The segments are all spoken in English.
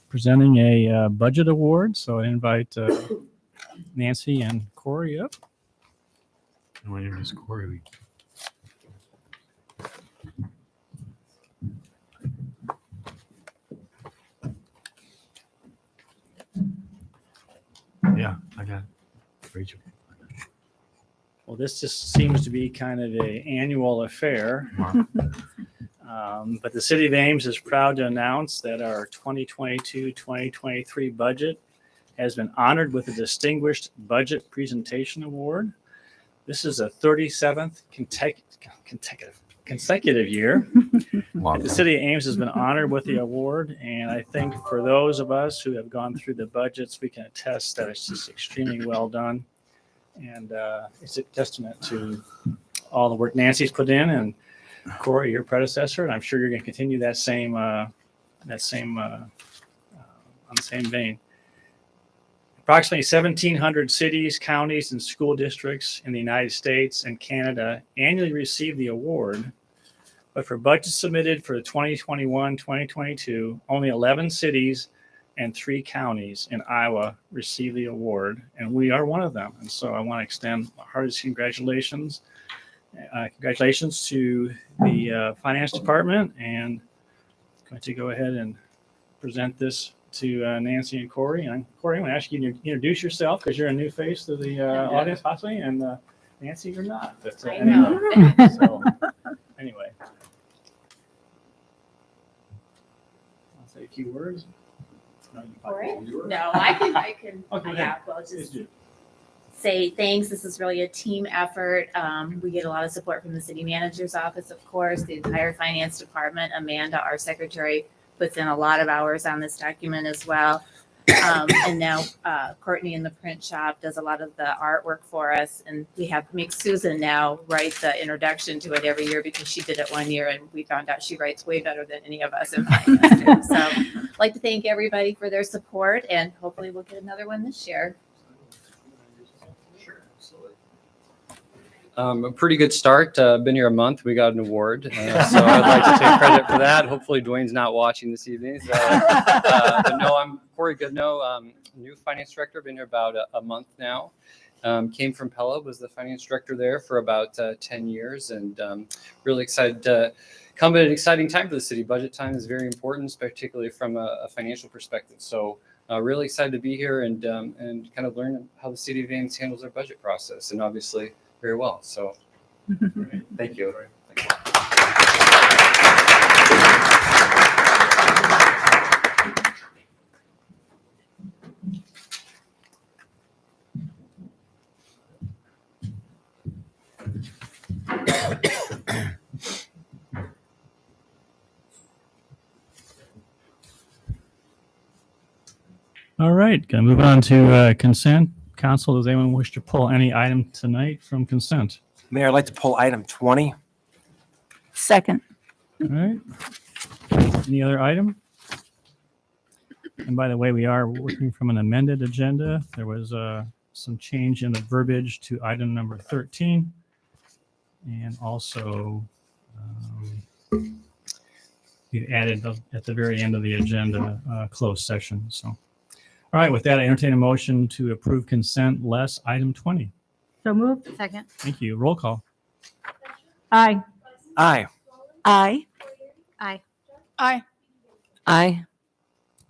presenting a budget award. So I invite Nancy and Corey up. My name is Corey. Yeah, I got it. Rachel. Well, this just seems to be kind of an annual affair. But the City of Ames is proud to announce that our 2022-2023 budget has been honored with a Distinguished Budget Presentation Award. This is a 37th consecutive year. The City of Ames has been honored with the award, and I think for those of us who have gone through the budgets, we can attest that it's just extremely well done. And it's a testament to all the work Nancy's put in, and Corey, your predecessor, and I'm sure you're going to continue that same on the same vein. Approximately 1,700 cities, counties, and school districts in the United States and Canada annually receive the award. But for budgets submitted for 2021-2022, only 11 cities and 3 counties in Iowa receive the award, and we are one of them. And so I want to extend my heartiest congratulations. Congratulations to the finance department, and I'm going to go ahead and present this to Nancy and Corey. And Corey, I'm going to ask you to introduce yourself because you're a new face to the audience, possibly, and Nancy, you're not. But, I anyway. know. So, anyway, I'll say a few words. No, you Corey? probably won't. No, I can. Okay, Yeah, well, just Please do. say thanks. This is really a team effort. We get a lot of support from the city manager's office, of course, the entire finance department. Amanda, our secretary, puts in a lot of hours on this document as well. And now Courtney in the print shop does a lot of the artwork for us. And we have make Susan now write the introduction to it every year because she did it one year and we found out she writes way better than any of us in finance. So I'd like to thank everybody for their support, and hopefully we'll get another one this year. A pretty good start. Been here a month. We got an award. So I'd like to take credit for that. Hopefully Dwayne's not watching this evening. But no, I'm Corey Goodnow, new finance director. Been here about a month now. Came from Pella, was the finance director there for about 10 years, and really excited to come at an exciting time for the city. Budget time is very important, particularly from a financial perspective. So really excited to be here and kind of learn how the city of Ames handles their budget process, and obviously very well. So thank you. All right, gonna move on to consent. Council, does anyone wish to pull any item tonight from consent? Mayor, I'd like to pull item 20. Second. All right. Any other item? And by the way, we are working from an amended agenda. There was some change in the verbiage to item number 13. And also we added at the very end of the agenda closed session. So. All right, with that, I entertain a motion to approve consent less item 20. So moved. Second. Thank you. Roll call. Aye. Aye. Aye. Aye. Aye. Aye.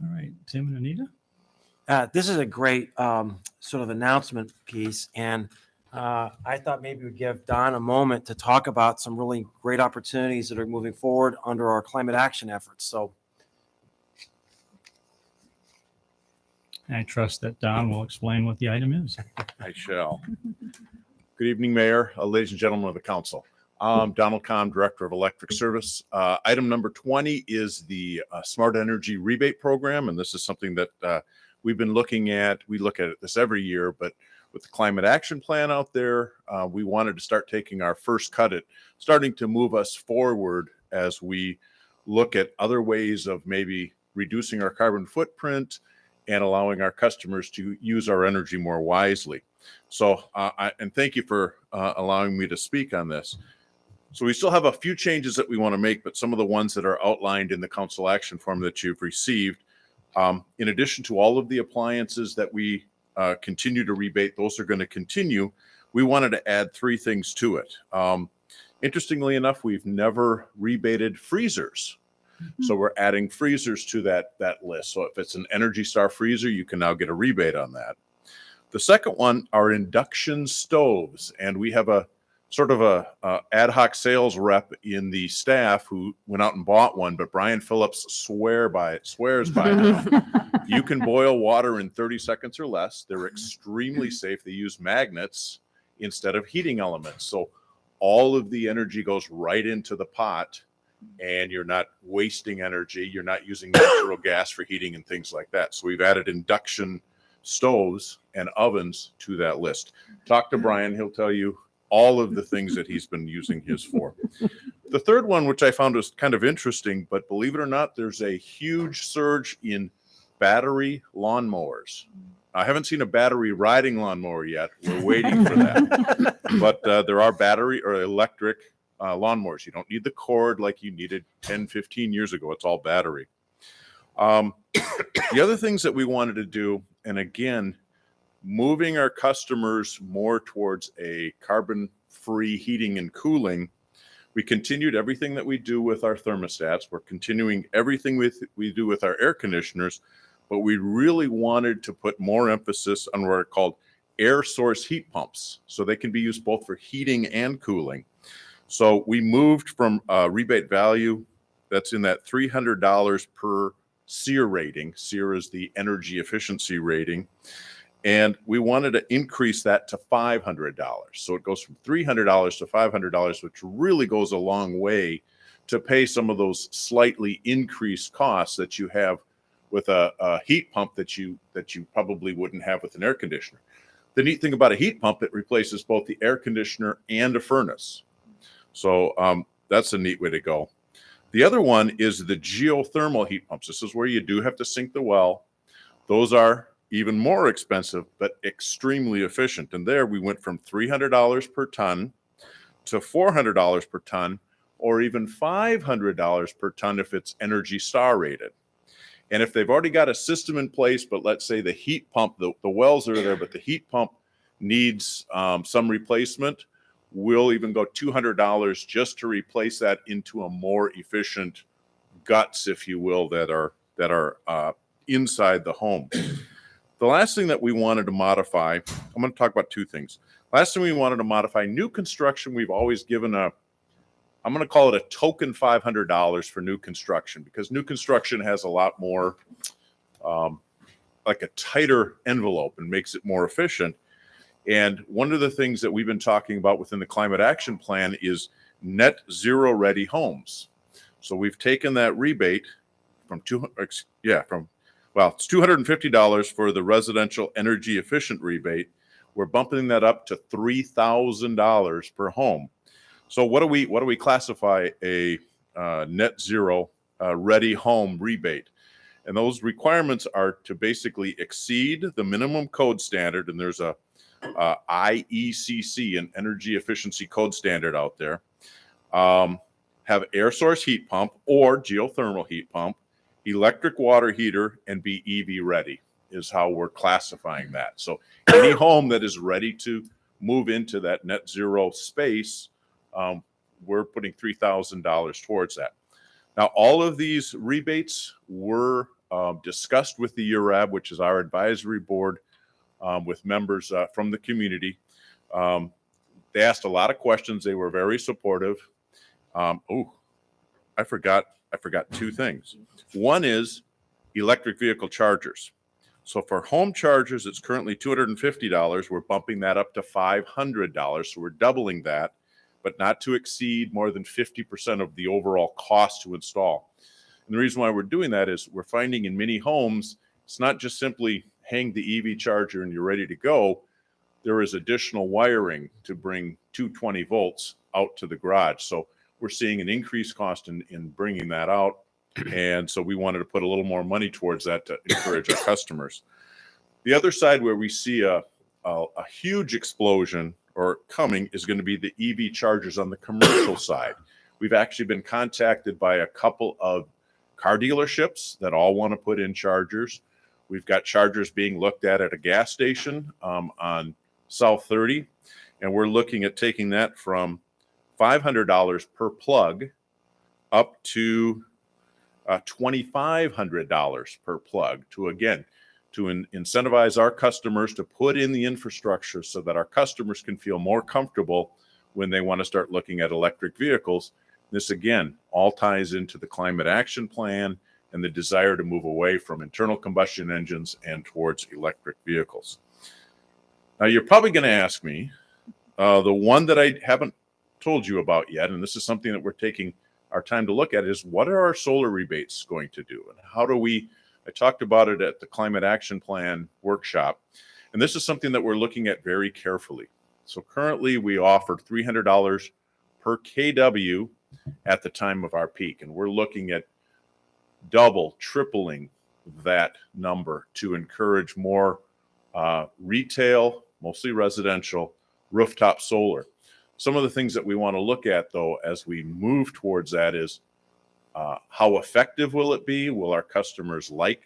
All right, Tim and Anita. This is a great sort of announcement piece, and I thought maybe we'd give Don a moment to talk about some really great opportunities that are moving forward under our climate action efforts. So I trust that Don will explain what the item is. I shall. Good evening, Mayor, ladies and gentlemen of the council. Donald Kahn, Director of Electric Service. Item number 20 is the Smart Energy Rebate Program, and this is something that we've been looking at. We look at this every year, but with the Climate Action Plan out there, we wanted to start taking our first cut at starting to move us forward as we look at other ways of maybe reducing our carbon footprint and allowing our customers to use our energy more wisely. So, and thank you for allowing me to speak on this. So we still have a few changes that we want to make, but some of the ones that are outlined in the council action form that you've received, in addition to all of the appliances that we continue to rebate, those are going to continue. We wanted to add 3 things to it. Interestingly enough, we've never rebated freezers. So we're adding freezers to that list. So if it's an Energy Star freezer, you can now get a rebate on that. The second one are induction stoves. And we have a sort of a ad hoc sales rep in the staff who went out and bought one, but Brian Phillips swears by it. You can boil water in 30 seconds or less. They're extremely safe. They use magnets instead of heating elements. So all of the energy goes right into the pot, and you're not wasting energy. You're not using natural gas for heating and things like that. So we've added induction stoves and ovens to that list. Talk to Brian. He'll tell you all of the things that he's been using his for. The third one, which I found was kind of interesting, but believe it or not, there's a huge surge in battery lawnmowers. I haven't seen a battery riding lawnmower yet. We're waiting for that. But there are battery or electric lawnmowers. You don't need the cord like you needed 10, 15 years ago. It's all battery. The other things that we wanted to do, and again, moving our customers more towards a carbon-free heating and cooling, we continued everything that we do with our thermostats. We're continuing everything we do with our air conditioners, but we really wanted to put more emphasis on what are called air source heat pumps. So they can be used both for heating and cooling. So we moved from rebate value that's in that $300 per SEER rating. SEER is the energy efficiency rating. And we wanted to increase that to $500. So it goes from $300 to $500, which really goes a long way to pay some of those slightly increased costs that you have with a heat pump that you probably wouldn't have with an air conditioner. The neat thing about a heat pump, it replaces both the air conditioner and a furnace. So that's a neat way to go. The other one is the geothermal heat pumps. This is where you do have to sink the well. Those are even more expensive, but extremely efficient. And there we went from $300 per ton to $400 per ton, or even $500 per ton if it's Energy Star rated. And if they've already got a system in place, but let's say the heat pump, the wells are there, but the heat pump needs some replacement, we'll even go $200 just to replace that into a more efficient guts, if you will, that are inside the home. The last thing that we wanted to modify, I'm going to talk about 2 things. Last thing we wanted to modify, new construction, we've always given I'm going to call it a token $500 for new construction, because new construction has a lot more, like a tighter envelope and makes it more efficient. And one of the things that we've been talking about within the climate action plan is net zero ready homes. So we've taken that rebate from it's $250 for the residential energy efficient rebate. We're bumping that up to $3,000 per home. So what do we classify a net zero ready home rebate? And those requirements are to basically exceed the minimum code standard, and there's a IECC, an energy efficiency code standard out there. Have air source heat pump or geothermal heat pump, electric water heater, and be EV ready is how we're classifying that. So any home that is ready to move into that net zero space, we're putting $3,000 towards that. Now, all of these rebates were discussed with the URAB, which is our advisory board, with members from the community. They asked a lot of questions. They were very supportive. I forgot 2 things. One is electric vehicle chargers. So for home chargers, it's currently $250. We're bumping that up to $500. So we're doubling that, but not to exceed more than 50% of the overall cost to install. And the reason why we're doing that is we're finding in many homes, it's not just simply hang the EV charger and you're ready to go. There is additional wiring to bring 220 volts out to the garage. So we're seeing an increased cost in bringing that out. And so we wanted to put a little more money towards that to encourage our customers. The other side where we see a huge explosion or coming is going to be the EV chargers on the commercial side. We've actually been contacted by a couple of car dealerships that all want to put in chargers. We've got chargers being looked at a gas station on South 30, and we're looking at taking that from $500 per plug up to $2,500 per plug to incentivize our customers to put in the infrastructure so that our customers can feel more comfortable when they want to start looking at electric vehicles. This, again, all ties into the climate action plan and the desire to move away from internal combustion engines and towards electric vehicles. Now, you're probably going to ask me, the one that I haven't told you about yet, and this is something that we're taking our time to look at, is what are our solar rebates going to do? And how do I talked about it at the Climate Action Plan workshop, and this is something that we're looking at very carefully. So currently we offer $300 per kW at the time of our peak, and we're looking at tripling that number to encourage more retail, mostly residential, rooftop solar. Some of the things that we want to look at, though, as we move towards that is how effective will it be? Will our customers like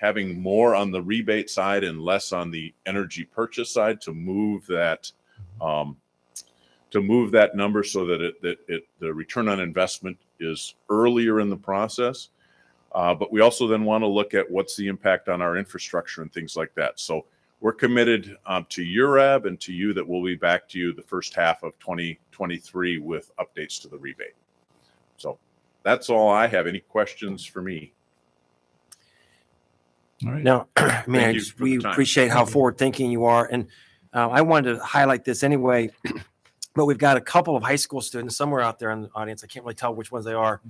having more on the rebate side and less on the energy purchase side to move that number so that the return on investment is earlier in the process? But we also then want to look at what's the impact on our infrastructure and things like that. So we're committed to URAB and to you that we'll be back to you the first half of 2023 with updates to the rebate. So that's all I have. Any questions for me? All right. No, man, you for the we time. appreciate how forward thinking you are. And I wanted to highlight this anyway, but we've got a couple of high school students somewhere out there in the audience. I can't really tell which ones they are,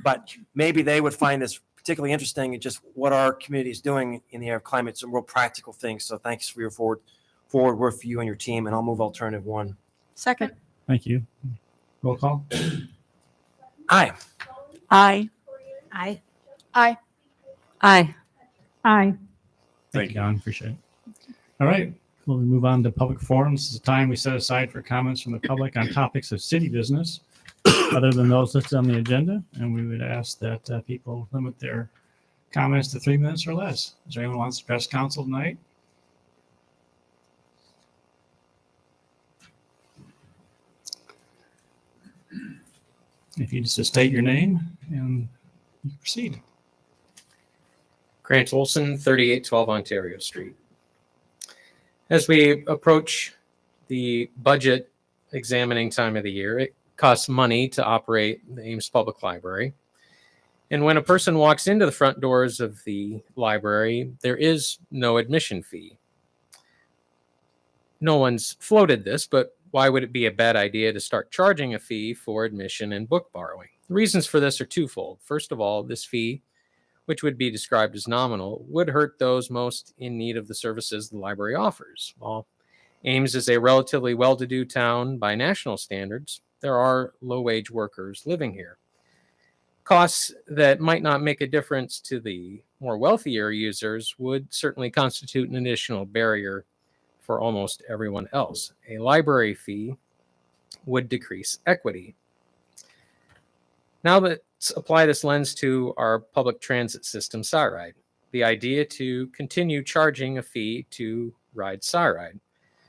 but maybe they would find this particularly interesting and just what our community is doing in the area of climate, some real practical things. So thanks for your forward work for you and your team. And I'll move alternative one. Second. Thank you. Roll call. Aye. Aye. Aye. Aye. Aye. Aye. Thank you, Don. Appreciate it. All right. We'll move on to public forums. This is a time we set aside for comments from the public on topics of city business other than those listed on the agenda. And we would ask that people limit their comments to 3 minutes or less. Is there anyone who wants to address council tonight? If you just state your name and you proceed. Grant Olson, 3812 Ontario Street. As we approach the budget examining time of the year, it costs money to operate the Ames Public Library. And when a person walks into the front doors of the library, there is no admission fee. No one's floated this, but why would it be a bad idea to start charging a fee for admission and book borrowing? The reasons for this are twofold. First of all, this fee, which would be described as nominal, would hurt those most in need of the services the library offers. While Ames is a relatively well-to-do town by national standards, there are low-wage workers living here. Costs that might not make a difference to the more wealthier users would certainly constitute an additional barrier for almost everyone else. A library fee would decrease equity. Now let's apply this lens to our public transit system, SciRide. The idea to continue charging a fee to ride SciRide.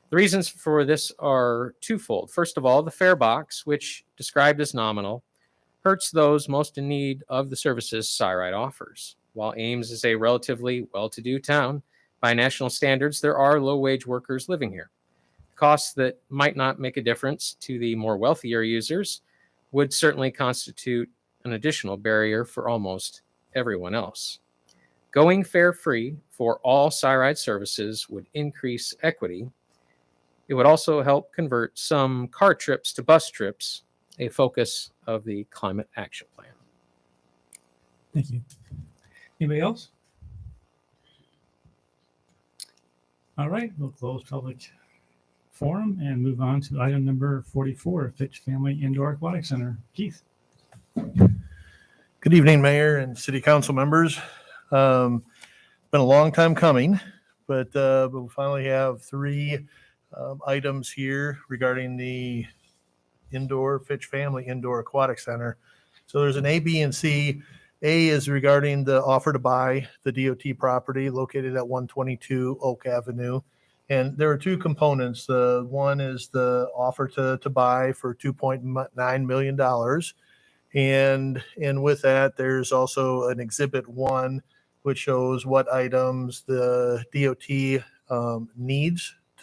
The reasons for this are twofold. First of all, the fare box, which described as nominal, hurts those most in need of the services SciRide offers. While Ames is a relatively well-to-do town, by national standards, there are low-wage workers living here. Costs that might not make a difference to the more wealthier users would certainly constitute an additional barrier for almost everyone else. Going fare-free for all SciRide services would increase equity. It would also help convert some car trips to bus trips, a focus of the Climate Action Plan. Thank you. Anybody else? All right, we'll close public forum and move on to item number 44, Fitch Family Indoor Aquatic Center. Keith. Good evening, Mayor and City Council members. Been a long time coming, but we finally have three items here regarding the Fitch Family Indoor Aquatic Center. So there's an A, B, and C. A is regarding the offer to buy the DOT property located at 122 Oak Avenue. And there are two components. One is the offer to buy for $2.9 million. And with that, there's also an Exhibit 1, which shows what items the DOT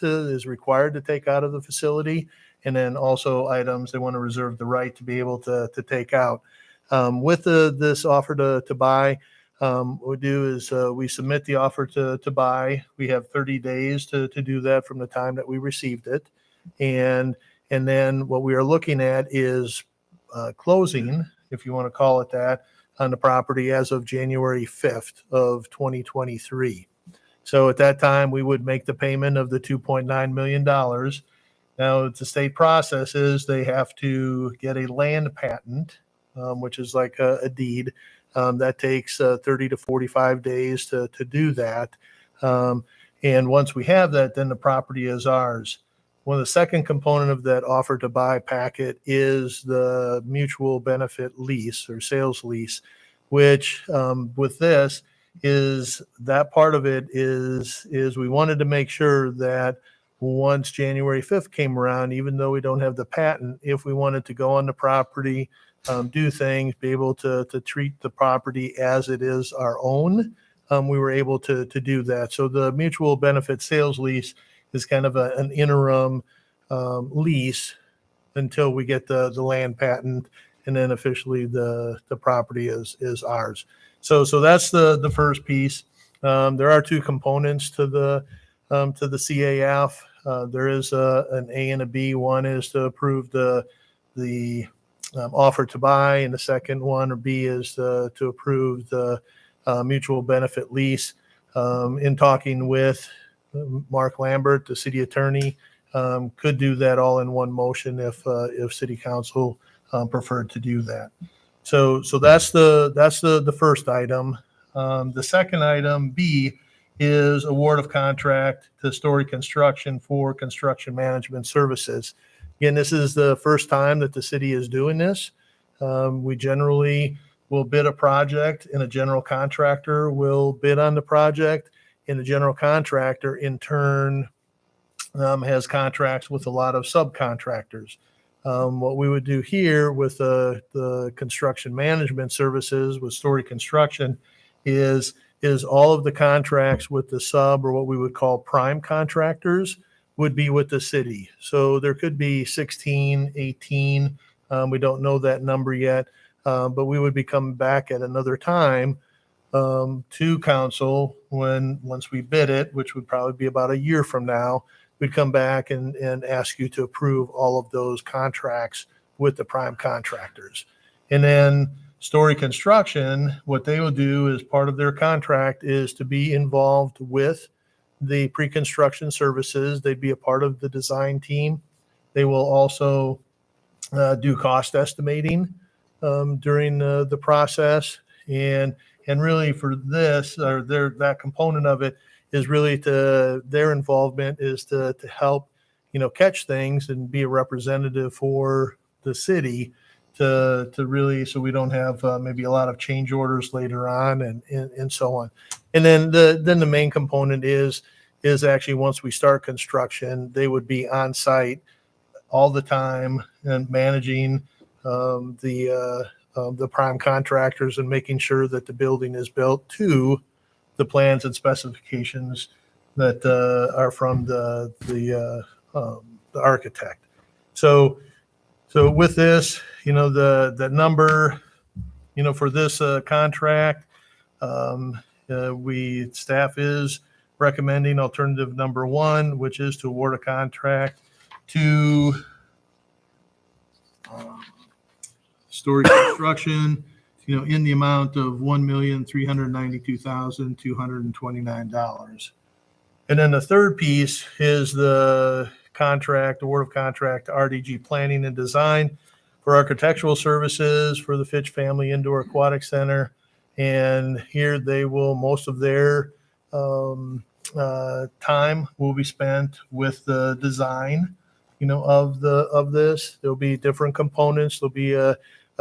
is required to take out of the facility. And then also items they want to reserve the right to be able to take out. With this offer to buy, what we do is we submit the offer to buy. We have 30 days to do that from the time that we received it. And then what we are looking at is closing, if you want to call it that, on the property as of January 5th of 2023. So at that time, we would make the payment of the $2.9 million. Now, the state process is they have to get a land patent, which is like a deed. That takes 30 to 45 days to do that. And once we have that, then the property is ours. One of the second component of that offer to buy packet is the mutual benefit lease or sales lease, which with this is that part of it is we wanted to make sure that once January 5th came around, even though we don't have the patent, if we wanted to go on the property, do things, be able to treat the property as it is our own, we were able to do that. So the mutual benefit sales lease is kind of an interim lease until we get the land patent, and then officially the property is ours. So that's the first piece. There are two components to the CAF. There is an A and a B. One is to approve the offer to buy, and the second one, or B, is to approve the mutual benefit lease. In talking with Mark Lambert, the city attorney, could do that all in one motion if city council preferred to do that. So that's the first item. The second item, B, is award of contract to Story Construction for construction management services. Again, this is the first time that the city is doing this. We generally will bid a project, and a general contractor will bid on the project, and the general contractor in turn has contracts with a lot of subcontractors. What we would do here with the construction management services with Story Construction is all of the contracts with the sub, or what we would call prime contractors, would be with the city. So there could be 16, 18. We don't know that number yet, but we would be coming back at another time to council once we bid it, which would probably be about a year from now. We'd come back and ask you to approve all of those contracts with the prime contractors. And then Story Construction, what they will do as part of their contract is to be involved with the pre-construction services. They'd be a part of the design team. They will also do cost estimating during the process. And really for this, or that component of it is really their involvement is to help, catch things and be a representative for the city to really, so we don't have maybe a lot of change orders later on and so on. And then the main component is actually once we start construction, they would be on site all the time and managing the prime contractors and making sure that the building is built to the plans and specifications that are from the architect. So with this, the number, for this contract, staff is recommending alternative number 1, which is to award a contract to Story Construction, in the amount of $1,392,229. And then the third piece is the award of contract to RDG Planning and Design for architectural services for the Fitch Family Indoor Aquatic Center. And here they will, most of their time will be spent with the design, of this. There'll be different components. There'll be a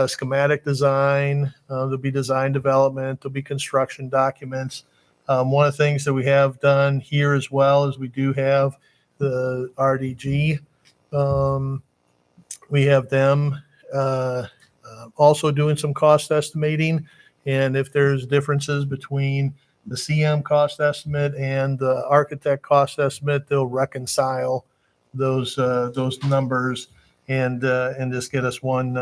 schematic design. There'll be design development. There'll be construction documents. One of the things that we have done here as well is we do have the RDG. We have them also doing some cost estimating. And if there's differences between the CM cost estimate and the architect cost estimate, they'll reconcile those numbers and just get us one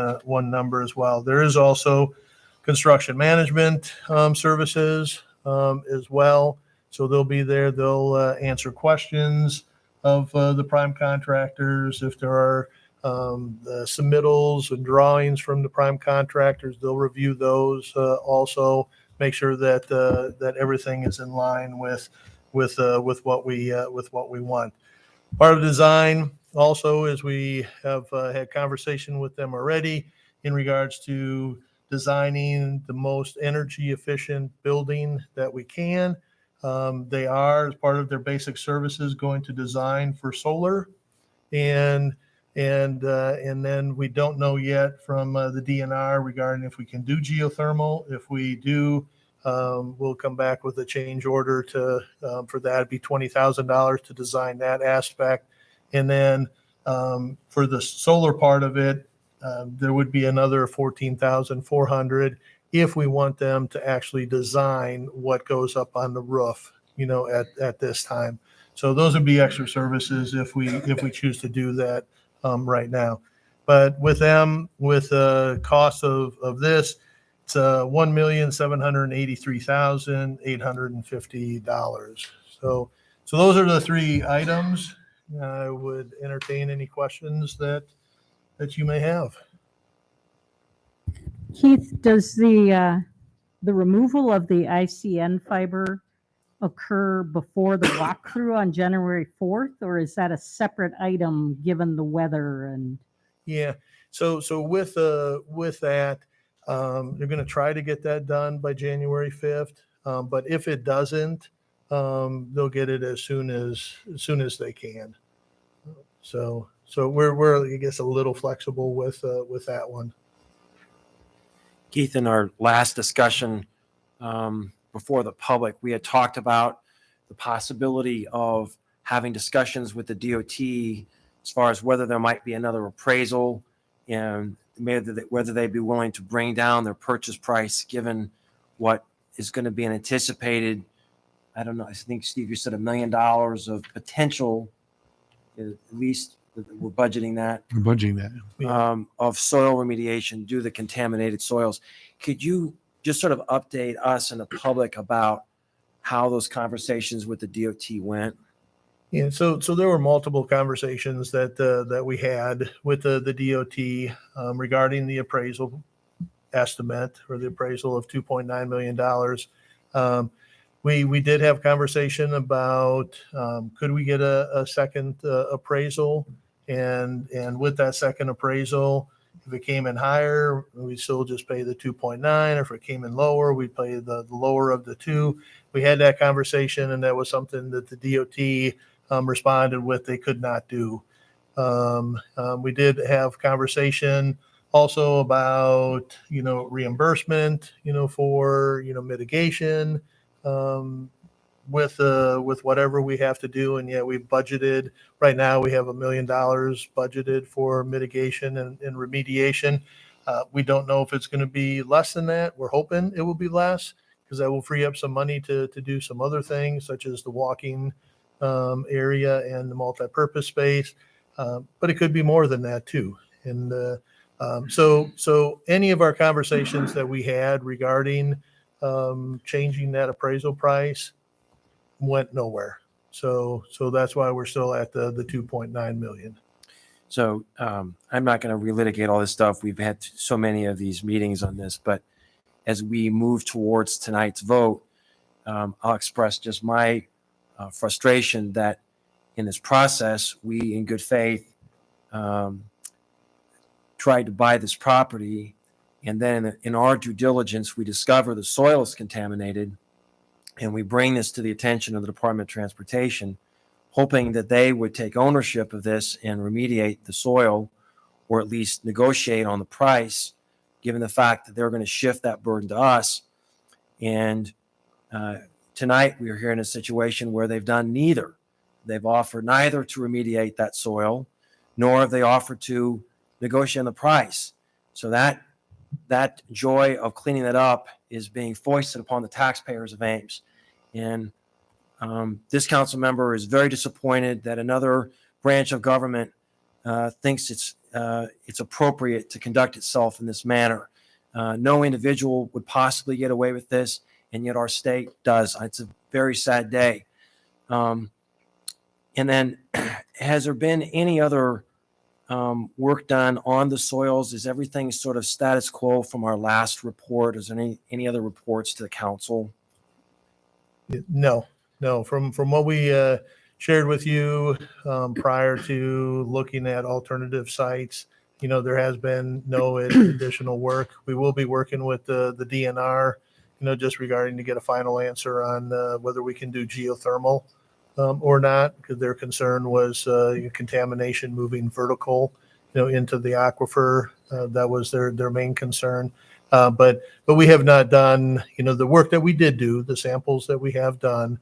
number as well. There is also construction management services as well. So they'll be there. They'll answer questions of the prime contractors. If there are the submittals and drawings from the prime contractors, they'll review those also, make sure that that everything is in line with what we want. Part of the design also is we have had conversation with them already in regards to designing the most energy efficient building that we can. They are, as part of their basic services, going to design for solar, and then we don't know yet from the DNR regarding if we can do geothermal. If we do, we'll come back with a change order to for that. It'd be $20,000 to design that aspect, and then for the solar part of it, there would be another $14,400 if we want them to actually design what goes up on the roof, at this time. So those would be extra services if we choose to do that right now. But with them, with the cost of this, it's $1,783,850. So those are the three items. I would entertain any questions that you may have. Keith, does the removal of the ICN fiber occur before the walkthrough on January 4th, or is that a separate item given the weather? And Yeah. So with that, they're going to try to get that done by January 5th. But if it doesn't, they'll get it as soon as they can. So we're I guess a little flexible with that one. Keith, in our last discussion before the public, we had talked about the possibility of having discussions with the DOT as far as whether there might be another appraisal and whether they'd be willing to bring down their purchase price given what is going to be an anticipated, I don't know, I think, Steve, you said $1 million of potential, at least we're budgeting that, We're budgeting that. of soil remediation due to the contaminated soils. Could you just sort of update us and the public about how those conversations with the DOT went? Yeah, so there were multiple conversations that we had with the DOT regarding the appraisal estimate or the appraisal of $2.9 million. We did have conversation about could we get a second appraisal, and with that second appraisal, if it came in higher, we still just pay the 2.9. Or if it came in lower, we'd pay the lower of the two. We had that conversation, and that was something that the DOT responded with they could not do. We did have conversation also about reimbursement for mitigation with whatever we have to do. And we budgeted right now, we have $1 million budgeted for mitigation and remediation. We don't know if it's going to be less than that. We're hoping it will be less because that will free up some money to do some other things such as the walking area and the multi-purpose space. But it could be more than that too. And so any of our conversations that we had regarding changing that appraisal price went nowhere. So that's why we're still at the 2.9 million. So I'm not going to relitigate all this stuff. We've had so many of these meetings on this, but as we move towards tonight's vote, I'll express just my frustration that in this process, we in good faith tried to buy this property, and then in our due diligence, we discover the soil is contaminated, And we bring this to the attention of the Department of Transportation, hoping that they would take ownership of this and remediate the soil, or at least negotiate on the price, given the fact that they're going to shift that burden to us. And tonight we are here in a situation where they've done neither. They've offered neither to remediate that soil, nor have they offered to negotiate on the price. So that joy of cleaning that up is being foisted upon the taxpayers of Ames. And this council member is very disappointed that another branch of government thinks it's appropriate to conduct itself in this manner. No individual would possibly get away with this, and yet our state does. It's a very sad day. And then, has there been any other work done on the soils? Is everything sort of status quo from our last report? Is there any other reports to the council? No. From what we shared with you prior to looking at alternative sites, there has been no additional work. We will be working with the DNR, just regarding to get a final answer on whether we can do geothermal or not, because their concern was contamination moving vertical, into the aquifer. That was their main concern. But we have not done, the work that we did do, the samples that we have done,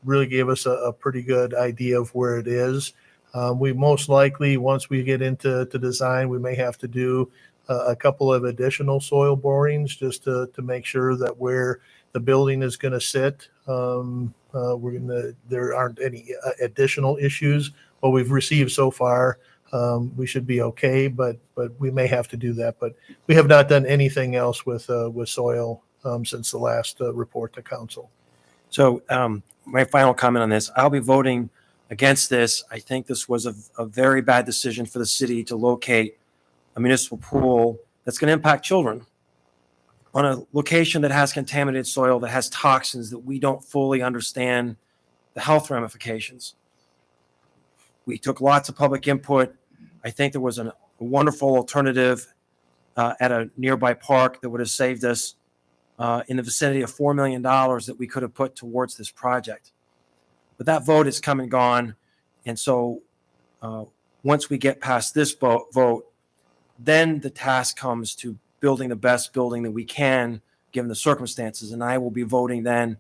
really gave us a pretty good idea of where it is. We most likely, once we get into design, we may have to do a couple of additional soil borings just to make sure that where the building is going to sit, there aren't any additional issues. What we've received so far, we should be okay, but we may have to do that. But we have not done anything else with soil since the last report to council. So my final comment on this, I'll be voting against this. I think this was a very bad decision for the city to locate a municipal pool that's going to impact children on a location that has contaminated soil, that has toxins that we don't fully understand the health ramifications. We took lots of public input. I think there was a wonderful alternative at a nearby park that would have saved us in the vicinity of $4 million that we could have put towards this project. But that vote is come and gone. And so once we get past this vote, then the task comes to building the best building that we can, given the circumstances. And I will be voting then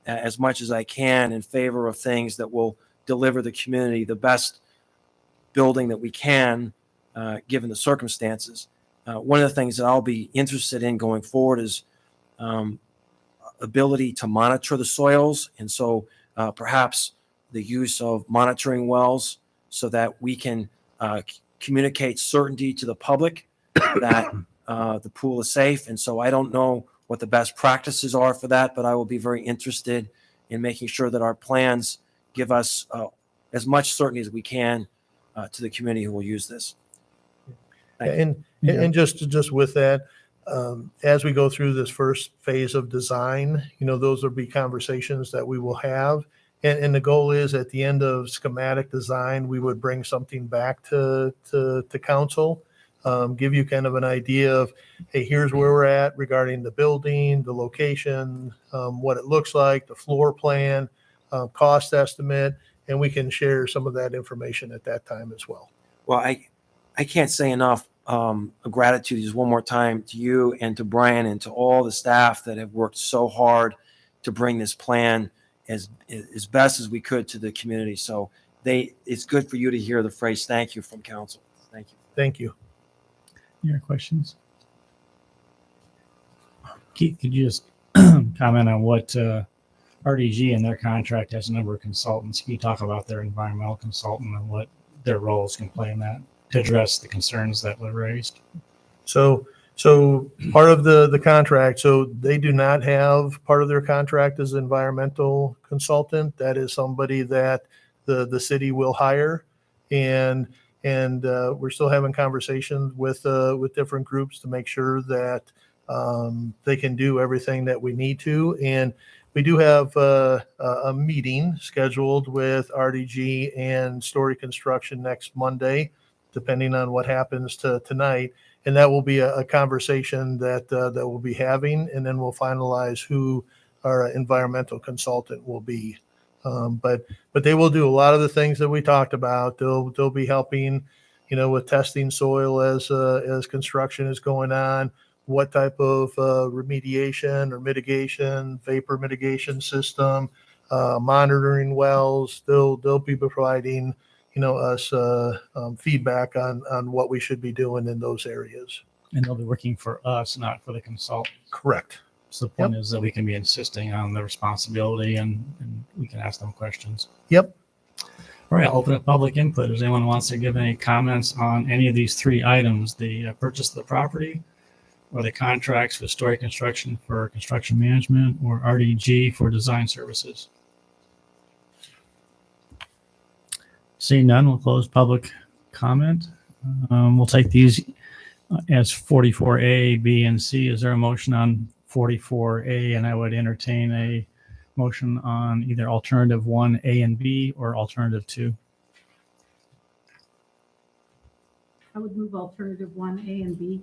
as much as I can in favor of things that will deliver the community the best building that we can, given the circumstances. One of the things that I'll be interested in going forward is ability to monitor the soils. And so perhaps the use of monitoring wells so that we can communicate certainty to the public that the pool is safe. And so I don't know what the best practices are for that, but I will be very interested in making sure that our plans give us as much certainty as we can to the community who will use this. And just with that, as we go through this first phase of design, those will be conversations that we will have. And the goal is at the end of schematic design, we would bring something back to council, give you kind of an idea of, hey, here's where we're at regarding the building, the location, what it looks like, the floor plan, cost estimate, and we can share some of that information at that time as well. Well, I can't say enough gratitude just one more time to you and to Brian and to all the staff that have worked so hard to bring this plan as best as we could to the community. So it's good for you to hear the phrase "thank you" from council. Thank you. Thank you. Your questions? Keith, could you just comment on what RDG and their contract has a number of consultants? Can you talk about their environmental consultant and what their roles can play in that to address the concerns that were raised? So part of the contract, so they do not have part of their contract as environmental consultant. That is somebody that the city will hire, and we're still having conversations with different groups to make sure that they can do everything that we need to. And we do have a meeting scheduled with RDG and Story Construction next Monday, depending on what happens tonight. And that will be a conversation that we'll be having, and then we'll finalize who our environmental consultant will be. But they will do a lot of the things that we talked about. They'll be helping, with testing soil as construction is going on, what type of remediation or mitigation, vapor mitigation system, monitoring wells. They'll be providing, us feedback on what we should be doing in those areas. And they'll be working for us, not for the consultant. Correct. So the point is that we can be insisting on the responsibility and we can ask them questions. Yep. All right, I'll open up public input. Does anyone wants to give any comments on any of these three items, the purchase of the property, or the contracts with Story Construction for construction management, or RDG for design services? Seeing none, we'll close public comment. We'll take these as 44A, B, and C. Is there a motion on 44A? And I would entertain a motion on either alternative 1A and B or alternative 2. I would move alternative 1A and B.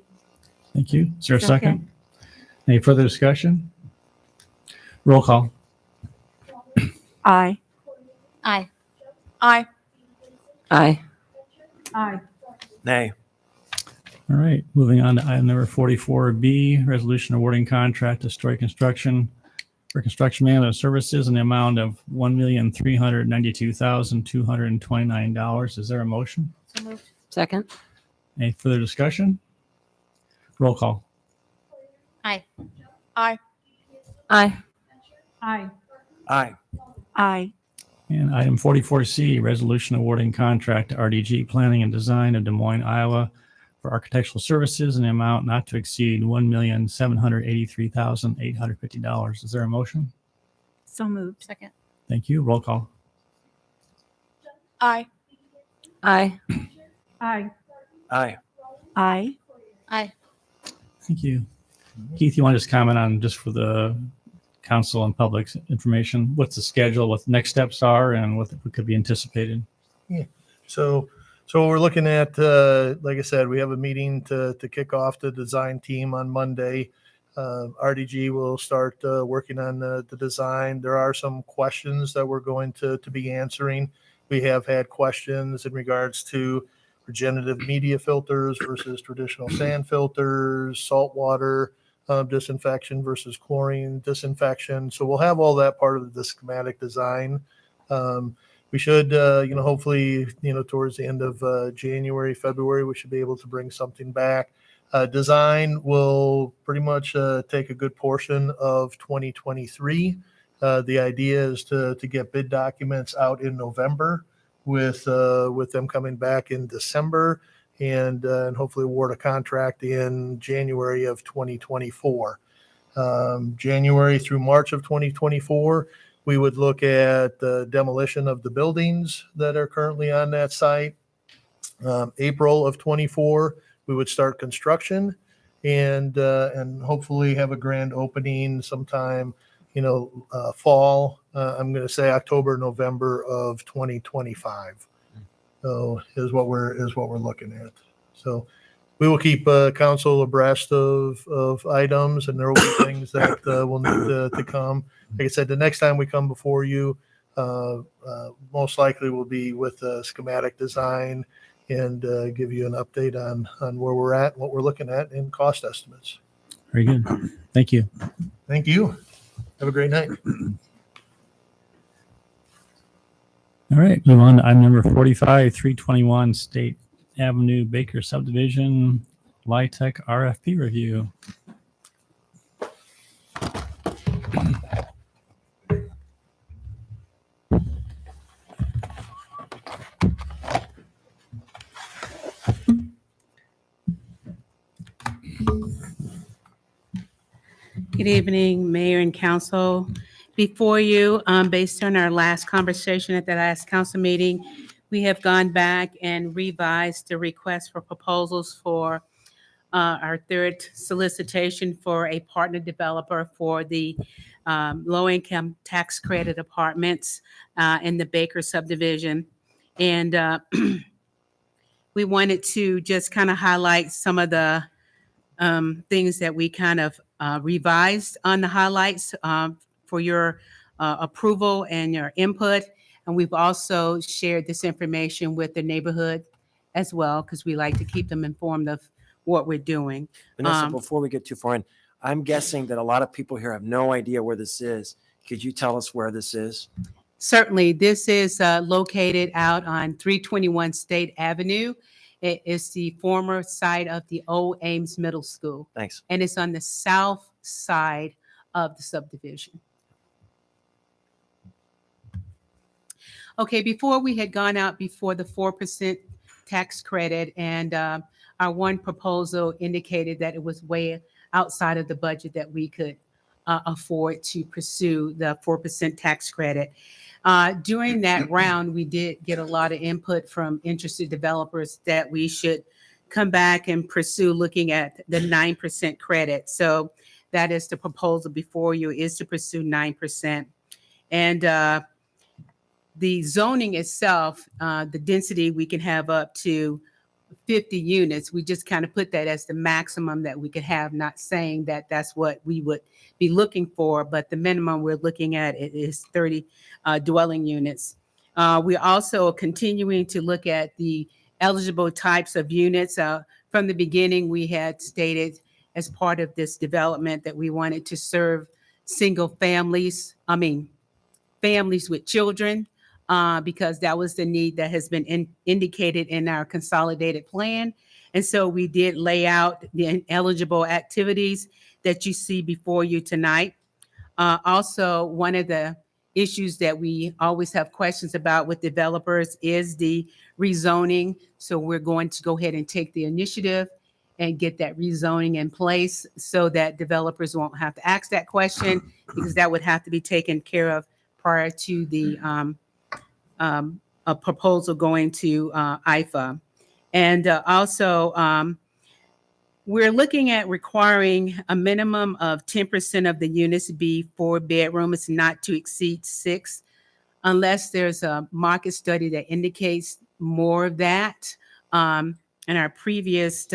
Thank you. Is there a second? Second. Any further discussion? Roll call. Aye. Aye. Aye. Aye. Nay. All right, moving on to item number 44B, resolution awarding contract to Story Construction for construction management services in the amount of $1,392,229. Is there a motion? So moved. Second. Any further discussion? Roll call. Aye. Aye. Aye. Aye. Aye. And item 44C, resolution awarding contract to RDG Planning and Design of Des Moines, Iowa for architectural services in the amount not to exceed $1,783,850. Is there a motion? So moved. Second. Thank you. Roll call. Aye. Aye. Aye. Aye. Aye. Aye. Thank you. Keith, you want to just comment on, just for the council and public's information, what's the schedule, what the next steps are, and what could be anticipated? So we're looking at, like I said, we have a meeting to kick off the design team on Monday. RDG will start working on the design. There are some questions that we're going to be answering. We have had questions in regards to regenerative media filters versus traditional sand filters, saltwater disinfection versus chlorine disinfection. So we'll have all that part of the schematic design. We should, hopefully, towards the end of January, February, we should be able to bring something back. Design will pretty much take a good portion of 2023. The idea is to get bid documents out in November with them coming back in December and hopefully award a contract in January of 2024. January through March of 2024, we would look at the demolition of the buildings that are currently on that site. April of 24, we would start construction and hopefully have a grand opening sometime, fall. I'm going to say October, November of 2025. So is what we're looking at. So we will keep council abreast of items, and there will be things that will need to come. Like I said, the next time we come before you, most likely will be with a schematic design and give you an update on where we're at, what we're looking at, and cost estimates. Very good. Thank you. Thank you. Have a great night. All right, move on to item number 45, 321 State Avenue Baker Subdivision, LIHTC RFP review. Good evening, Mayor and Council. Before you, based on our last conversation at the last council meeting, we have gone back and revised the request for proposals for our third solicitation for a partner developer for the low-income tax credit apartments in the Baker subdivision. And we wanted to just kind of highlight some of the things that we kind of revised on the highlights for your approval and your input. And we've also shared this information with the neighborhood as well, because we like to keep them informed of what we're doing. Vanessa, before we get too far in, I'm guessing that a lot of people here have no idea where this is. Could you tell us where this is? Certainly, this is located out on 321 State Avenue. It is the former site of the old Ames Middle School, Thanks. and it's on the south side of the subdivision. Okay, before we had gone out before the 4% tax credit, and our one proposal indicated that it was way outside of the budget that we could afford to pursue the 4% tax credit. During that round, we did get a lot of input from interested developers that we should come back and pursue looking at the 9% credit. So that is the proposal before you, is to pursue 9%. And the zoning itself, the density, we can have up to 50 units. We just kind of put that as the maximum that we could have, not saying that that's what we would be looking for, but the minimum we're looking at is 30 dwelling units. We also are continuing to look at the eligible types of units. From the beginning, we had stated as part of this development that we wanted to serve single families, families with children, because that was the need that has been indicated in our consolidated plan. And so we did lay out the eligible activities that you see before you tonight. Also, one of the issues that we always have questions about with developers is the rezoning. So we're going to go ahead and take the initiative and get that rezoning in place so that developers won't have to ask that question, because that would have to be taken care of prior to the a proposal going to IFA. And also, we're looking at requiring a minimum of 10% of the units be 4 bedrooms, not to exceed 6, unless there's a market study that indicates more of that. In our previous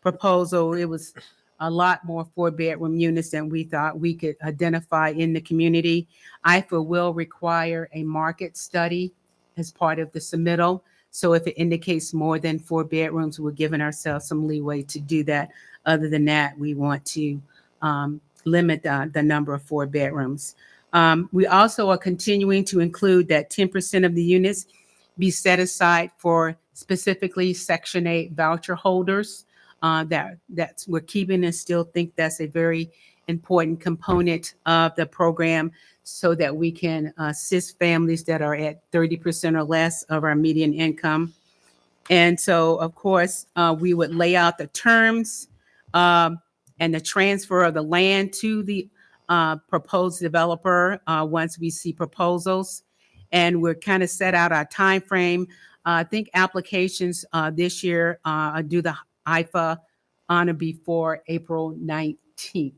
proposal, it was a lot more 4-bedroom units than we thought we could identify in the community. IFA will require a market study as part of the submittal. So if it indicates more than 4 bedrooms, we're giving ourselves some leeway to do that. Other than that, we want to limit the number of 4 bedrooms. We also are continuing to include that 10% of the units be set aside for specifically Section 8 voucher holders. That's we're keeping, and still think that's a very important component of the program, so that we can assist families that are at 30% or less of our median income. And so, of course, we would lay out the terms and the transfer of the land to the proposed developer once we see proposals. And we're kind of set out our time frame. I think applications this year are due the IFA on or before April 19th.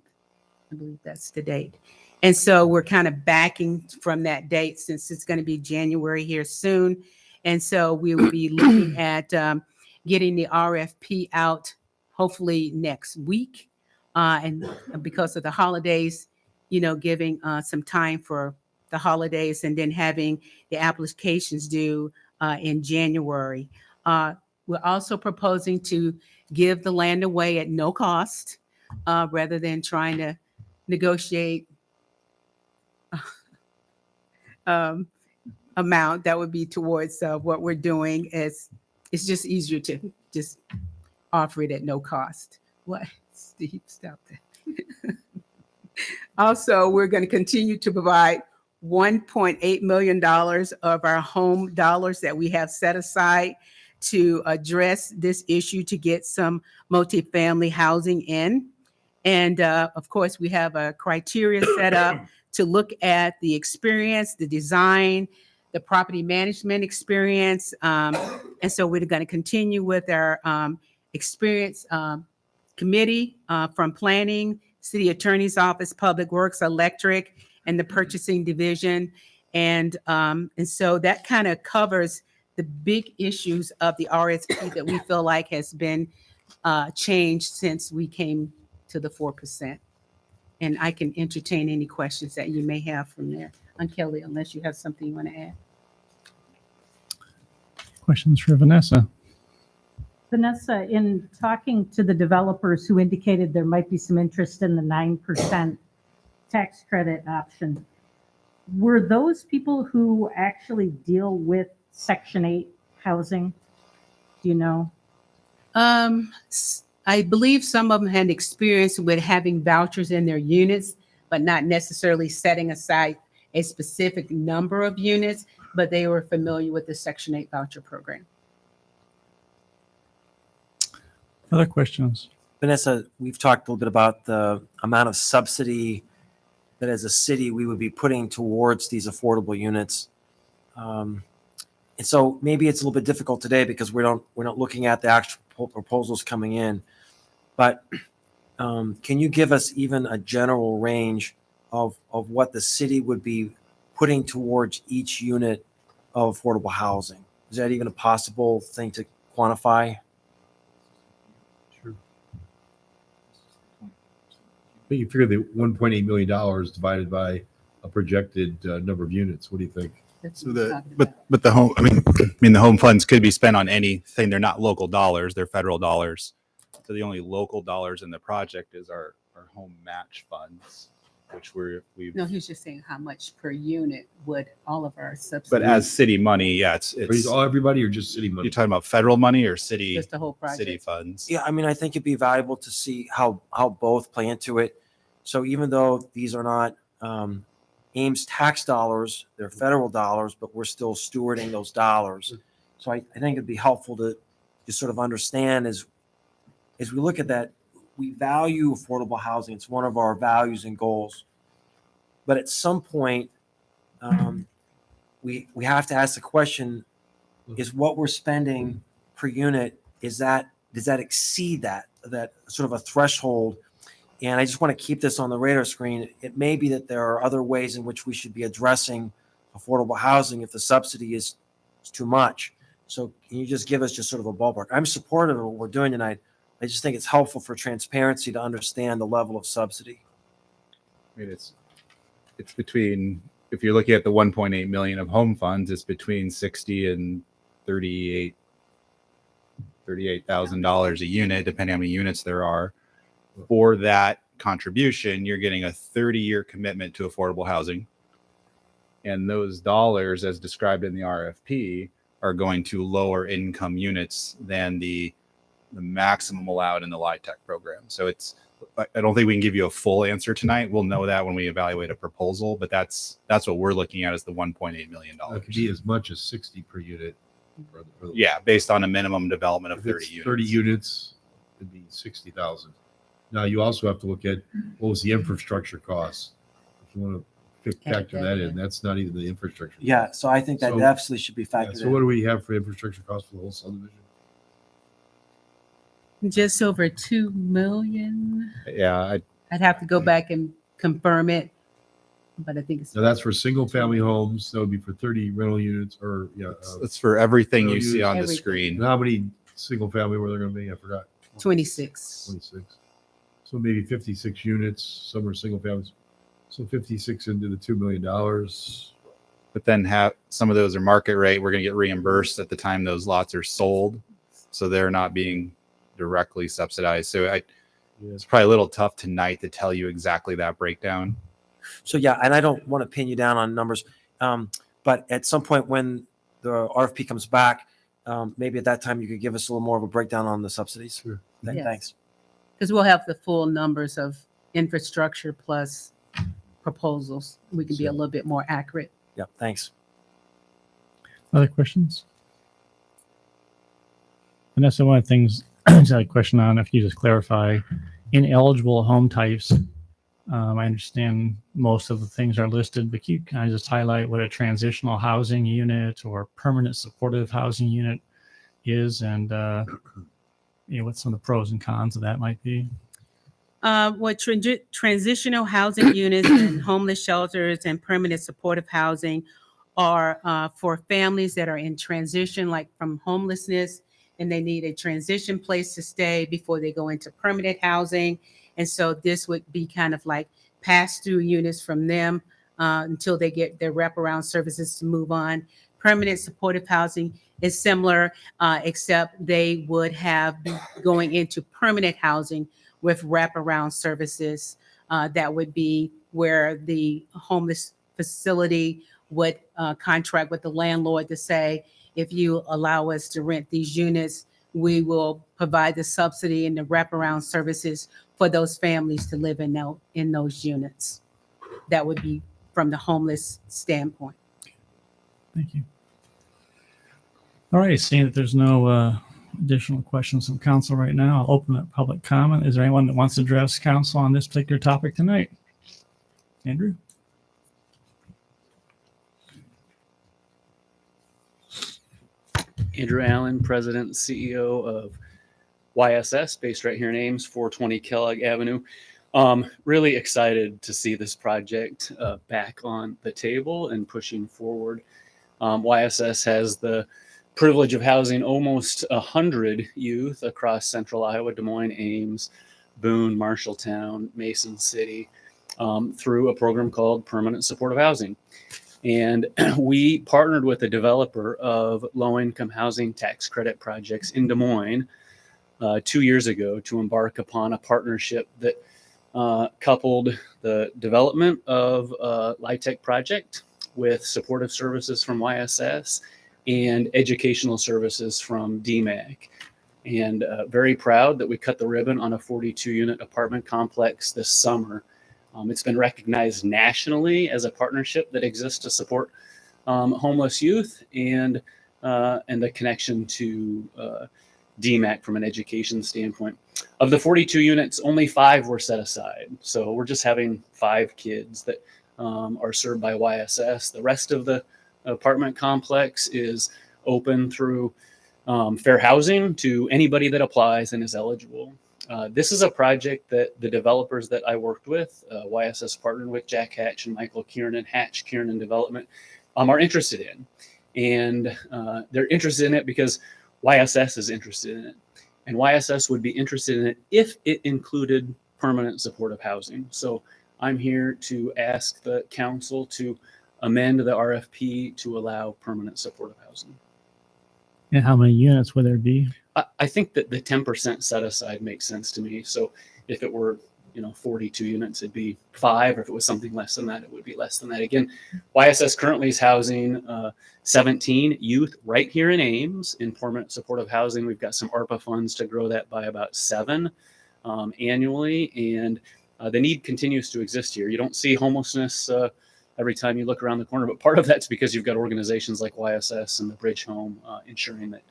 I believe that's the date. And so we're kind of backing from that date, since it's going to be January here soon. And so we will be looking at getting the RFP out hopefully next week. And because of the holidays, giving some time for the holidays, and then having the applications due in January. We're also proposing to give the land away at no cost, rather than trying to negotiate amount that would be towards what we're doing. It's just easier to just offer it at no cost. What? Steve, stop that. Also, we're going to continue to provide $1.8 million of our home dollars that we have set aside to address this issue, to get some multifamily housing in. And of course, we have a criteria set up to look at the experience, the design, the property management experience. And so we're going to continue with our experience committee from planning, city attorney's office, public works, electric, and the purchasing division. And so that kind of covers the big issues of the RSP that we feel like has been changed since we came to the 4%. And I can entertain any questions that you may have from there. Kelly, unless you have something you want to add. Questions for Vanessa? Vanessa, in talking to the developers who indicated there might be some interest in the 9% tax credit option, were those people who actually deal with Section 8 housing? Do you know? I believe some of them had experience with having vouchers in their units, but not necessarily setting aside a specific number of units, but they were familiar with the Section 8 voucher program. Other questions? Vanessa, we've talked a little bit about the amount of subsidy that as a city we would be putting towards these affordable units. And so maybe it's a little bit difficult today because we're not looking at the actual proposals coming in. But can you give us even a general range of what the city would be putting towards each unit of affordable housing? Is that even a possible thing to quantify? Sure. But you figure the $1.8 million divided by a projected number of units. What do you think? That's So what we're the talking about. but the home, I mean the home funds could be spent on anything. They're not local dollars, they're federal dollars. So the only local dollars in the project is our home match funds, which we've No, he was just saying how much per unit would all of our subsidies. but as city money, yeah, it's Are these all everybody or just city money? you're talking about federal money or city Just the whole city project. funds. Yeah, I mean, I think it'd be valuable to see how both play into it. So even though these are not Ames tax dollars, they're federal dollars, but we're still stewarding those dollars. So I think it'd be helpful to sort of understand as we look at that, we value affordable housing. It's one of our values and goals. But at some point, we have to ask the question, is what we're spending per unit, does that exceed that sort of a threshold? And I just want to keep this on the radar screen. It may be that there are other ways in which we should be addressing affordable housing if the subsidy is too much. So can you just give us just sort of a ballpark? I'm supportive of what we're doing tonight. I just think it's helpful for transparency to understand the level of subsidy. I mean it's between, if you're looking at the 1.8 million of home funds, it's between 60 and 38,000 dollars a unit, depending on how many units there are. For that contribution, you're getting a 30-year commitment to affordable housing. And those dollars, as described in the RFP, are going to lower income units than the maximum allowed in the LIHTC program. So I don't think we can give you a full answer tonight. We'll know that when we evaluate a proposal, but that's what we're looking at as the $1.8 million. It could be as much as 60 per unit. Yeah, based on a minimum development of If 30 it's units. 30 units, it'd be 60,000. Now you also have to look at what was the infrastructure cost. If you want to factor that in, that's not even the infrastructure. Yeah, so I think that So- absolutely should be Yeah, factored so what in. do we have for infrastructure costs for the whole subdivision? Just over 2 million. Yeah, I'd have to go back and confirm it, but I think it's. Now that's for single family homes. That would be for 30 rental units or it's for everything No, you see you- on the Everything. screen. and how many single family were there going to be? I forgot. 26. 26. So maybe 56 units. Some are single families. So 56 into the $2 million. But then some of those are market rate. We're going to get reimbursed at the time those lots are sold, so they're not being directly subsidized. So it's probably a little tough tonight to tell you exactly that breakdown. So yeah, and I don't want to pin you down on numbers, but at some point when the RFP comes back, maybe at that time you could give us a little more of a breakdown on the subsidies. Sure. Yes. Thanks. Because we'll have the full numbers of infrastructure plus proposals. We can be a little bit more accurate. Yeah, thanks. Other questions? Vanessa, one of the things I had a question on, if you just clarify, ineligible home types. I understand most of the things are listed, but can you kind of just highlight what a transitional housing unit or permanent supportive housing unit is, and what some of the pros and cons of that might be? What transitional housing units and homeless shelters and permanent supportive housing are for families that are in transition, like from homelessness, and they need a transition place to stay before they go into permanent housing. And so this would be kind of like pass-through units from them until they get their wraparound services to move on. Permanent supportive housing is similar, except they would have be going into permanent housing with wraparound services. That would be where the homeless facility would contract with the landlord to say, if you allow us to rent these units, we will provide the subsidy and the wraparound services for those families to live in those units. That would be from the homeless standpoint. Thank you. All right, seeing that there's no additional questions from council right now, I'll open up public comment. Is there anyone that wants to address council on this particular topic tonight? Andrew? Andrew Allen, President and CEO of YSS, based right here in Ames, 420 Kellogg Avenue. Really excited to see this project back on the table and pushing forward. YSS has the privilege of housing almost 100 youth across central Iowa, Des Moines, Ames, Boone, Marshalltown, Mason City, through a program called Permanent Supportive Housing. And we partnered with a developer of low-income housing tax credit projects in Des Moines 2 years ago to embark upon a partnership that coupled the development of a LIHTC project with supportive services from YSS and educational services from DMAC. And very proud that we cut the ribbon on a 42-unit apartment complex this summer. It's been recognized nationally as a partnership that exists to support homeless youth and the connection to DMAC from an education standpoint. Of the 42 units, only 5 were set aside. So we're just having 5 kids that are served by YSS. The rest of the apartment complex is open through fair housing to anybody that applies and is eligible. This is a project that the developers that I worked with, YSS partnered with Jack Hatch and Michael Kiernan, Hatch, Kiernan Development, are interested in. And they're interested in it because YSS is interested in it. And YSS would be interested in it if it included permanent supportive housing. So I'm here to ask the council to amend the RFP to allow permanent supportive housing. And how many units would there be? I think that the 10% set aside makes sense to me. So if it were, 42 units, it'd be 5. Or if it was something less than that, it would be less than that. Again, YSS currently is housing 17 youth right here in Ames in permanent supportive housing. We've got some ARPA funds to grow that by about 7 annually. And the need continues to exist here. You don't see homelessness every time you look around the corner, but part of that's because you've got organizations like YSS and the Bridge Home ensuring that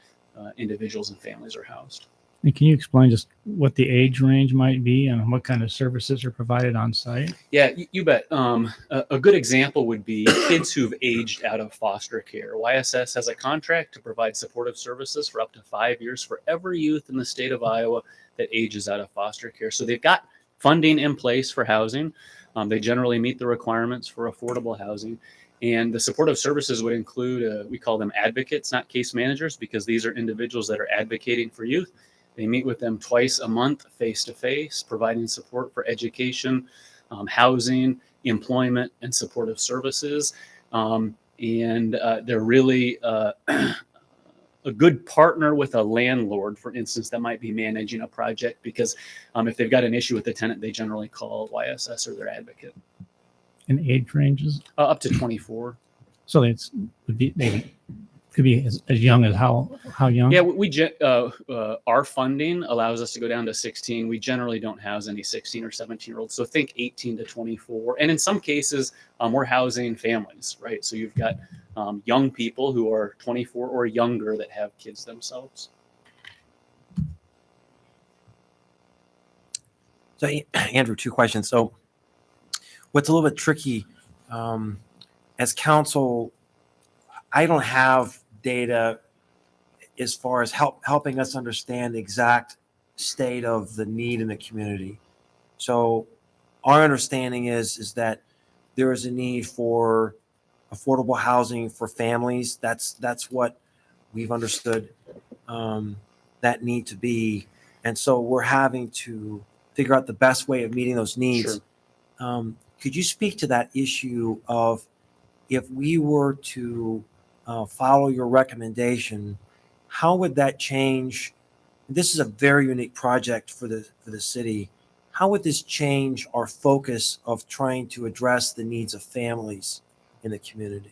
individuals and families are housed. And can you explain just what the age range might be and what kind of services are provided on site? Yeah, you bet. A good example would be kids who've aged out of foster care. YSS has a contract to provide supportive services for up to 5 years for every youth in the state of Iowa that ages out of foster care. So they've got funding in place for housing. They generally meet the requirements for affordable housing. And the supportive services would include, we call them advocates, not case managers, because these are individuals that are advocating for youth. They meet with them twice a month, face-to-face, providing support for education, housing, employment, and supportive services. And they're really a good partner with a landlord, for instance, that might be managing a project, because if they've got an issue with the tenant, they generally call YSS or their advocate. And age ranges? Up to 24. So they could be as young as how young? Yeah, our funding allows us to go down to 16. We generally don't house any 16 or 17-year-olds. So think 18 to 24. And in some cases, we're housing families, right? So you've got young people who are 24 or younger that have kids themselves. So, Andrew, 2 questions. So, what's a little bit tricky, as council, I don't have data as far as helping us understand the exact state of the need in the community. So, our understanding is that there is a need for affordable housing for families. That's what we've understood that need to be, and so we're having to figure out the best way of meeting those needs. Sure. Could you speak to that issue of if we were to follow your recommendation, how would that change? This is a very unique project for the city. How would this change our focus of trying to address the needs of families in the community?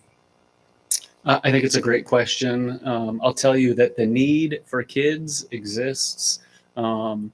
I think it's a great question. I'll tell you that the need for kids exists um,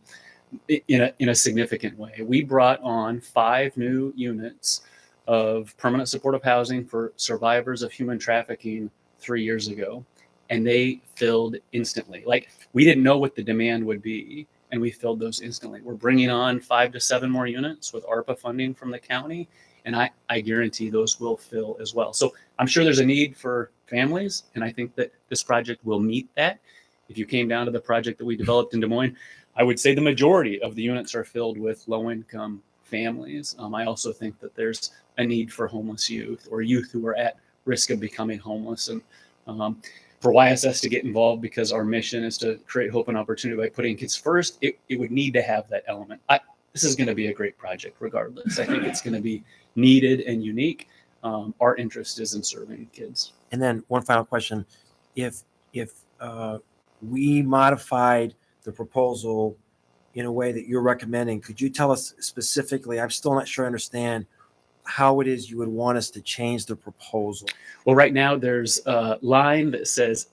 in a significant way. We brought on 5 new units of permanent supportive housing for survivors of human trafficking 3 years ago, and they filled instantly. Like, we didn't know what the demand would be, and we filled those instantly. We're bringing on 5 to 7 more units with ARPA funding from the county, and I guarantee those will fill as well. So I'm sure there's a need for families, and I think that this project will meet that. If you came down to the project that we developed in Des Moines, I would say the majority of the units are filled with low-income families. I also think that there's a need for homeless youth or youth who are at risk of becoming homeless. And for YSS to get involved, because our mission is to create hope and opportunity by putting kids first, it would need to have that element. This is going to be a great project regardless. I think it's going to be needed and unique. Our interest is in serving kids. And then one final question: if we modified the proposal in a way that you're recommending, could you tell us specifically? I'm still not sure I understand how it is you would want us to change the proposal. Well, right now there's a line that says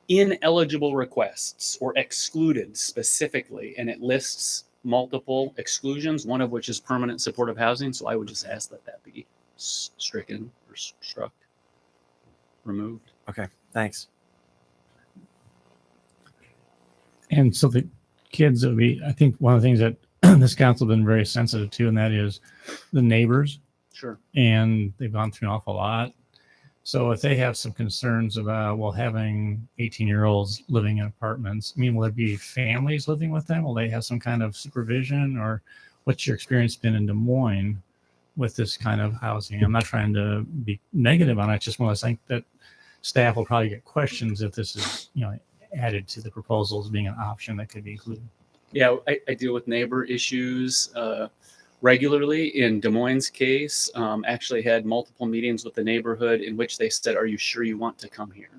ineligible requests or excluded specifically, and it lists multiple exclusions, one of which is permanent supportive housing. So I would just ask that that be stricken or struck, removed. Okay, thanks. And so the kids will be, I think one of the things that this council has been very sensitive to, and that is the neighbors. Sure. And they've gone through an awful lot. So if they have some concerns about, well, having 18-year-olds living in apartments, I mean, will there be families living with them? Will they have some kind of supervision? Or what's your experience been in Des Moines with this kind of housing? I'm not trying to be negative on it. Just want to think that staff will probably get questions if this is, added to the proposals being an option that could be included. Yeah, I deal with neighbor issues regularly. In Des Moines' case, actually had multiple meetings with the neighborhood in which they said, "Are you sure you want to come here?"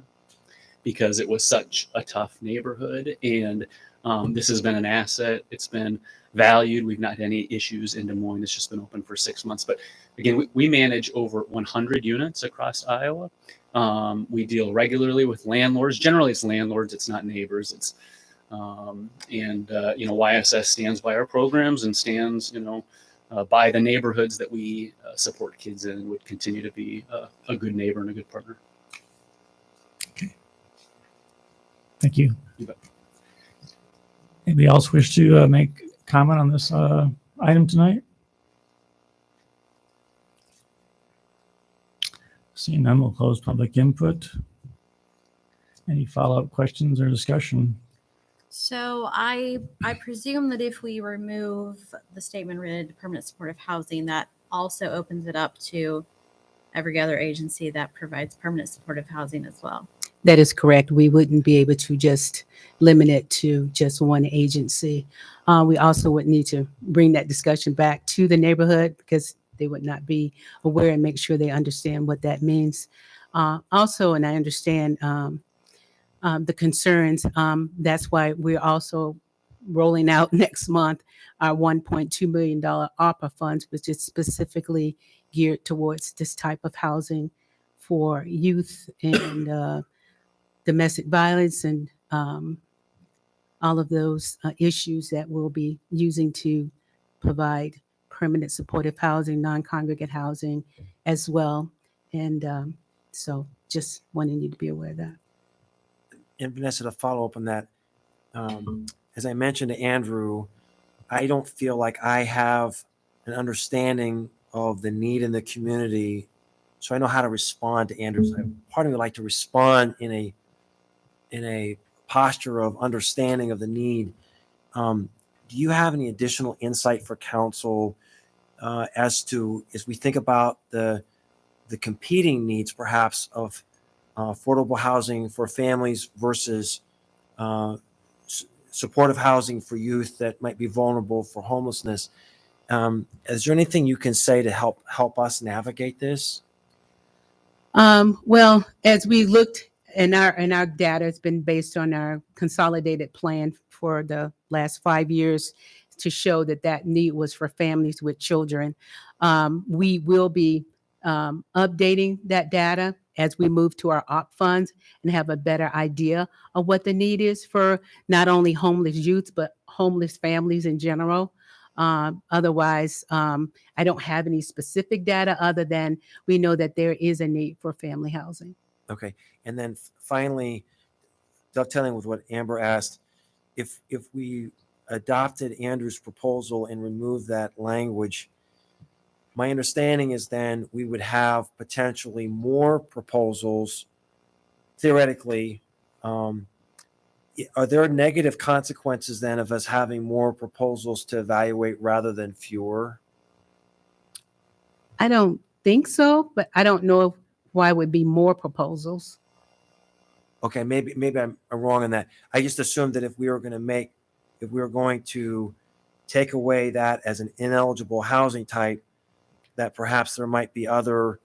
Because it was such a tough neighborhood, and this has been an asset. It's been valued. We've not had any issues in Des Moines. It's just been open for 6 months. But again, we manage over 100 units across Iowa. We deal regularly with landlords. Generally, it's landlords. It's not neighbors. It's YSS stands by our programs and stands, by the neighborhoods that we support kids in, and would continue to be a good neighbor and a good partner. Okay. Thank you. You bet. Anybody else wish to make comment on this item tonight? Seeing none, we'll close public input. Any follow-up questions or discussion? So I presume that if we remove the statement related to permanent supportive housing, that also opens it up to every other agency that provides permanent supportive housing as well. That is correct. We wouldn't be able to just limit it to just one agency. We also would need to bring that discussion back to the neighborhood because they would not be aware, and make sure they understand what that means. Also, and I understand the concerns. That's why we're also rolling out next month our $1.2 million ARPA funds, which is specifically geared towards this type of housing for youth and domestic violence and all of those issues that we'll be using to provide permanent supportive housing, non-congregate housing as well. And so just wanting you to be aware of that. And Vanessa, to follow up on that, as I mentioned to Andrew, I don't feel like I have an understanding of the need in the community, so I know how to respond to Andrew's. Part of me would like to respond in a posture of understanding of the need. Do you have any additional insight for council as we think about the competing needs, perhaps of affordable housing for families versus supportive housing for youth that might be vulnerable for homelessness? Is there anything you can say to help us navigate this? Well, as we looked in our data, it's been based on our consolidated plan for the last 5 years to show that need was for families with children. We will be updating that data as we move to our op funds and have a better idea of what the need is for not only homeless youths, but homeless families in general. Otherwise, I don't have any specific data other than we know that there is a need for family housing. Okay. And then finally, dovetailing with what Amber asked, if we adopted Andrew's proposal and removed that language, my understanding is then we would have potentially more proposals theoretically. Are there negative consequences then of us having more proposals to evaluate rather than fewer? I don't think so, but I don't know why it would be more proposals. Okay, maybe I'm wrong on that. I just assumed that if we were going to take away that as an ineligible housing type, that perhaps there might be other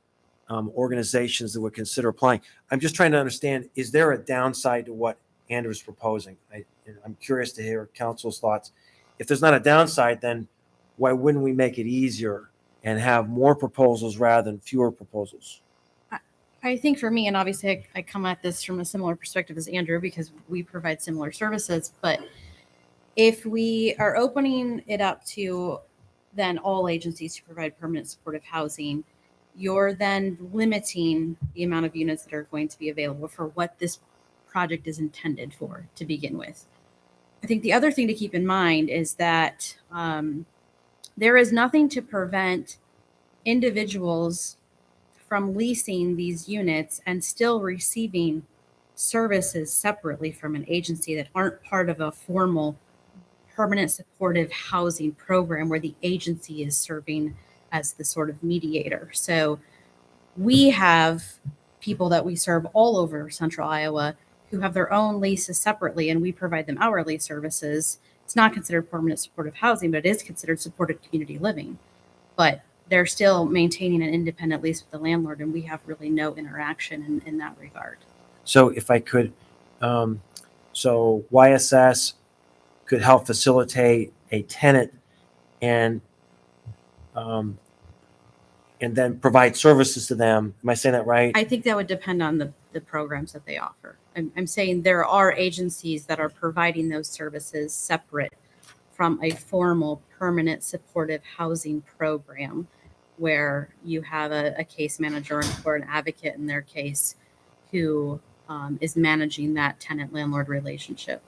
organizations that would consider applying. I'm just trying to understand, is there a downside to what Andrew's proposing? I'm curious to hear council's thoughts. If there's not a downside, then why wouldn't we make it easier and have more proposals rather than fewer proposals? I think for me, and obviously I come at this from a similar perspective as Andrew because we provide similar services, but if we are opening it up to then all agencies to provide permanent supportive housing, you're then limiting the amount of units that are going to be available for what this project is intended for to begin with. I think the other thing to keep in mind is that there is nothing to prevent individuals from leasing these units and still receiving services separately from an agency that aren't part of a formal permanent supportive housing program where the agency is serving as the sort of mediator. So we have people that we serve all over central Iowa who have their own leases separately, and we provide them hourly services. It's not considered permanent supportive housing, but it is considered supported community living. But they're still maintaining an independent lease with the landlord, and we have really no interaction in that regard. So if I could, so YSS could help facilitate a tenant and then provide services to them. Am I saying that right? I think that would depend on the programs that they offer. I'm saying there are agencies that are providing those services separate from a formal permanent supportive housing program where you have a case manager or an advocate in their case who is managing that tenant landlord relationship.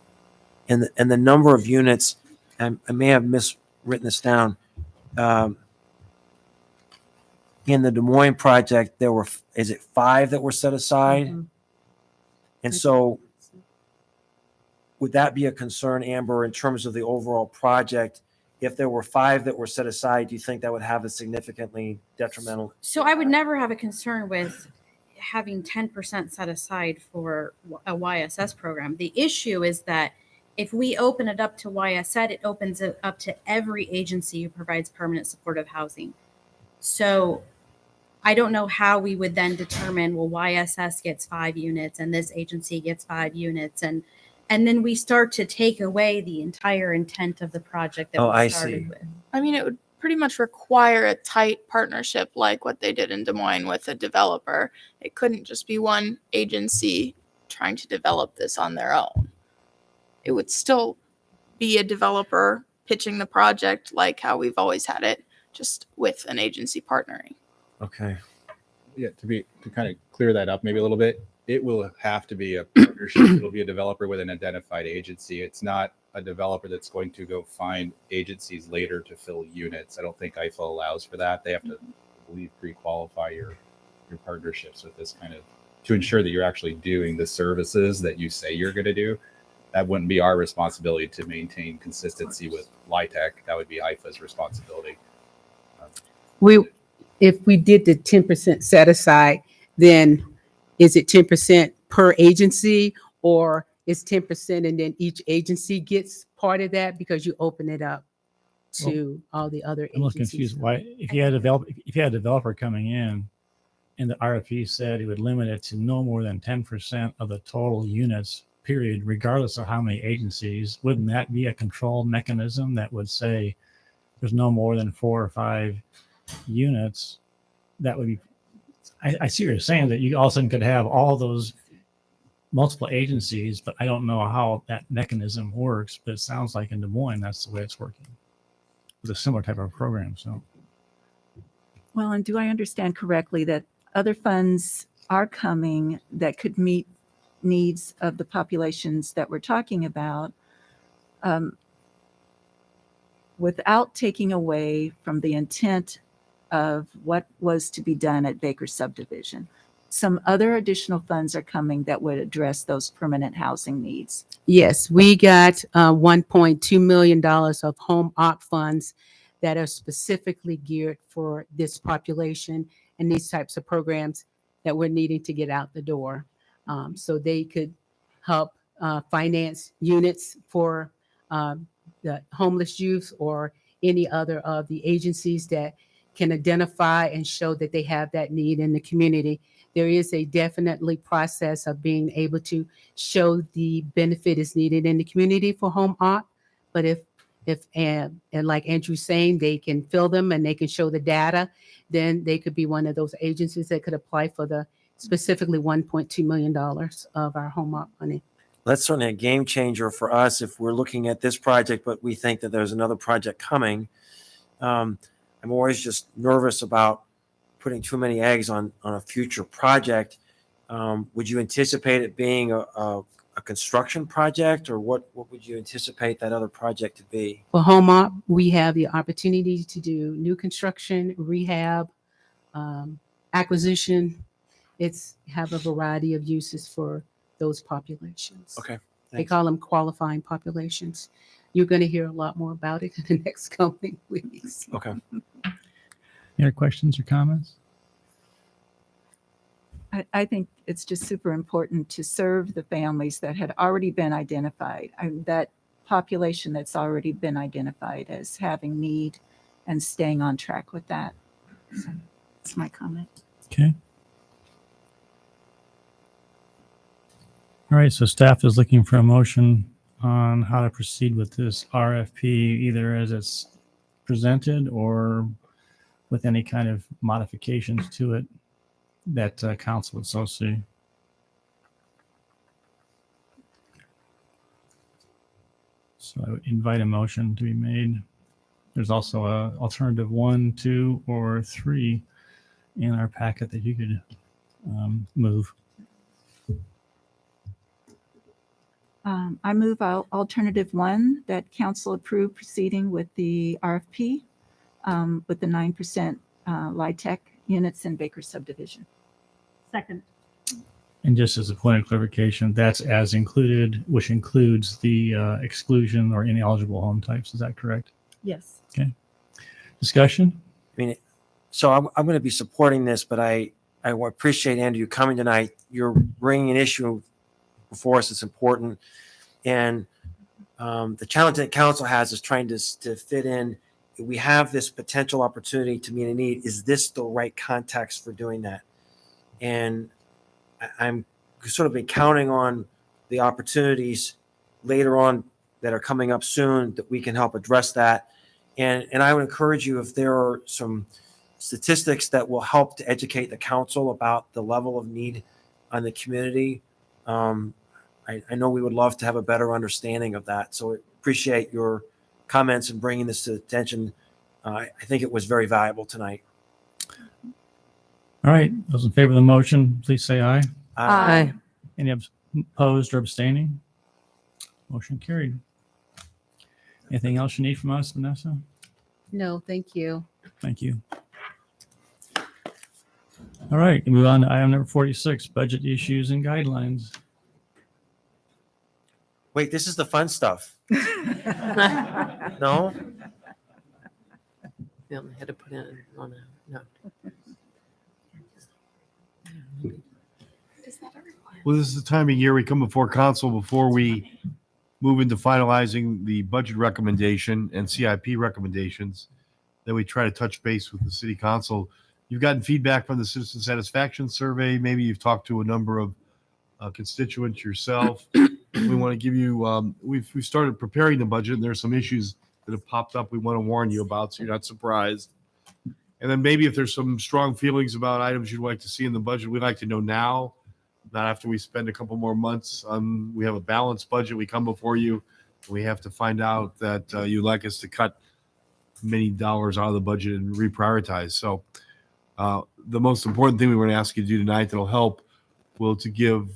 And the number of units, I may have miswritten this down. In the Des Moines project, there were, is it 5 that were set aside? Mm-hmm. And so would that be a concern, Amber, in terms of the overall project? If there were 5 that were set aside, do you think that would have a significantly detrimental? So I would never have a concern with having 10% set aside for a YSS program. The issue is that if we open it up to YSS, it opens it up to every agency who provides permanent supportive housing. So I don't know how we would then determine, well, YSS gets 5 units and this agency gets 5 units. And then we start to take away the entire intent of the project that we started with. I mean, it would pretty much require a tight partnership like what they did in Des Moines with a developer. It couldn't just be one agency trying to develop this on their own. It would still be a developer pitching the project like how we've always had it, just with an agency partnering. Okay. Yeah, to kind of clear that up maybe a little bit, it will have to be a partnership. It'll be a developer with an identified agency. It's not a developer that's going to go find agencies later to fill units. I don't think IFA allows for that. They have to, I believe, pre-qualify your partnerships with this kind of, to ensure that you're actually doing the services that you say you're going to do. That wouldn't be our responsibility to maintain consistency with LIHTC. That would be IFA's responsibility. If we did the 10% set aside, then is it 10% per agency, or is 10% and then each agency gets part of that because you open it up? to all the other I'm a little agencies. confused. Why, if you had a developer coming in and the RFP said it would limit it to no more than 10% of the total units, period, regardless of how many agencies, wouldn't that be a control mechanism that would say there's no more than 4 or 5 units? That would be, I see what you're saying, that you all of a sudden could have all those multiple agencies, but I don't know how that mechanism works, but it sounds like in Des Moines, that's the way it's working with a similar type of program. So, Well, and do I understand correctly that other funds are coming that could meet needs of the populations that we're talking about, without taking away from the intent of what was to be done at Baker subdivision? Some other additional funds are coming that would address those permanent housing needs. Yes, we got $1.2 million of home op funds that are specifically geared for this population and these types of programs that we're needing to get out the door. So they could help finance units for the homeless youth or any other of the agencies that can identify and show that they have that need in the community. There is a definitely process of being able to show the benefit is needed in the community for home op. But if and like Andrew's saying, they can fill them and they can show the data, then they could be one of those agencies that could apply for the specifically $1.2 million of our home op money. That's certainly a game changer for us if we're looking at this project, but we think that there's another project coming. I'm always just nervous about putting too many eggs on a future project. Would you anticipate it being a construction project, or what would you anticipate that other project to be? For home op, we have the opportunity to do new construction, rehab, acquisition. It's have a variety of uses for those populations. Okay. They Thanks. call them qualifying populations. You're going to hear a lot more about it in the next coming weeks. Okay. any other questions or comments? I think it's just super important to serve the families that had already been identified, that population that's already been identified as having need, and staying on track with that. So that's my comment. Okay. All right, so staff is looking for a motion on how to proceed with this RFP, either as it's presented or with any kind of modifications to it that council would so see. So I would invite a motion to be made. There's also a alternative 1, 2, or 3 in our packet that you could move. I move alternative 1 that council approve proceeding with the RFP with the 9% LIHTC units in Baker subdivision. Second. And just as a point of clarification, that's as included, which includes the exclusion or ineligible home types. Is that correct? Yes. Okay. Discussion? I mean, so I'm going to be supporting this, but I appreciate, Andrew, you coming tonight. You're bringing an issue before us. It's important. And the challenge that council has is trying to fit in. We have this potential opportunity to meet a need. Is this the right context for doing that? And I'm sort of been counting on the opportunities later on that are coming up soon that we can help address that. And I would encourage you, if there are some statistics that will help to educate the council about the level of need on the community, I know we would love to have a better understanding of that. So I appreciate your comments and bringing this to attention. I think it was very valuable tonight. All right. Those in favor of the motion, please say aye. Aye. Any opposed or abstaining? Motion carried. Anything else you need from us, Vanessa? No, thank you. Thank you. All right, move on to item number 46, budget issues and guidelines. Wait, this is the fun stuff. No? Yeah, I had to put in on a note. Is that a requirement? Well, this is the time of year we come before council before we move into finalizing the budget recommendation and CIP recommendations, then we try to touch base with the city council. You've gotten feedback from the citizen satisfaction survey. Maybe you've talked to a number of constituents yourself. We want to give you, we've started preparing the budget, and there's some issues that have popped up we want to warn you about, so you're not surprised. And then maybe if there's some strong feelings about items you'd like to see in the budget, we'd like to know now, not after we spend a couple more months. We have a balanced budget. We come before you. We have to find out that you'd like us to cut many dollars out of the budget and reprioritize. So the most important thing we want to ask you to do tonight that'll help will to give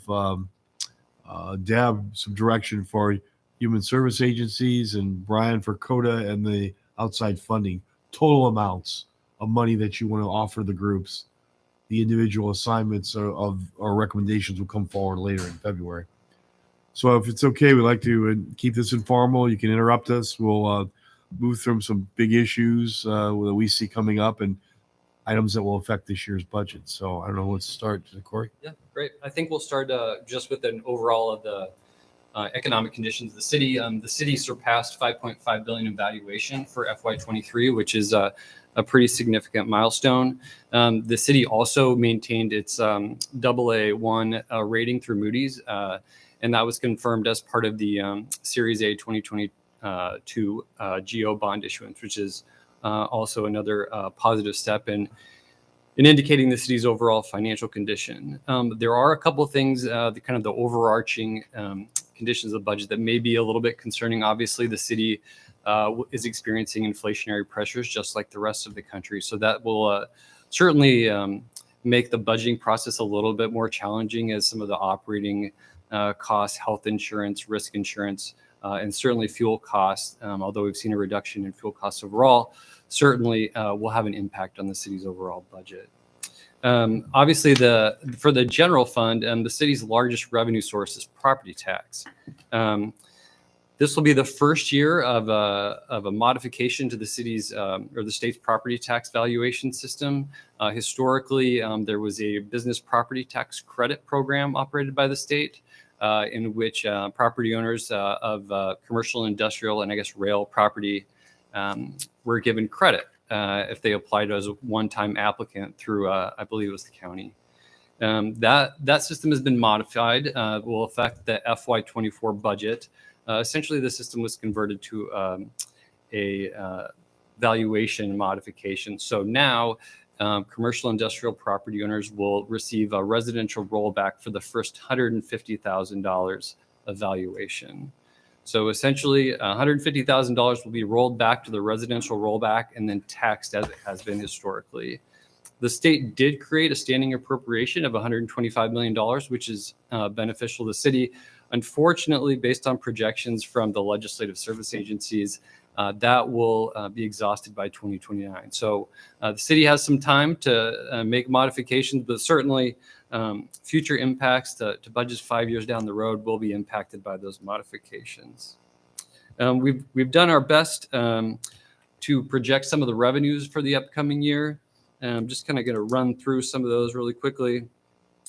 Deb some direction for human service agencies and Brian for CODA and the outside funding, total amounts of money that you want to offer the groups. The individual assignments of our recommendations will come forward later in February. So if it's okay, we'd like to keep this informal. You can interrupt us. We'll move through some big issues that we see coming up and items that will affect this year's budget. So I don't know, let's start. Corey? Yeah, great. I think we'll start just with an overall of the economic conditions of the city. The city surpassed 5.5 billion in valuation for FY23, which is a pretty significant milestone. The city also maintained its AA1 rating through Moody's, and that was confirmed as part of the Series A 2022 GO bond issuance, which is also another positive step in indicating the city's overall financial condition. There are a couple of things, the kind of the overarching conditions of the budget that may be a little bit concerning. Obviously, the city is experiencing inflationary pressures just like the rest of the country. So that will certainly make the budgeting process a little bit more challenging as some of the operating costs, health insurance, risk insurance, and certainly fuel costs, although we've seen a reduction in fuel costs overall, certainly will have an impact on the city's overall budget. Obviously, for the general fund, the city's largest revenue source is property tax. This will be the first year of a modification to the city's or the state's property tax valuation system. Historically, there was a business property tax credit program operated by the state in which property owners of commercial, industrial, and I guess rail property were given credit if they applied as a one-time applicant through, I believe it was the county. That system has been modified, will affect the FY24 budget. Essentially, the system was converted to a valuation modification. So now commercial industrial property owners will receive a residential rollback for the first $150,000 of valuation. So essentially, $150,000 will be rolled back to the residential rollback and then taxed as it has been historically. The state did create a standing appropriation of $125 million, which is beneficial to the city. Unfortunately, based on projections from the legislative service agencies, that will be exhausted by 2029. So the city has some time to make modifications, but certainly future impacts to budgets 5 years down the road will be impacted by those modifications. We've done our best to project some of the revenues for the upcoming year. I'm just kind of going to run through some of those really quickly.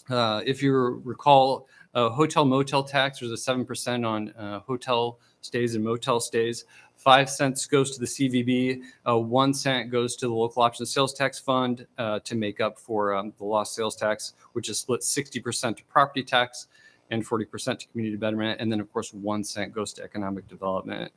If you recall, hotel motel tax, there's a 7% on hotel stays and motel stays. 5 cents goes to the CVB, 1 cent goes to the local option sales tax fund to make up for the lost sales tax, which is split 60% to property tax and 40% to community betterment. And then, of course, 1 cent goes to economic development.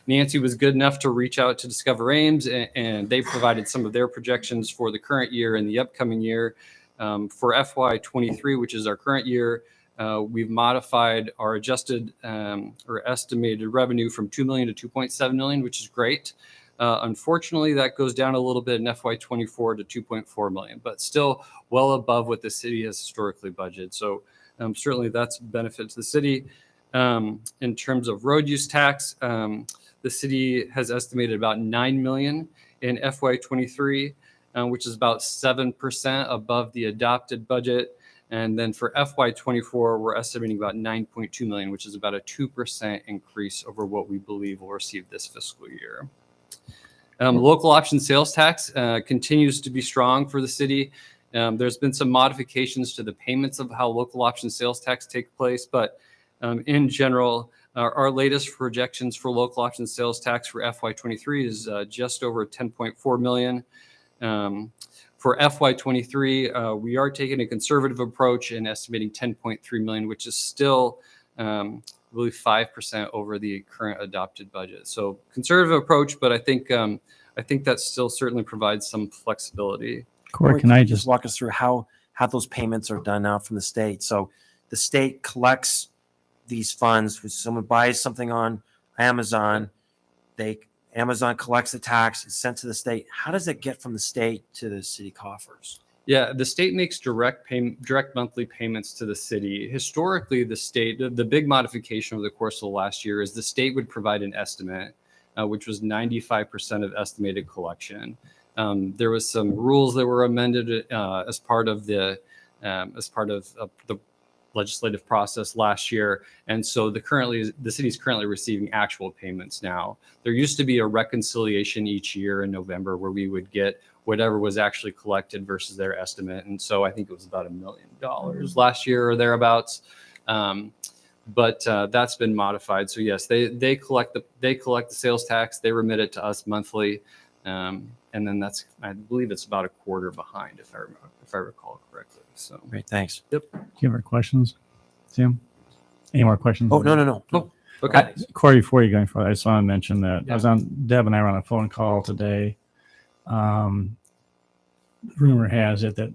Nancy was good enough to reach out to Discover Ames, and they provided some of their projections for the current year and the upcoming year. For FY23, which is our current year, we've modified our adjusted or estimated revenue from 2 million to 2.7 million, which is great. Unfortunately, that goes down a little bit in FY24 to 2.4 million, but still well above what the city has historically budgeted. So certainly that's a benefit to the city. In terms of road use tax, the city has estimated about 9 million in FY23, which is about 7% above the adopted budget. And then for FY24, we're estimating about 9.2 million, which is about a 2% increase over what we believe we'll receive this fiscal year. Local option sales tax continues to be strong for the city. There's been some modifications to the payments of how local option sales tax take place, but in general, Our latest projections for local option sales tax for FY23 is just over 10.4 million. For FY23, we are taking a conservative approach and estimating 10.3 million, which is still, I believe, 5% over the current adopted budget. So conservative approach, but I think that still certainly provides some flexibility. Corey, can I just walk us through how those payments are done now from the state? So the state collects these funds. When someone buys something on Amazon, Amazon collects the tax, it's sent to the state. How does it get from the state to the city coffers? Yeah, the state makes direct monthly payments to the city. Historically, the big modification over the course of the last year is the state would provide an estimate, which was 95% of estimated collection. There was some rules that were amended as part of the legislative process last year, and so the city is currently receiving actual payments now. There used to be a reconciliation each year in November where we would get whatever was actually collected versus their estimate, and so I think it was about $1 million last year or thereabouts. But that's been modified. So yes, they collect the sales tax, they remit it to us monthly, and then I believe it's about a quarter behind if I recall correctly. So Great, thanks. Yep. do you have any questions, Tim? Any more questions? Oh, no. Oh, okay. Corey, before you go further, I just want to mention that Deb and I were on a phone call today. Rumor has it that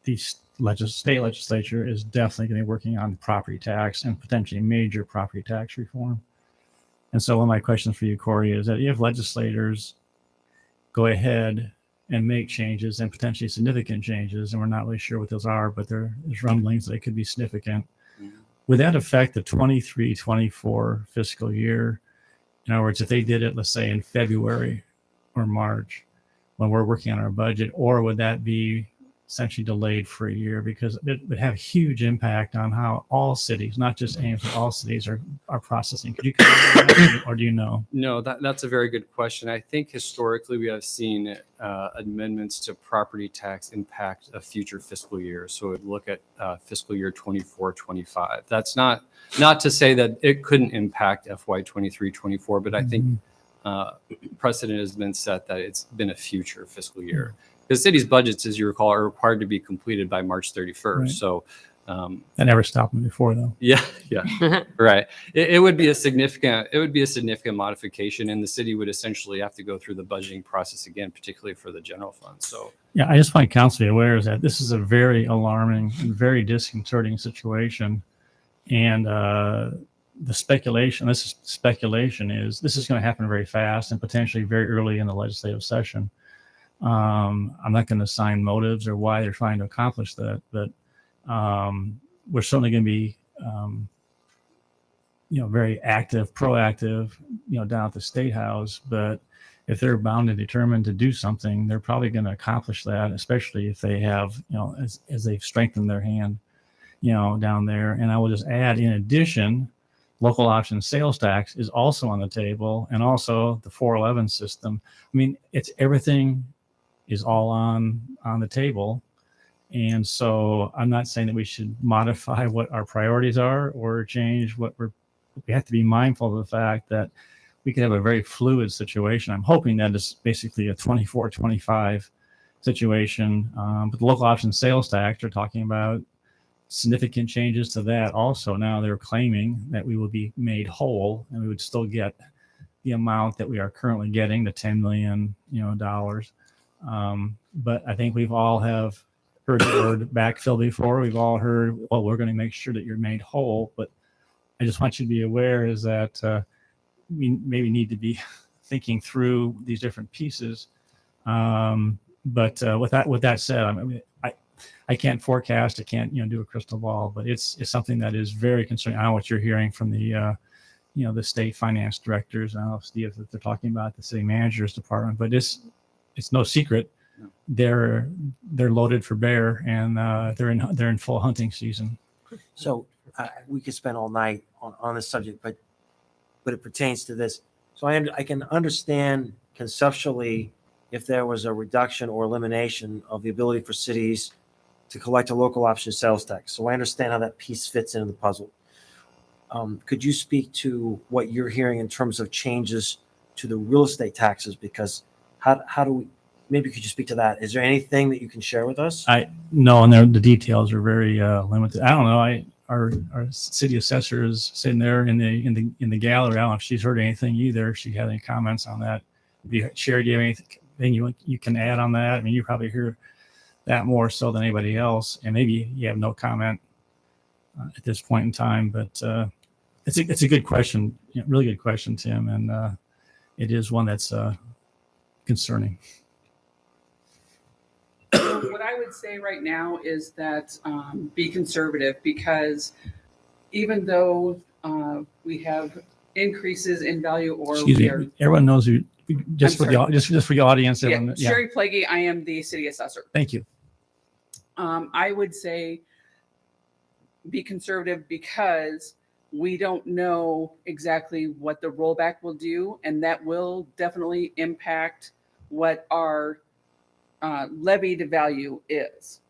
the state legislature is definitely going to be working on property tax and potentially major property tax reform. And so one of my questions for you, Corey, is that if legislators go ahead and make changes and potentially significant changes, and we're not really sure what those are, but there's rumblings they could be significant. Would that affect the 23-24 fiscal year? In other words, if they did it, let's say in February or March, when we're working on our budget, or would that be essentially delayed for a year? Because it would have a huge impact on how all cities, not just Ames, but all cities are processing. Could you comment on that, or do you know? No, that's a very good question. I think historically we have seen amendments to property tax impact a future fiscal year. So we'd look at fiscal year 24-25. That's not to say that it couldn't impact FY 23-24, but I think precedent has been set that it's been a future fiscal year. Because cities' budgets, as you recall, are required to be completed by March 31st. Right. So That never stopped them before, though. yeah, right. It would be a significant modification, and the city would essentially have to go through the budgeting process again, particularly for the general fund. So Yeah, I just want council to be aware is that this is a very alarming and very disconcerting situation. And the speculation, this is speculation, is this is going to happen very fast and potentially very early in the legislative session. I'm not going to assign motives or why they're trying to accomplish that, but we're certainly going to be, very active, proactive, down at the State House. But if they're bound and determined to do something, they're probably going to accomplish that, especially if they have, as they've strengthened their hand, down there. And I will just add, in addition, local option sales tax is also on the table, and also the 411 system. I mean, it's everything is all on the table. And so I'm not saying that we should modify what our priorities are or change what we have to be mindful of the fact that we could have a very fluid situation. I'm hoping that it's basically a 24-25 situation. But the local option sales tax, they're talking about significant changes to that also. Now they're claiming that we will be made whole and we would still get the amount that we are currently getting, the $10 million, dollars. But I think we've all have heard the word backfill before. We've all heard, well, we're going to make sure that you're made whole. But I just want you to be aware is that we maybe need to be thinking through these different pieces. But with that said, I can't forecast. I can't do a crystal ball. But it's something that is very concerning. I know what you're hearing from the the state finance directors. I don't know, Steve, that they're talking about the city manager's department. But it's no secret. They're loaded for bear, and they're in full hunting season. So we could spend all night on this subject, but it pertains to this. So I can understand conceptually if there was a reduction or elimination of the ability for cities to collect a local option sales tax. So I understand how that piece fits into the puzzle. Could you speak to what you're hearing in terms of changes to the real estate taxes? Because how do we, maybe could you speak to that? Is there anything that you can share with us? No, and the details are very limited. I don't know. Our city assessor is sitting there in the gallery. I don't know if she's heard anything either. If she had any comments on that. Sherry, do you have anything you can add on that? I mean, you probably hear that more so than anybody else, and maybe you have no comment at this point in time. But it's a good question, really good question, Tim, and it is one that's concerning. So what I would say right now is that be conservative, because even though we have increases in value, or Excuse we me, are, everyone knows who. Just I'm for the just for the audience. yeah, Everyone, yeah. Sherry Plaguey, I am the city assessor. Thank you. I would say be conservative, because we don't know exactly what the rollback will do, and that will definitely impact what our levied value is.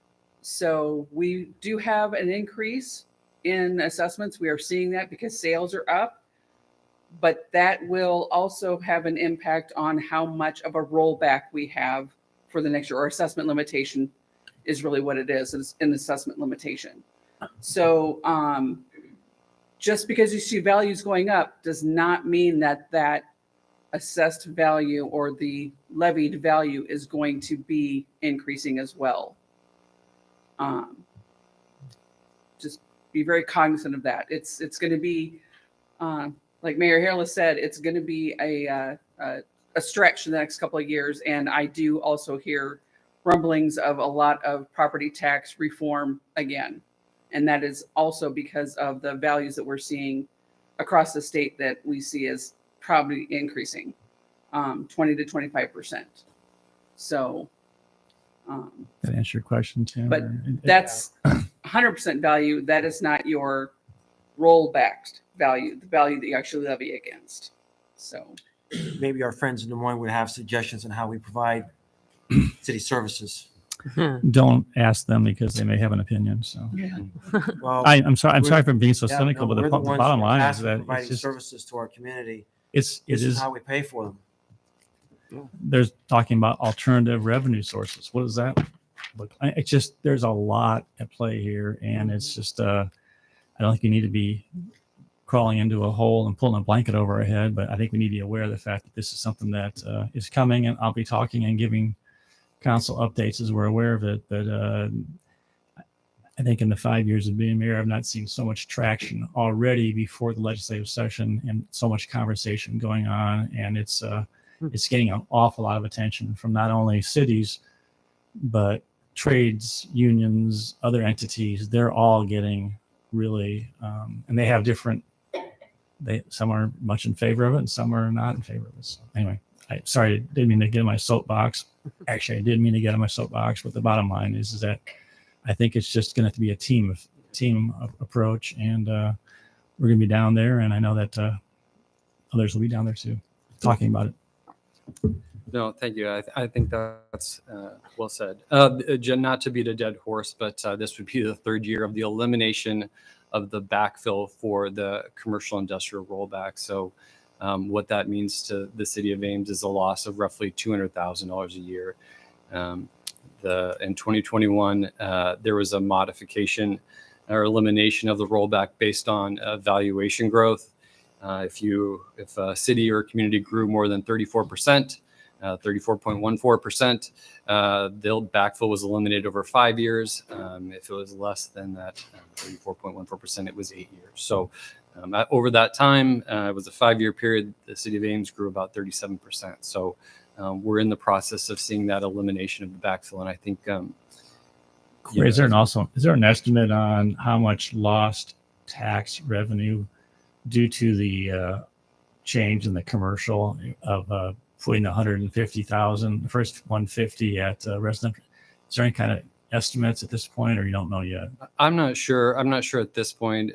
So we do have an increase in assessments. We are seeing that because sales are up, but that will also have an impact on how much of a rollback we have for the next year. Or assessment limitation is really what it is. It's an assessment limitation. So just because you see values going up does not mean that that assessed value or the levied value is going to be increasing as well. Just be very cognizant of that. It's going to be, like Mayor Hairless said, it's going to be a stretch in the next couple of years. And I do also hear rumblings of a lot of property tax reform again. And that is also because of the values that we're seeing across the state that we see as probably increasing 20 to 25%. So, That answer your question, Tim? but that's 100% value. That is not your rollback value, the value that you actually levy against. So Maybe our friends in Des Moines would have suggestions on how we provide city services. Don't ask them, because they may have an opinion. So, Well, I'm sorry. I'm we're- sorry for being so yeah, cynical, no, but we're the ones bottom who are line is tasked with that providing it's just services to our community. it This is is. how we pay for them. There's talking about alternative revenue sources. What does that look like? It's just, there's a lot at play here, and it's just I don't think you need to be crawling into a hole and pulling a blanket over our head, but I think we need to be aware of the fact that this is something that is coming, and I'll be talking and giving council updates as we're aware of it. But I think in the 5 years of being mayor, I've not seen so much traction already before the legislative session, and so much conversation going on, and it's getting an awful lot of attention from not only cities, but trades, unions, other entities. They're all getting really, and they have different. Some are much in favor of it, and some are not in favor of it. So anyway, sorry, I didn't mean to get in my soapbox. Actually, I did mean to get in my soapbox, but the bottom line is that I think it's just going to have to be a team approach, and we're going to be down there, and I know that others will be down there too, talking about it. No, thank you. I think that's well said. Not to beat a dead horse, but this would be the third year of the elimination of the backfill for the commercial industrial rollback. So what that means to the city of Ames is a loss of roughly $200,000 a year. In 2021, there was a modification or elimination of the rollback based on valuation growth. If a city or community grew more than 34%, 34.14%, the backfill was eliminated over 5 years. If it was less than that, 34.14%, it was 8 years. So over that time, it was a 5-year period. The city of Ames grew about 37%. So we're in the process of seeing that elimination of the backfill, and I think. Is there an estimate on how much lost tax revenue due to the change in the commercial of putting 150,000, the first 150 at resident? Is there any kind of estimates at this point, or you don't know yet? I'm not sure. I'm not sure at this point.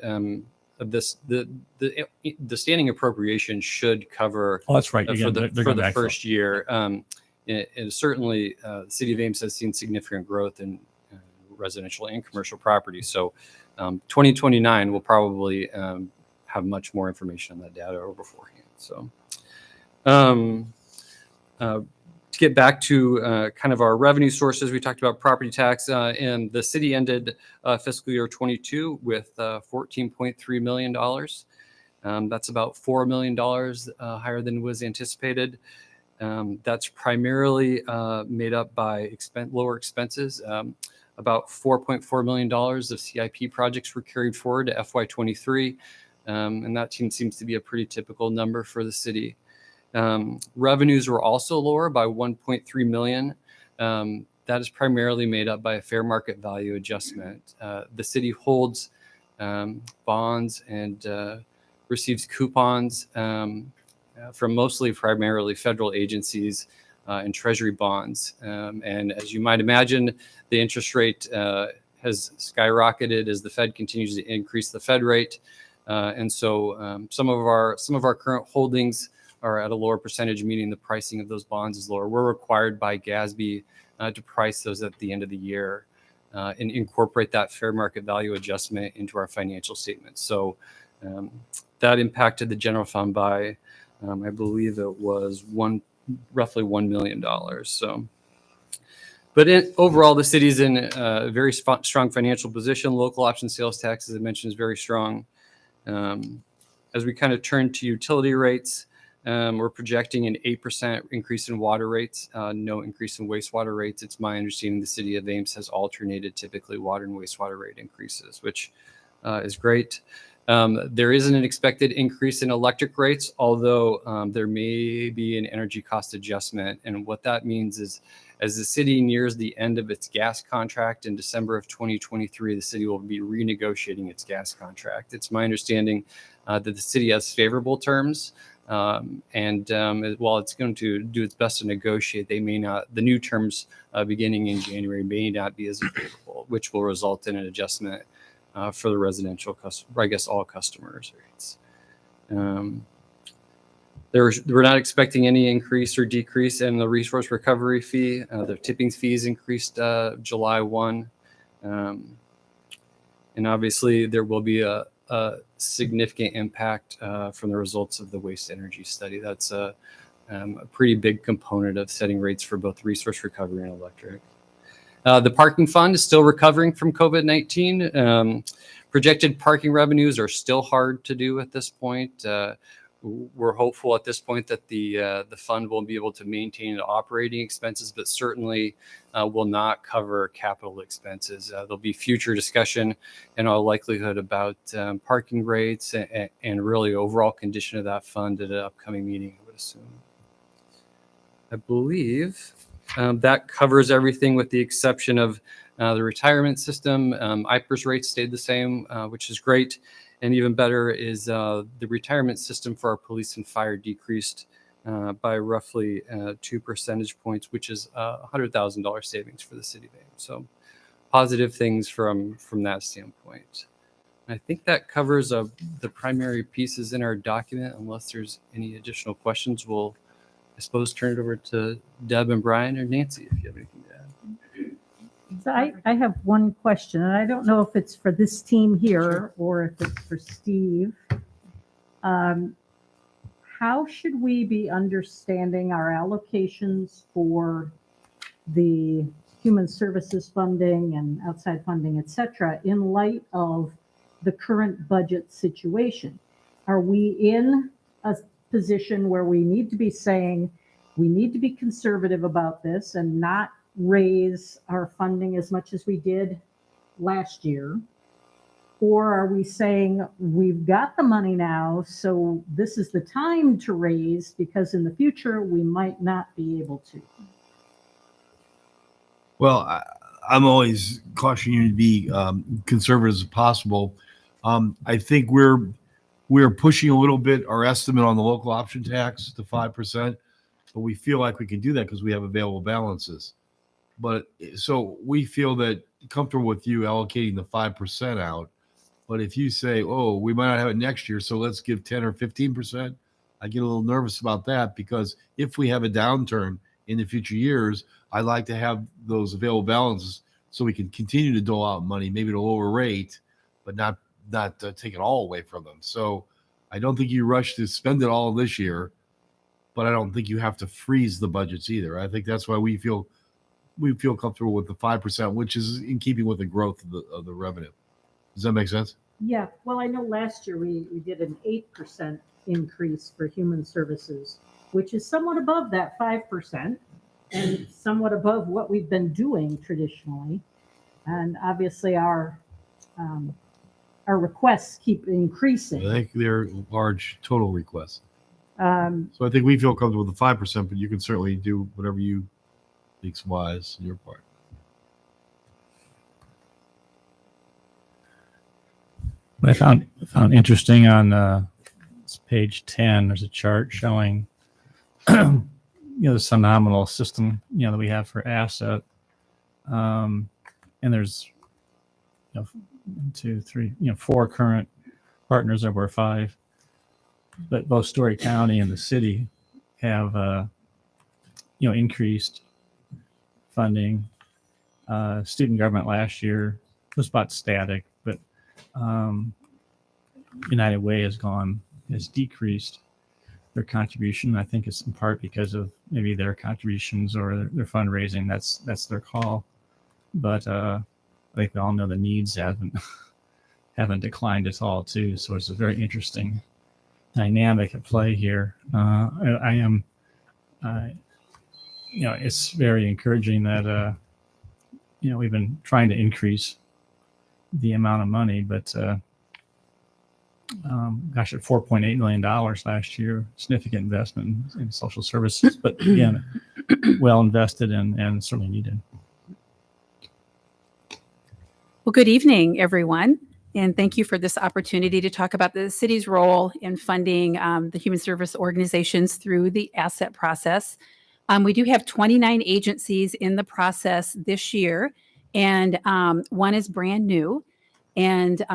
The standing appropriation should cover. Oh, that's right. For Again, the first year. And certainly, the city of Ames has seen significant growth in residential and commercial property. So 2029 will probably have much more information on that data or beforehand. So to get back to kind of our revenue sources, we talked about property tax, and the city ended fiscal year 22 with $14.3 million. That's about $4 million higher than was anticipated. That's primarily made up by lower expenses. About $4.4 million of CIP projects were carried forward to FY23, and that seems to be a pretty typical number for the city. Revenues were also lower by 1.3 million. That is primarily made up by a fair market value adjustment. The city holds bonds and receives coupons from primarily federal agencies and treasury bonds. And as you might imagine, the interest rate has skyrocketed as the Fed continues to increase the Fed rate. And so some of our current holdings are at a lower percentage, meaning the pricing of those bonds is lower. We're required by GASB to price those at the end of the year and incorporate that fair market value adjustment into our financial statements. So that impacted the general fund by, I believe it was roughly $1 million. So, but overall, the city's in a very strong financial position. Local option sales tax, as I mentioned, is very strong. As we kind of turn to utility rates, we're projecting an 8% increase in water rates, no increase in wastewater rates. It's my understanding the city of Ames has alternated typically water and wastewater rate increases, which is great. There isn't an expected increase in electric rates, although there may be an energy cost adjustment. And what that means is as the city nears the end of its gas contract in December of 2023, the city will be renegotiating its gas contract. It's my understanding that the city has favorable terms. And while it's going to do its best to negotiate, the new terms beginning in January may not be as favorable, which will result in an adjustment for the residential customer, I guess all customers' rates. We're not expecting any increase or decrease in the resource recovery fee. The tipping fees increased July 1. And obviously there will be a significant impact from the results of the waste energy study. That's a pretty big component of setting rates for both resource recovery and electric. The parking fund is still recovering from COVID-19. Projected parking revenues are still hard to do at this point. We're hopeful at this point that the fund will be able to maintain operating expenses, but certainly will not cover capital expenses. There'll be future discussion in all likelihood about parking rates and really overall condition of that fund at an upcoming meeting, I would assume. I believe that covers everything with the exception of the retirement system. IPERS rates stayed the same, which is great. And even better is the retirement system for our police and fire decreased by roughly 2 percentage points, which is $100,000 savings for the city of Ames. So positive things from that standpoint. I think that covers the primary pieces in our document. Unless there's any additional questions, we'll, I suppose, turn it over to Deb and Brian or Nancy if you have anything to add. So I have one question, and I don't know if it's for this team here or if it's for Steve. How should we be understanding our allocations for the human services funding and outside funding, et cetera, in light of the current budget situation? Are we in a position where we need to be saying we need to be conservative about this and not raise our funding as much as we did last year? Or are we saying we've got the money now, so this is the time to raise because in the future we might not be able to? Well, I'm always cautioning you to be conservative as possible. I think we're pushing a little bit our estimate on the local option tax to 5%, but we feel like we can do that because we have available balances. But so we feel that comfortable with you allocating the 5% out. But if you say, oh, we might not have it next year, so let's give 10 or 15%, I get a little nervous about that because if we have a downturn in the future years, I like to have those available balances so we can continue to dole out money, maybe at a lower rate, but not take it all away from them. So I don't think you rush to spend it all this year, but I don't think you have to freeze the budgets either. I think that's why we feel comfortable with the 5%, which is in keeping with the growth of the revenue. Does that make sense? Yeah, well, I know last year we did an 8% increase for human services, which is somewhat above that 5% and somewhat above what we've been doing traditionally. And obviously our requests keep I increasing. think they're large total requests. Um, So I think we feel comfortable with the 5%, but you can certainly do whatever you think's wise on your part. What I found interesting on page 10, there's a chart showing the phenomenal system that we have for asset, and there's 1, 2, 3, 4 current partners. There were 5, but both Story County and the city have increased funding. Student government last year was about static, but United Way has decreased their contribution. I think it's in part because of maybe their contributions or their fundraising. That's their call. But I think we all know the needs haven't declined at all too. So it's a very interesting dynamic at play here. It's very encouraging that we've been trying to increase the amount of money, but at $4.8 million last year, significant investment in social services, but again, well invested and certainly needed. Well, good evening, everyone, and thank you for this opportunity to talk about the city's role in funding the human service organizations through the asset process. We do have 29 agencies in the process this year, and one is brand new, and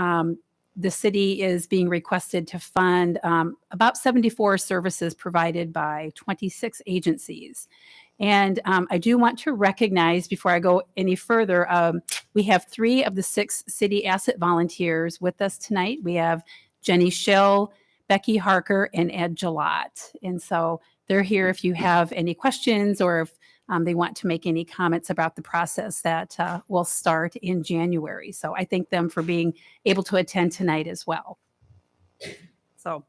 the city is being requested to fund about 74 services provided by 26 agencies. And I do want to recognize, before I go any further, we have 3 of the 6 city asset volunteers with us tonight. We have Jenny Schill, Becky Harker, and Ed Jalot. And so they're here if you have any questions or if they want to make any comments about the process that will start in January. So I thank them for being able to attend tonight as well. So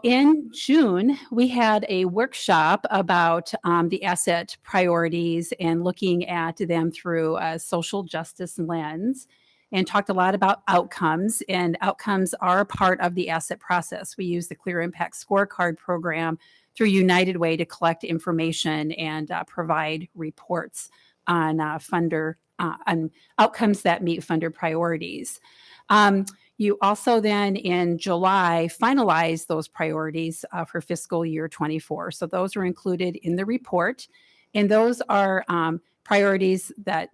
in June, we had a workshop about the asset priorities and looking at them through a social justice lens, and talked a lot about outcomes, and outcomes are part of the asset process. We use the Clear Impact Scorecard program through United Way to collect information and provide reports on on outcomes that meet funder priorities. You also then in July finalized those priorities for fiscal year 24. So those are included in the report, and those are priorities that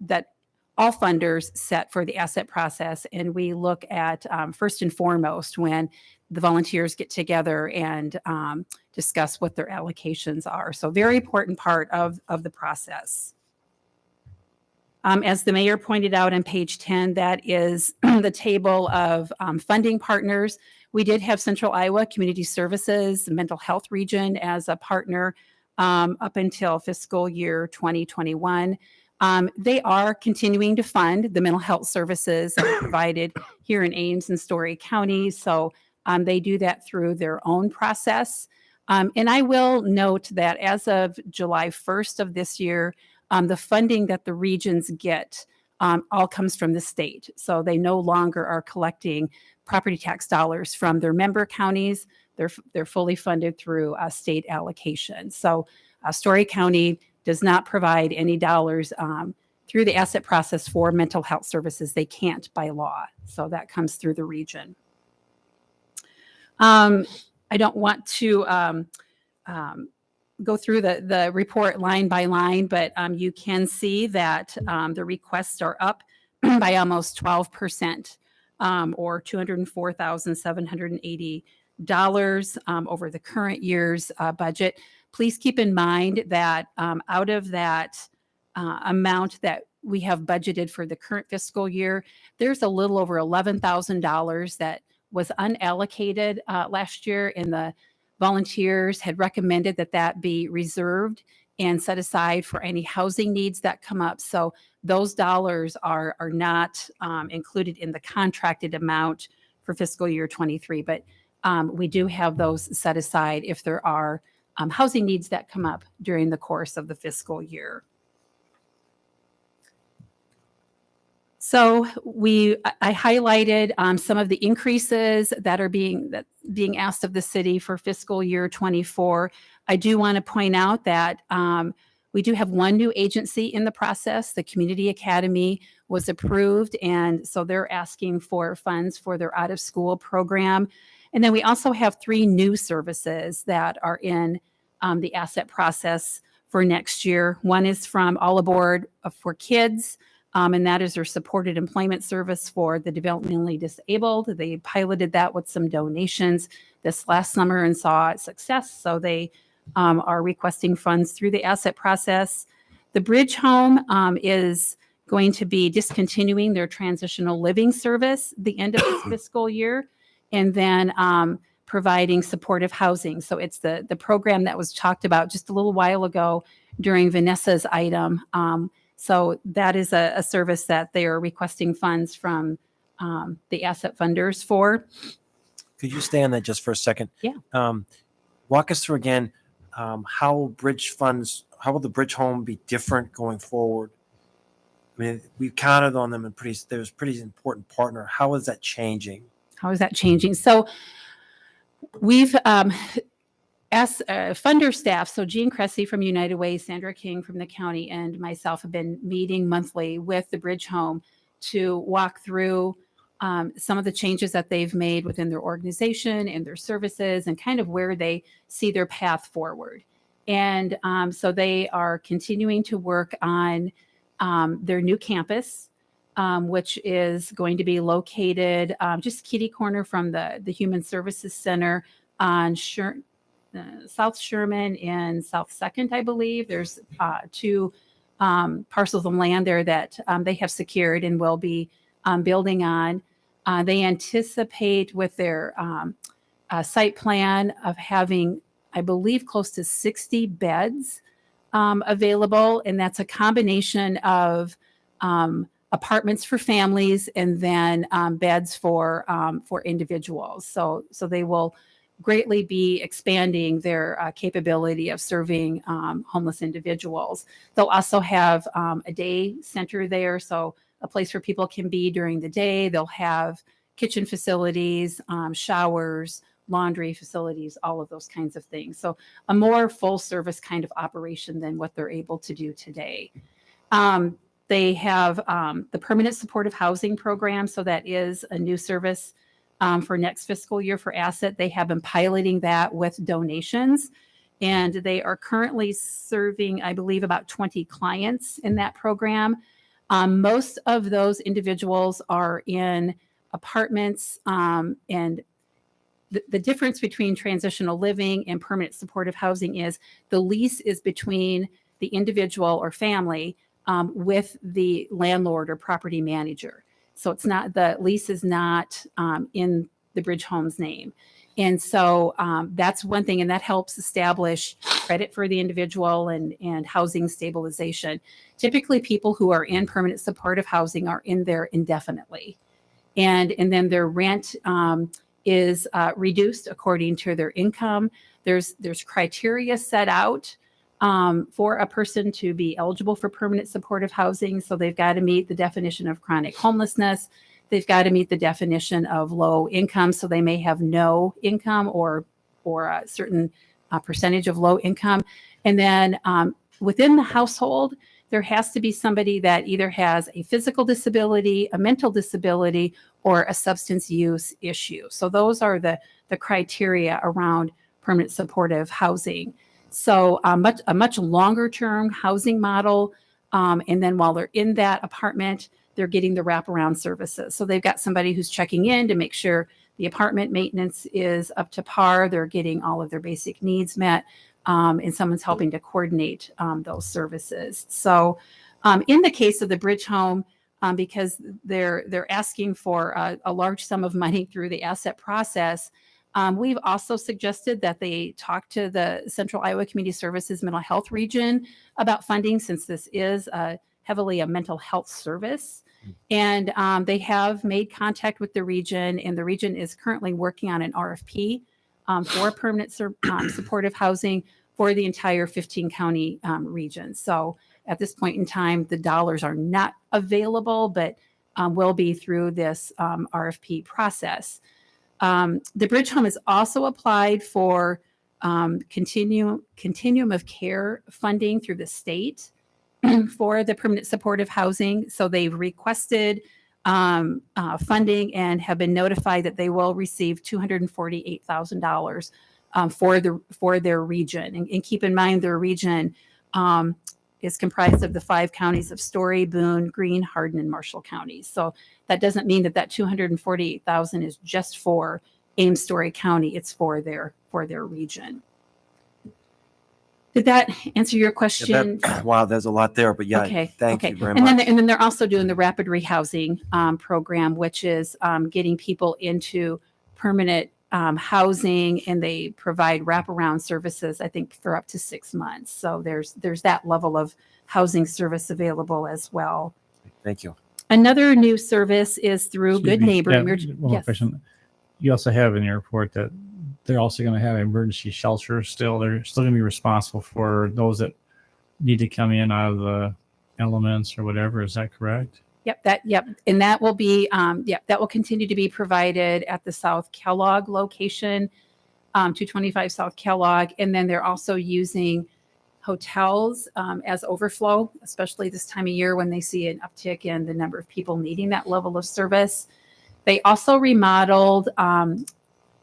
all funders set for the asset process. And we look at first and foremost when the volunteers get together and discuss what their allocations are. So very important part of the process. As the mayor pointed out on page 10, that is the table of funding partners. We did have Central Iowa Community Services Mental Health Region as a partner up until fiscal year 2021. They are continuing to fund the mental health services that are provided here in Ames and Story County. So they do that through their own process. And I will note that as of July 1st of this year, the funding that the regions get all comes from the state. So they no longer are collecting property tax dollars from their member counties. They're fully funded through a state allocation. So Story County does not provide any dollars through the asset process for mental health services. They can't by law. So that comes through the region. I don't want to go through the report line by line, but you can see that the requests are up by almost 12%, or $204,780 over the current year's budget. Please keep in mind that out of that amount that we have budgeted for the current fiscal year, there's a little over $11,000 that was unallocated last year, and the volunteers had recommended that that be reserved and set aside for any housing needs that come up. So those dollars are not included in the contracted amount for fiscal year 23, but we do have those set aside if there are housing needs that come up during the course of the fiscal year. So I highlighted some of the increases that are being asked of the city for fiscal year 24. I do want to point out that we do have one new agency in the process. The Community Academy was approved, and so they're asking for funds for their out-of-school program. And then we also have 3 new services that are in the asset process for next year. One is from All Aboard for Kids, and that is their supported employment service for the developmentally disabled. They piloted that with some donations this last summer and saw success, so they are requesting funds through the asset process. The Bridge Home is going to be discontinuing their transitional living service the end of this fiscal year, and then providing supportive housing. So it's the program that was talked about just a little while ago during Vanessa's item. So that is a service that they are requesting funds from the asset funders for. Could you stay on that just for a second? Yeah. Walk us through again, how will the Bridge Home be different going forward? I mean, we counted on them and they was a pretty important partner. How is that changing? How is that changing? So we've asked funder staff, so Jean Cressy from United Way, Sandra King from the county, and myself have been meeting monthly with the Bridge Home to walk through some of the changes that they've made within their organization and their services and kind of where they see their path forward. And so they are continuing to work on their new campus, which is going to be located just kitty corner from the Human Services Center on South Sherman and South 2nd, I believe. There's 2 parcels of land there that they have secured and will be building on. They anticipate with their site plan of having, I believe, close to 60 beds available, and that's a combination of apartments for families and then beds for individuals. So they will greatly be expanding their capability of serving homeless individuals. They'll also have a day center there, so a place where people can be during the day. They'll have kitchen facilities, showers, laundry facilities, all of those kinds of things. So a more full service kind of operation than what they're able to do today. They have the permanent supportive housing program. So that is a new service for next fiscal year for asset. They have been piloting that with donations, and they are currently serving, I believe, about 20 clients in that program. Most of those individuals are in apartments, and the difference between transitional living and permanent supportive housing is the lease is between the individual or family with the landlord or property manager. So it's not, the lease is not in the Bridge Home's name. And so that's one thing, and that helps establish credit for the individual and housing stabilization. Typically, people who are in permanent supportive housing are in there indefinitely. And then their rent is reduced according to their income. There's criteria set out for a person to be eligible for permanent supportive housing. So they've got to meet the definition of chronic homelessness. They've got to meet the definition of low income. So they may have no income or a certain percentage of low income. And then within the household, there has to be somebody that either has a physical disability, a mental disability, or a substance use issue. So those are the criteria around permanent supportive housing. So a much longer term housing model. And then while they're in that apartment, they're getting the wraparound services. So they've got somebody who's checking in to make sure the apartment maintenance is up to par. They're getting all of their basic needs met. And someone's helping to coordinate those services. So in the case of the Bridge Home, because they're asking for a large sum of money through the asset process. We've also suggested that they talk to the Central Iowa Community Services Mental Health Region about funding, since this is heavily a mental health service. And they have made contact with the region, and the region is currently working on an RFP for permanent supportive housing for the entire 15 county region. So at this point in time, the dollars are not available, but will be through this RFP process. The Bridge Home has also applied for continuum of care funding through the state for the permanent supportive housing. So they've requested funding and have been notified that they will receive $248,000 for their region. And keep in mind, their region is comprised of the 5 counties of Story, Boone, Greene, Hardin, and Marshall counties. So that doesn't mean that $248,000 is just for Ames, Story County. It's for their region. Did that answer your question? Wow, there's a lot there, but yeah, Okay. thank okay. you very and much. Then they're also doing the rapid rehousing program, which is getting people into permanent housing, and they provide wraparound services, I think, for up to 6 months. So there's that level of housing service available as well. Thank you. Another new service is through Excuse Good me. Neighbor. Yeah, one more Yes. question. You also have in your report that they're also going to have emergency shelters still. They're still going to be responsible for those that need to come in out of the elements or whatever. Is that correct? Yep. And that will be, that will continue to be provided at the South Kellogg location, 225 South Kellogg. And then they're also using hotels as overflow, especially this time of year when they see an uptick in the number of people needing that level of service. They also remodeled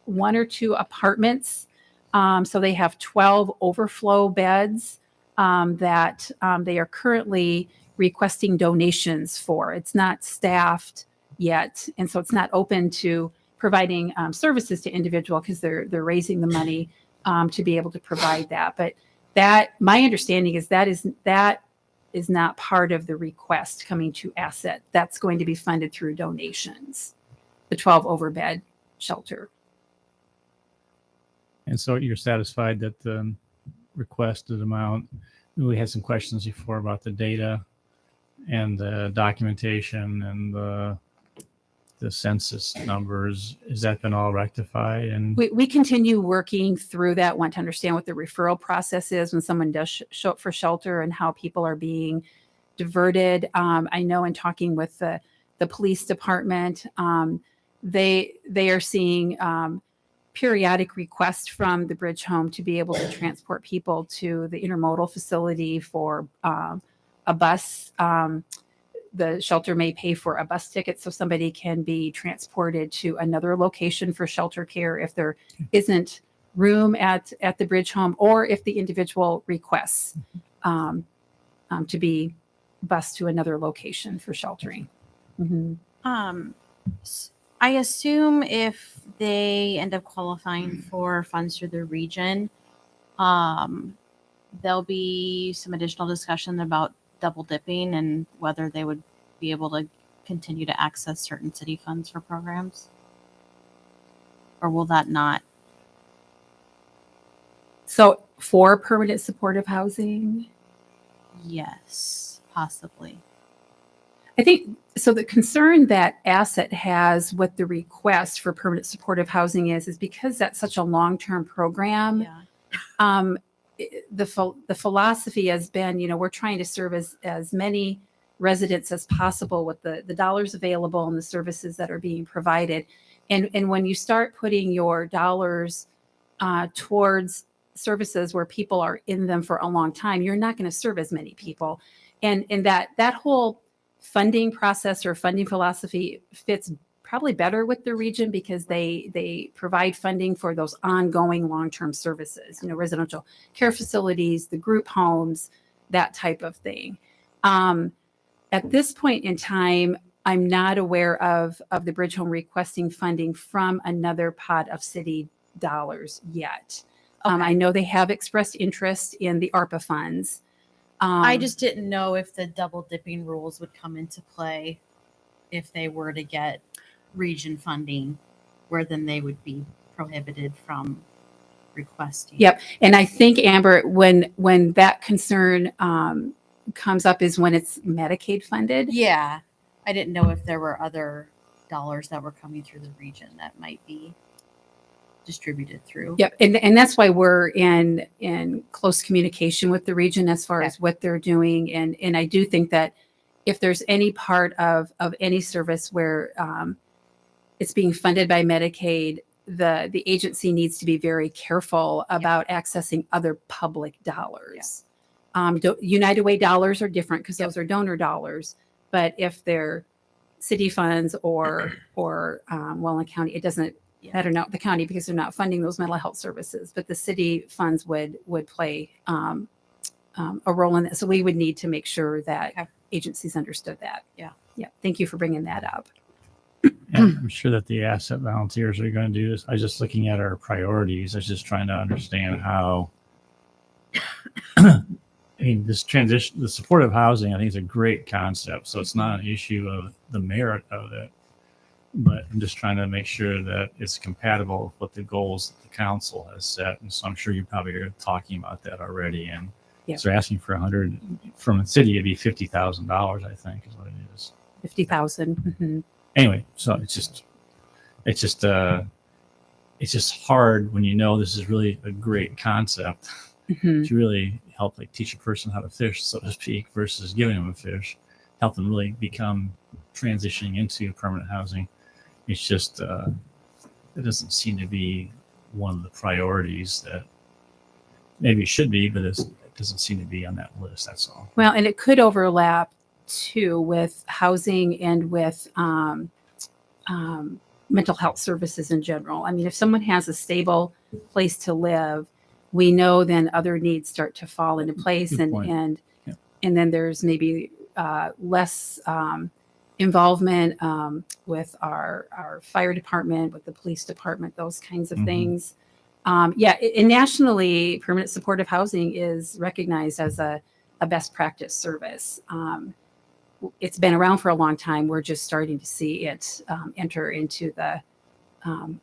1 or 2 apartments. So they have 12 overflow beds that they are currently requesting donations for. It's not staffed yet, and so it's not open to providing services to individual because they're raising the money to be able to provide that. But that, my understanding is that is not part of the request coming to asset. That's going to be funded through donations. The 12 overbed shelter. And so you're satisfied that the requested amount, we had some questions before about the data and the documentation and the census numbers. Has that been all rectified? And We continue working through that, want to understand what the referral process is when someone does show up for shelter and how people are being diverted. I know in talking with the police department, they are seeing periodic requests from the Bridge Home to be able to transport people to the intermodal facility for a bus. The shelter may pay for a bus ticket so somebody can be transported to another location for shelter care if there isn't room at the Bridge Home, or if the individual requests to be bused to another location for sheltering. I assume if they end up qualifying for funds through the region, there'll be some additional discussion about double dipping and whether they would be able to continue to access certain city funds for programs, or will that not? So for permanent supportive housing? Yes, possibly. I think so. The concern that Asset has with the request for permanent supportive housing is because that's such a long-term program. Yeah. The philosophy has been, we're trying to serve as many residents as possible with the dollars available and the services that are being provided. And when you start putting your dollars towards services where people are in them for a long time, you're not going to serve as many people. And that whole funding process or funding philosophy fits probably better with the region because they provide funding for those ongoing long-term services, residential care facilities, the group homes, that type of thing. At this point in time, I'm not aware of the Bridge Home requesting funding from another pot of city dollars yet. I know they have expressed interest in the ARPA funds. I just didn't know if the double dipping rules would come into play if they were to get region funding, where then they would be prohibited from requesting. Yep. And I think, Amber, when that concern comes up is when it's Medicaid funded. Yeah. I didn't know if there were other dollars that were coming through the region that might be distributed through. Yep. And that's why we're in close communication with the region as far as what they're doing. And I do think that if there's any part of any service where it's being funded by Medicaid, the agency needs to be very careful about accessing other public dollars. United Way dollars are different because those are donor dollars. But if they're city funds or Walnut County, it doesn't matter, not the county, because they're not funding those mental health services. But the city funds would play a role in that. So we would need to make sure that agencies understood that. Yeah. Yeah. Thank you for bringing that up. And I'm sure that the asset volunteers are going to do this. I was just looking at our priorities. I was just trying to understand how, I mean, this transition, the supportive housing, I think is a great concept. So it's not an issue of the merit of it, but I'm just trying to make sure that it's compatible with the goals that the council has set. And so I'm sure you probably are talking about that already. And so asking for 100 from the city, it'd be $50,000, I think is what it is. 50,000. Mm-hmm. Anyway, so it's just hard when you know this is really a great concept to really help like teach a person how to fish, so to speak, versus giving them a fish, help them really become transitioning into permanent housing. It's just it doesn't seem to be one of the priorities that maybe it should be, but it doesn't seem to be on that list. That's all. Well, and it could overlap too with housing and with mental health services in general. I mean, if someone has a stable place to live, we know then other needs start to fall into place, and then there's maybe less involvement with our fire department, with the police department, those kinds of things. And nationally, permanent supportive housing is recognized as a best practice service. It's been around for a long time. We're just starting to see it enter into the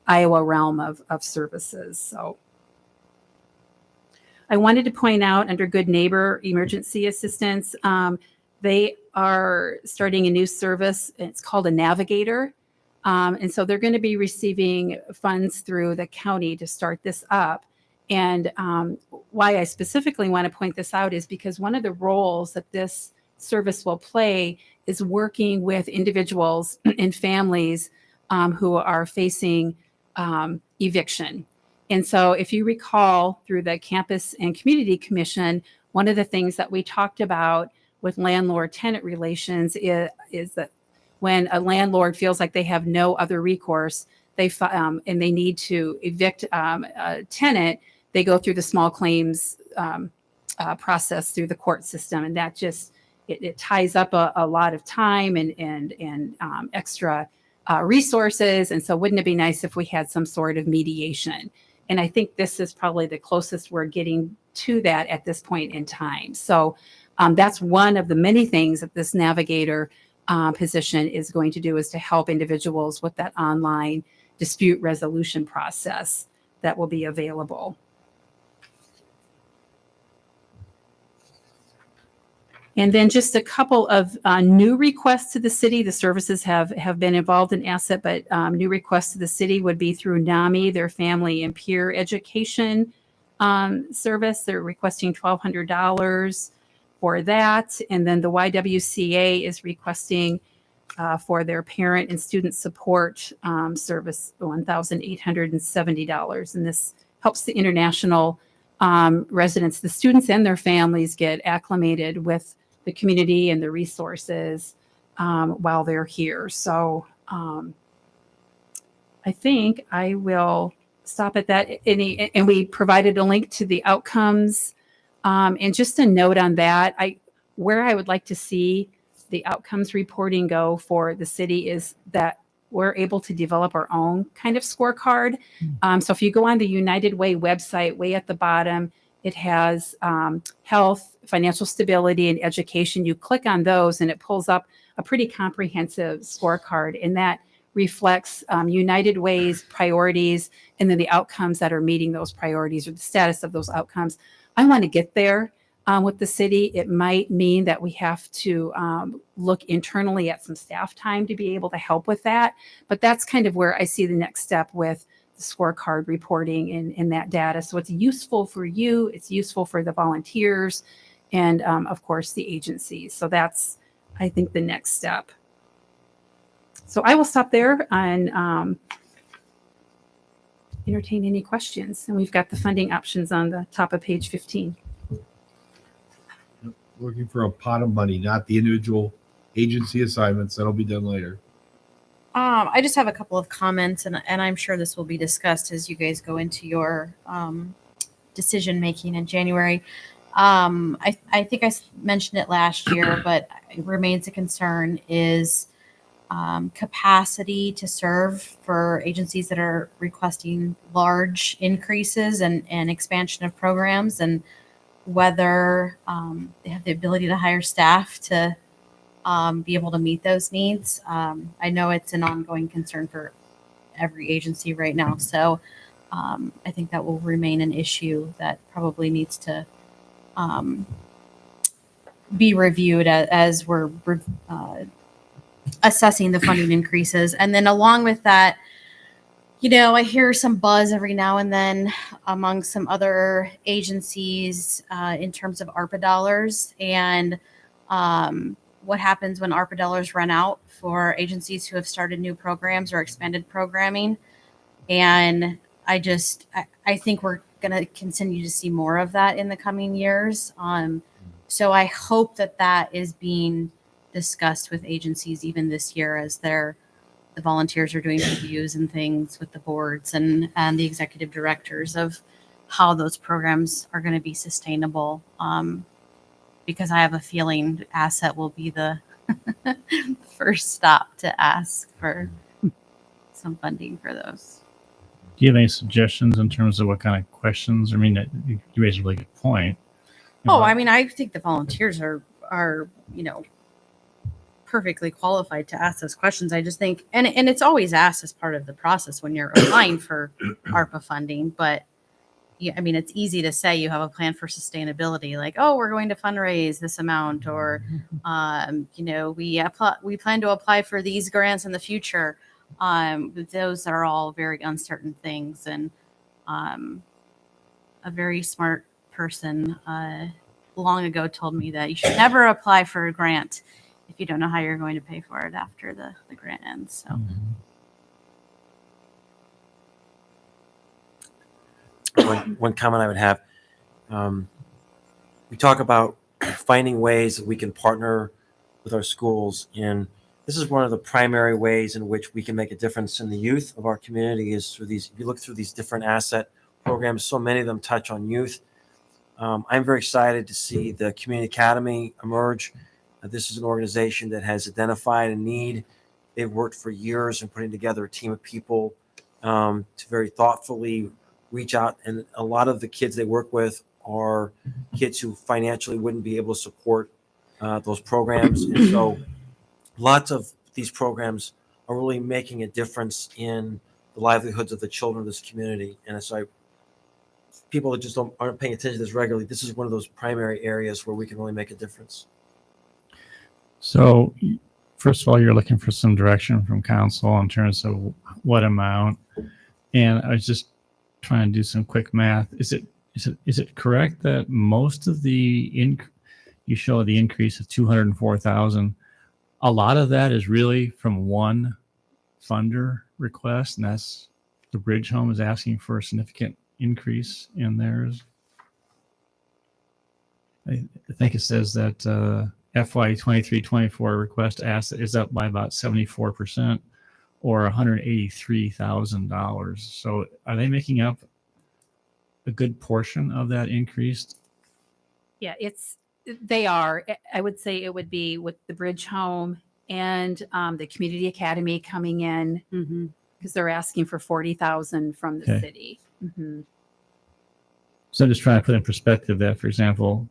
Iowa realm of services. So I wanted to point out under Good Neighbor Emergency Assistance, they are starting a new service. It's called a Navigator. And so they're going to be receiving funds through the county to start this up. And why I specifically want to point this out is because one of the roles that this service will play is working with individuals and families who are facing eviction. And so if you recall through the Campus and Community Commission, one of the things that we talked about with landlord-tenant relations is that when a landlord feels like they have no other recourse, and they need to evict a tenant, they go through the small claims process through the court system, and that just it ties up a lot of time and extra resources. And so, wouldn't it be nice if we had some sort of mediation? And I think this is probably the closest we're getting to that at this point in time. So that's one of the many things that this Navigator position is going to do, is to help individuals with that online dispute resolution process that will be available. And then just a couple of new requests to the city. The services have been involved in asset, but new requests to the city would be through NAMI, their family and peer education service. They're requesting $1,200 for that. And then the YWCA is requesting for their parent and student support service, $1,870. And this helps the international residents, the students and their families, get acclimated with the community and the resources while they're here. So I think I will stop at that. And we provided a link to the outcomes. And just a note on that, where I would like to see the outcomes reporting go for the city is that we're able to develop our own kind of scorecard. So if you go on the United Way website, way at the bottom, it has health, financial stability, and education. You click on those and it pulls up a pretty comprehensive scorecard, and that reflects United Way's priorities and then the outcomes that are meeting those priorities or the status of those outcomes. I want to get there with the city. It might mean that we have to look internally at some staff time to be able to help with that. But that's kind of where I see the next step with the scorecard reporting in that data. So it's useful for you, it's useful for the volunteers, and of course the agencies. So that's, I think, the next step. So I will stop there and entertain any questions. And we've got the funding options on the top of page 15. Looking for a pot of money, not the individual agency assignments. That'll be done later. I just have a couple of comments, and I'm sure this will be discussed as you guys go into your decision making in January. I think I mentioned it last year, but it remains a concern is capacity to serve for agencies that are requesting large increases and expansion of programs, and whether they have the ability to hire staff to be able to meet those needs. I know it's an ongoing concern for every agency right now. So I think that will remain an issue that probably needs to be reviewed as we're assessing the funding increases. And then along with that, you know, I hear some buzz every now and then among some other agencies in terms of ARPA dollars, and what happens when ARPA dollars run out for agencies who have started new programs or expanded programming. And I think we're going to continue to see more of that in the coming years. So I hope that is being discussed with agencies even this year as the volunteers are doing reviews and things with the boards and the executive directors of how those programs are going to be sustainable. Because I have a feeling Asset will be the first stop to ask for some funding for those. Do you have any suggestions in terms of what kind of questions? I mean, you raised a really good point. Oh, I mean, I think the volunteers are perfectly qualified to ask those questions. I just think, and it's always asked as part of the process when you're applying for ARPA funding, but yeah, I mean, it's easy to say you have a plan for sustainability, like, oh, we're going to fundraise this amount, or, we plan to apply for these grants in the future. But those are all very uncertain things. And a very smart person long ago told me that you should never apply for a grant if you don't know how you're going to pay for it after the grant ends. So. One comment I would have, we talk about finding ways that we can partner with our schools, and this is one of the primary ways in which we can make a difference in the youth of our community is through these. If you look through these different asset programs, so many of them touch on youth. I'm very excited to see the Community Academy emerge. This is an organization that has identified a need. They've worked for years in putting together a team of people to very thoughtfully reach out, and a lot of the kids they work with are kids who financially wouldn't be able to support those programs. And so lots of these programs are really making a difference in the livelihoods of the children of this community. And so people that just aren't paying attention to this regularly, this is one of those primary areas where we can really make a difference. So first of all, you're looking for some direction from council in terms of what amount. And I was just trying to do some quick math. Is it correct that most of you show the increase of 204,000? A lot of that is really from one funder request, and that's the Bridge Home is asking for a significant increase in theirs. I think it says that FY 23-24 request asset is up by about 74%. Or $183,000. So are they making up a good portion of that increase? Yeah, they are. I would say it would be with the Bridge Home and the Community Academy coming in because they're asking for $40,000 from the city. Mm-hmm. So I'm just trying to put in perspective that, for example,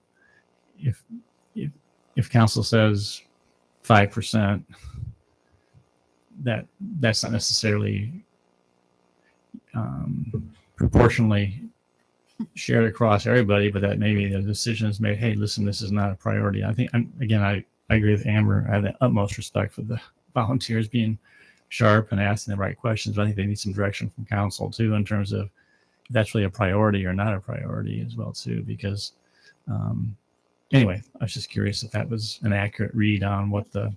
if council says 5%, that's not necessarily proportionally shared across everybody, but that maybe the decision is made, hey, listen, this is not a priority. I think, I agree with Amber. I have the utmost respect for the volunteers being sharp and asking the right questions, but I think they need some direction from council too, in terms of if that's really a priority or not a priority as well too, because anyway, I was just curious if that was an accurate read on what the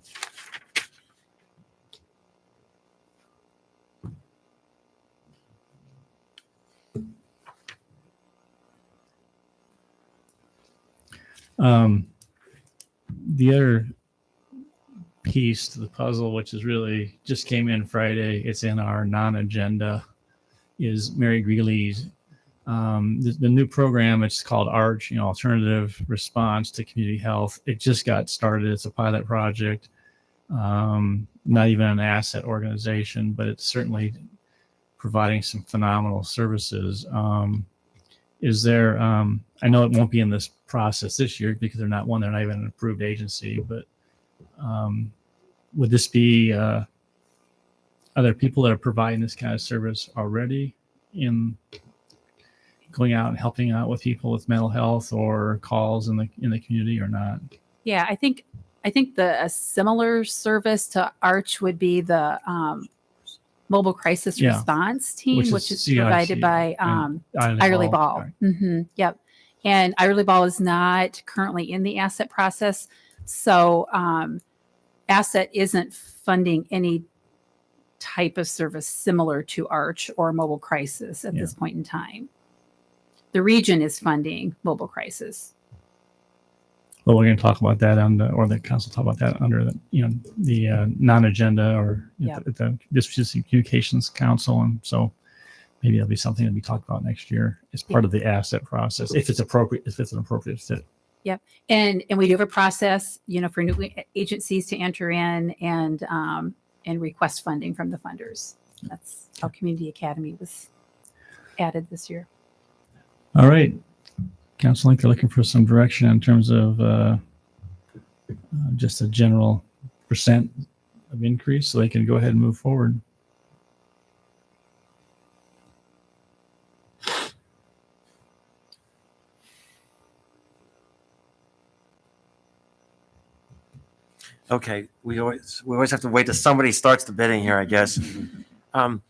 the other piece to the puzzle, which is really just came in Friday, it's in our non-agenda, is Mary Greeley's the new program. It's called ARCH, Alternative Response to Community Health. It just got started. It's a pilot project, not even an asset organization, but it's certainly providing some phenomenal services. Is there, I know it won't be in this process this year because they're not even an approved agency, but would this be, are there people that are providing this kind of service already in going out and helping out with people with mental health or calls in the community or not? Yeah, I think a similar service to ARCH would be the Mobile Crisis Yeah. Response Team, which is CIC provided by and Irely Ball. Right. Yep. And Irely Ball is not currently in the asset process. So asset isn't funding any type of service similar to ARCH or Mobile Crisis at this point in time. The region is funding Mobile Crisis. Well, we're going to talk about that or the council talk about that under the non-agenda or at the Distribution Communications Council, and so maybe it'll be something to be talked about next year as part of the asset process, if it's appropriate, if it's an appropriate fit. Yep, and we do have a process, for new agencies to enter in and request funding from the funders. That's how Community Academy was added this year. All right. Council, I think they're looking for some direction in terms of just a general percent of increase so they can go ahead and move forward. Okay, we always have to wait till somebody starts the bidding here, I guess. I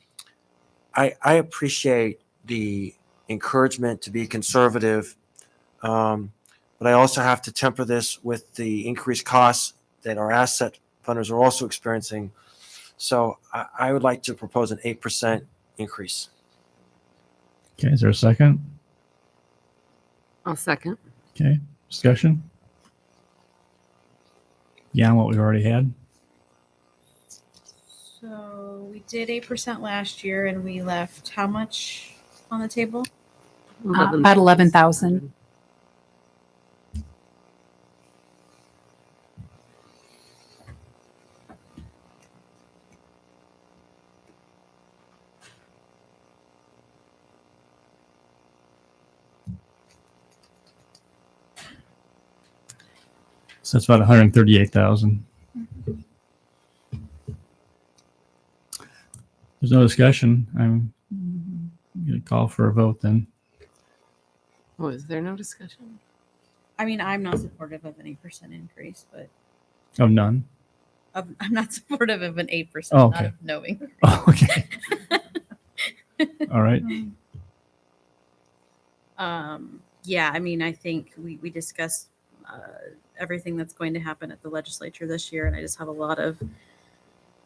appreciate the encouragement to be conservative, but I also have to temper this with the increased costs that our asset funders are also experiencing. So I would like to propose an 8% increase. Okay, is there a second? I'll second. Okay, discussion? Beyond what we've already had? So we did 8% last year, and we left how much on the table? About 11,000. So that's about 138,000. There's no discussion. I'm going to call for a vote then. Oh, is there no discussion? I mean, I'm not supportive of an 8% increase, but Of none? I'm not supportive of an 8%, Oh, not okay. of no increase. Oh, okay. All right. Yeah, I mean, I think we discussed everything that's going to happen at the legislature this year, and I just have a lot of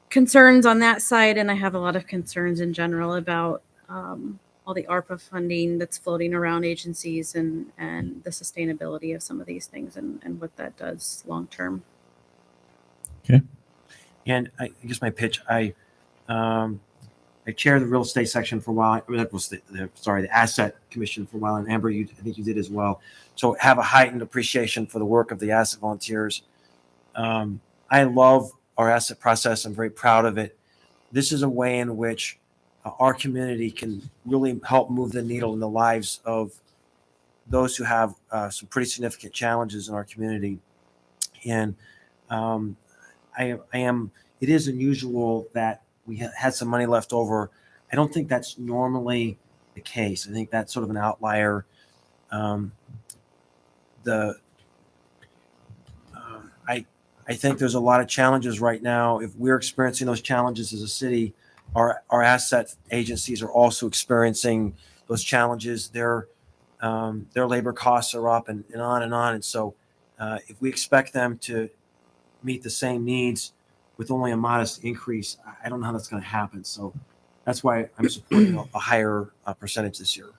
concerns on that side, and I have a lot of concerns in general about all the ARPA funding that's floating around agencies and the sustainability of some of these things and what that does long term. Okay. And I guess my pitch, I chaired the real estate section for a while. The asset commission for a while. And Amber, I think you did as well. So have a heightened appreciation for the work of the asset volunteers. I love our asset process. I'm very proud of it. This is a way in which our community can really help move the needle in the lives of those who have some pretty significant challenges in our community. And it is unusual that we had some money left over. I don't think that's normally the case. I think that's sort of an outlier. I think there's a lot of challenges right now. If we're experiencing those challenges as a city, our asset agencies are also experiencing those challenges. Their labor costs are up and on and on. And so if we expect them to meet the same needs with only a modest increase, I don't know how that's going to happen. So that's why I'm supporting a higher percentage this year.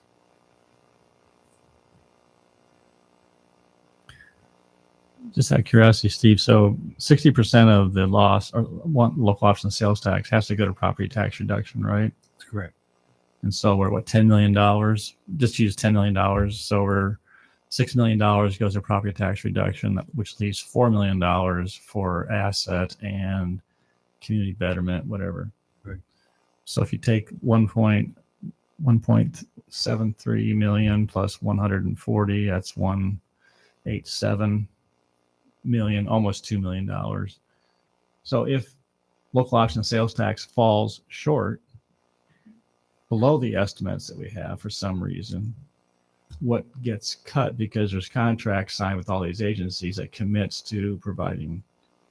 Just out of curiosity, Steve, so 60% of the loss or local option sales tax has to go to property tax reduction, right? That's correct. And so we're what, $10 million? Just use $10 million. So we're $6 million goes to property tax reduction, which leaves $4 million for asset and community betterment, whatever. Right. So if you take 1.73 million plus 140, that's 187 million, almost $2 million. So if local option sales tax falls short below the estimates that we have for some reason, what gets cut, because there's contracts signed with all these agencies that commits to providing.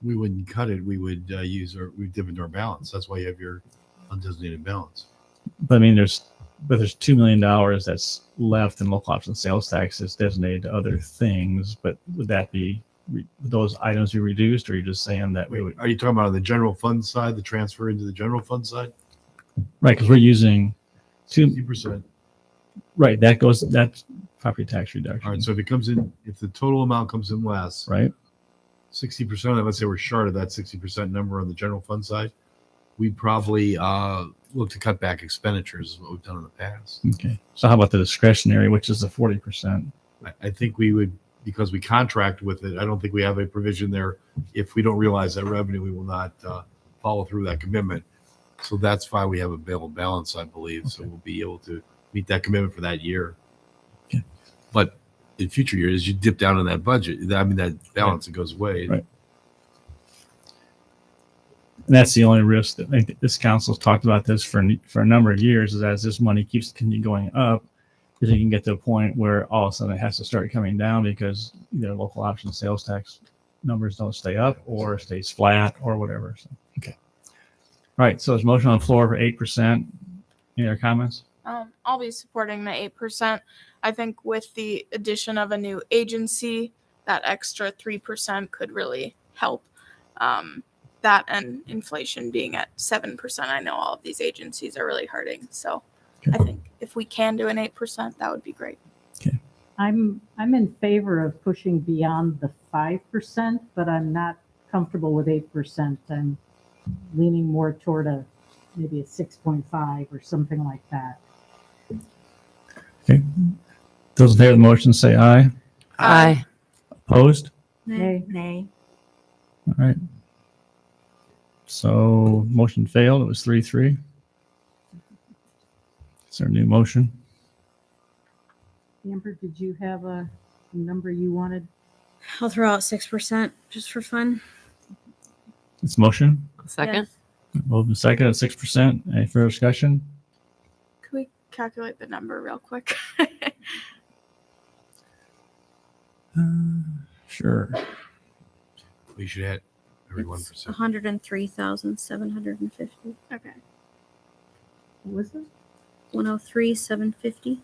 We wouldn't cut it. We would we'd dip into our balance. That's why you have your undesignated balance. But I mean, there's $2 million that's left in local option sales taxes designated to other things. But would that be, would those items be reduced, or are you just saying that we would? Are you talking about on the general fund side, the transfer into the general fund side? Right, because we're using 60%. Right, that's property tax reduction. All right, so if it comes in, if the total amount comes in less, right, 60% of it, let's say we're short of that 60% number on the general fund side, we'd probably look to cut back expenditures, is what we've done in the past. Okay, so how about the discretionary, which is the 40%? I think we would, because we contract with it, I don't think we have a provision there. If we don't realize that revenue, we will not follow through that commitment. So that's why we have a available balance, I believe. Okay. So we'll be able to meet that commitment for that year. Okay. But in future years, you dip down in that budget. I mean, that balance, it goes away. Right. And that's the only risk that I think this council's talked about this for a number of years, is as this money keeps going up, is you can get to a point where all of a sudden it has to start coming down because either local option sales tax numbers don't stay up or stays flat or whatever. So, okay. All right. So there's motion on the floor for 8%. Any other comments? I'll be supporting the 8%. I think with the addition of a new agency, that extra 3% could really help. That and inflation being at 7%. I know all of these agencies are really hurting. So okay. I think if we can do an 8%, that would be great. Okay. I'm in favor of pushing beyond the 5%, but I'm not comfortable with 8%. I'm leaning more toward maybe a 6.5 or something like that. Okay. Those in favor of the motion say aye. Aye. Opposed? Nay. Nay. All right. So motion failed. It was 3-3. Is there a new motion? Amber, did you have a number you wanted? I'll throw out 6% just for fun. It's motion. Second. Yes. Moved and second at 6%. Any further discussion? Could we calculate the number real quick? Sure. We should add every 1%. 103,750. Okay. What was it? 103,750.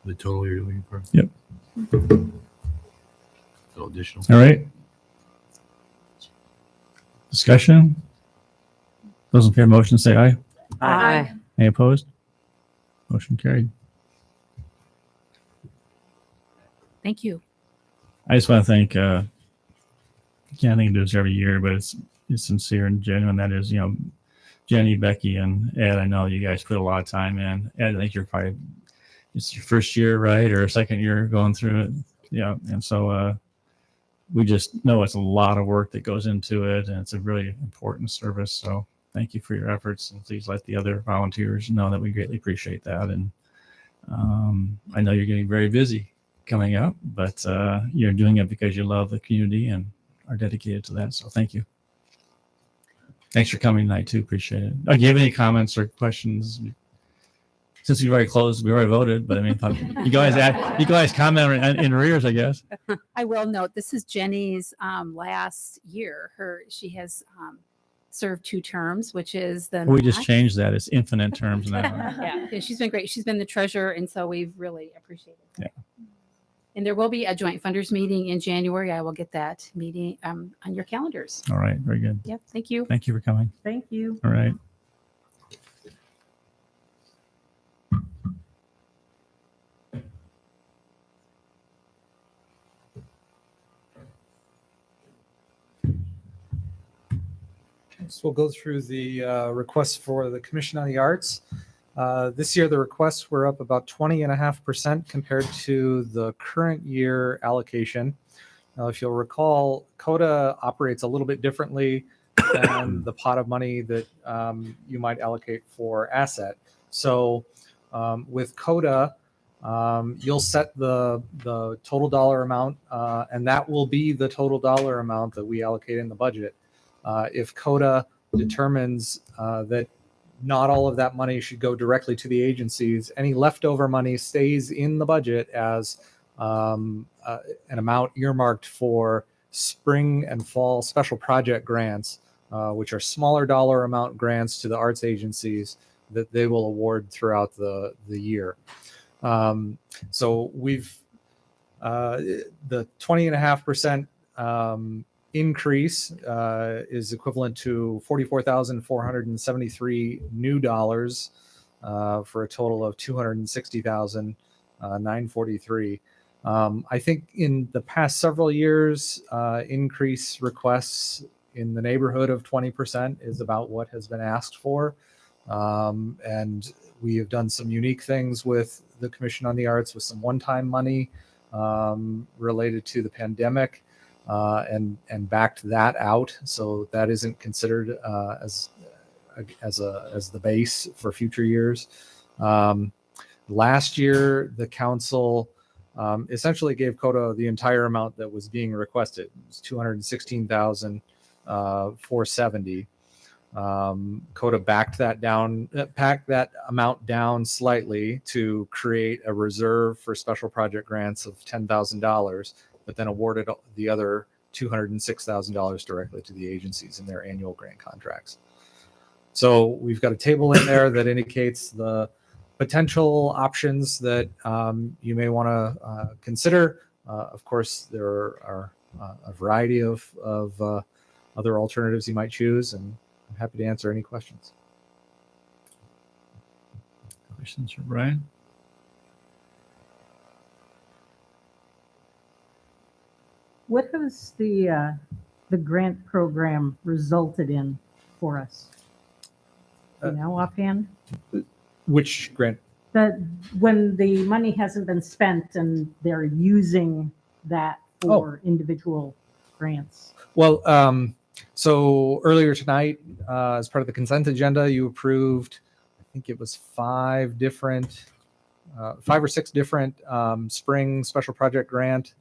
The total you're looking for? Yep. No additional. All right. Discussion? Those in favor of the motion say aye. Aye. Any opposed? Motion carried. Thank you. I just want to thank, I think do this every year, but it's sincere and genuine. That is, Jenny, Becky, and Ed, I know you guys put a lot of time in. Ed, I think it's your first year, right? Or second year going through it. Yeah. And so we just know it's a lot of work that goes into it, and it's a really important service. So thank you for your efforts, and please let the other volunteers know that we greatly appreciate that. And I know you're getting very busy. coming up, but you're doing it because you love the community and are dedicated to that. So thank you. Thanks for coming tonight too. Appreciate it. Do you have any comments or questions? Since we already closed, we already voted, but I mean, you guys comment in arrears, I guess. I will note this is Jenny's last year. She has served 2 terms, which is the We just max. changed that. It's infinite terms now. Yeah, she's been great. She's been the treasurer, and so we've really appreciated that. Yeah. And there will be a joint funders meeting in January. I will get that meeting on your calendars. All right. Very good. Yep. Thank you. Thank you for coming. Thank you. All right. So we'll go through the requests for the Commission on the Arts. This year, the requests were up about 20.5% compared to the current year allocation. Now, if you'll recall, CODA operates a little bit differently than the pot of money that you might allocate for asset. So with CODA, you'll set the total dollar amount, and that will be the total dollar amount that we allocate in the budget. If CODA determines that not all of that money should go directly to the agencies, any leftover money stays in the budget as an amount earmarked for spring and fall special project grants, which are smaller dollar amount grants to the arts agencies that they will award throughout the year. So we've the 20.5% increase is equivalent to $44,473 new dollars for a total of $260,943. I think in the past several years, increase requests in the neighborhood of 20% is about what has been asked for. And we have done some unique things with the Commission on the Arts with some one-time money related to the pandemic. And backed that out, so that isn't considered as the base for future years. Last year, the council essentially gave CODA the entire amount that was being requested. It was $216,470. CODA backed that amount down slightly to create a reserve for special project grants of $10,000. But then awarded the other $206,000 directly to the agencies in their annual grant contracts. So we've got a table in there that indicates the potential options that you may want to consider. Of course, there are a variety of other alternatives you might choose, and I'm happy to answer any questions. Questions for Brian? What has the grant program resulted in for us? You know, offhand? Which grant? That when the money hasn't been spent and they're using that for individual grants. Well, so earlier tonight, as part of the consent agenda, you approved, I think it was 5 or 6 different spring special project grant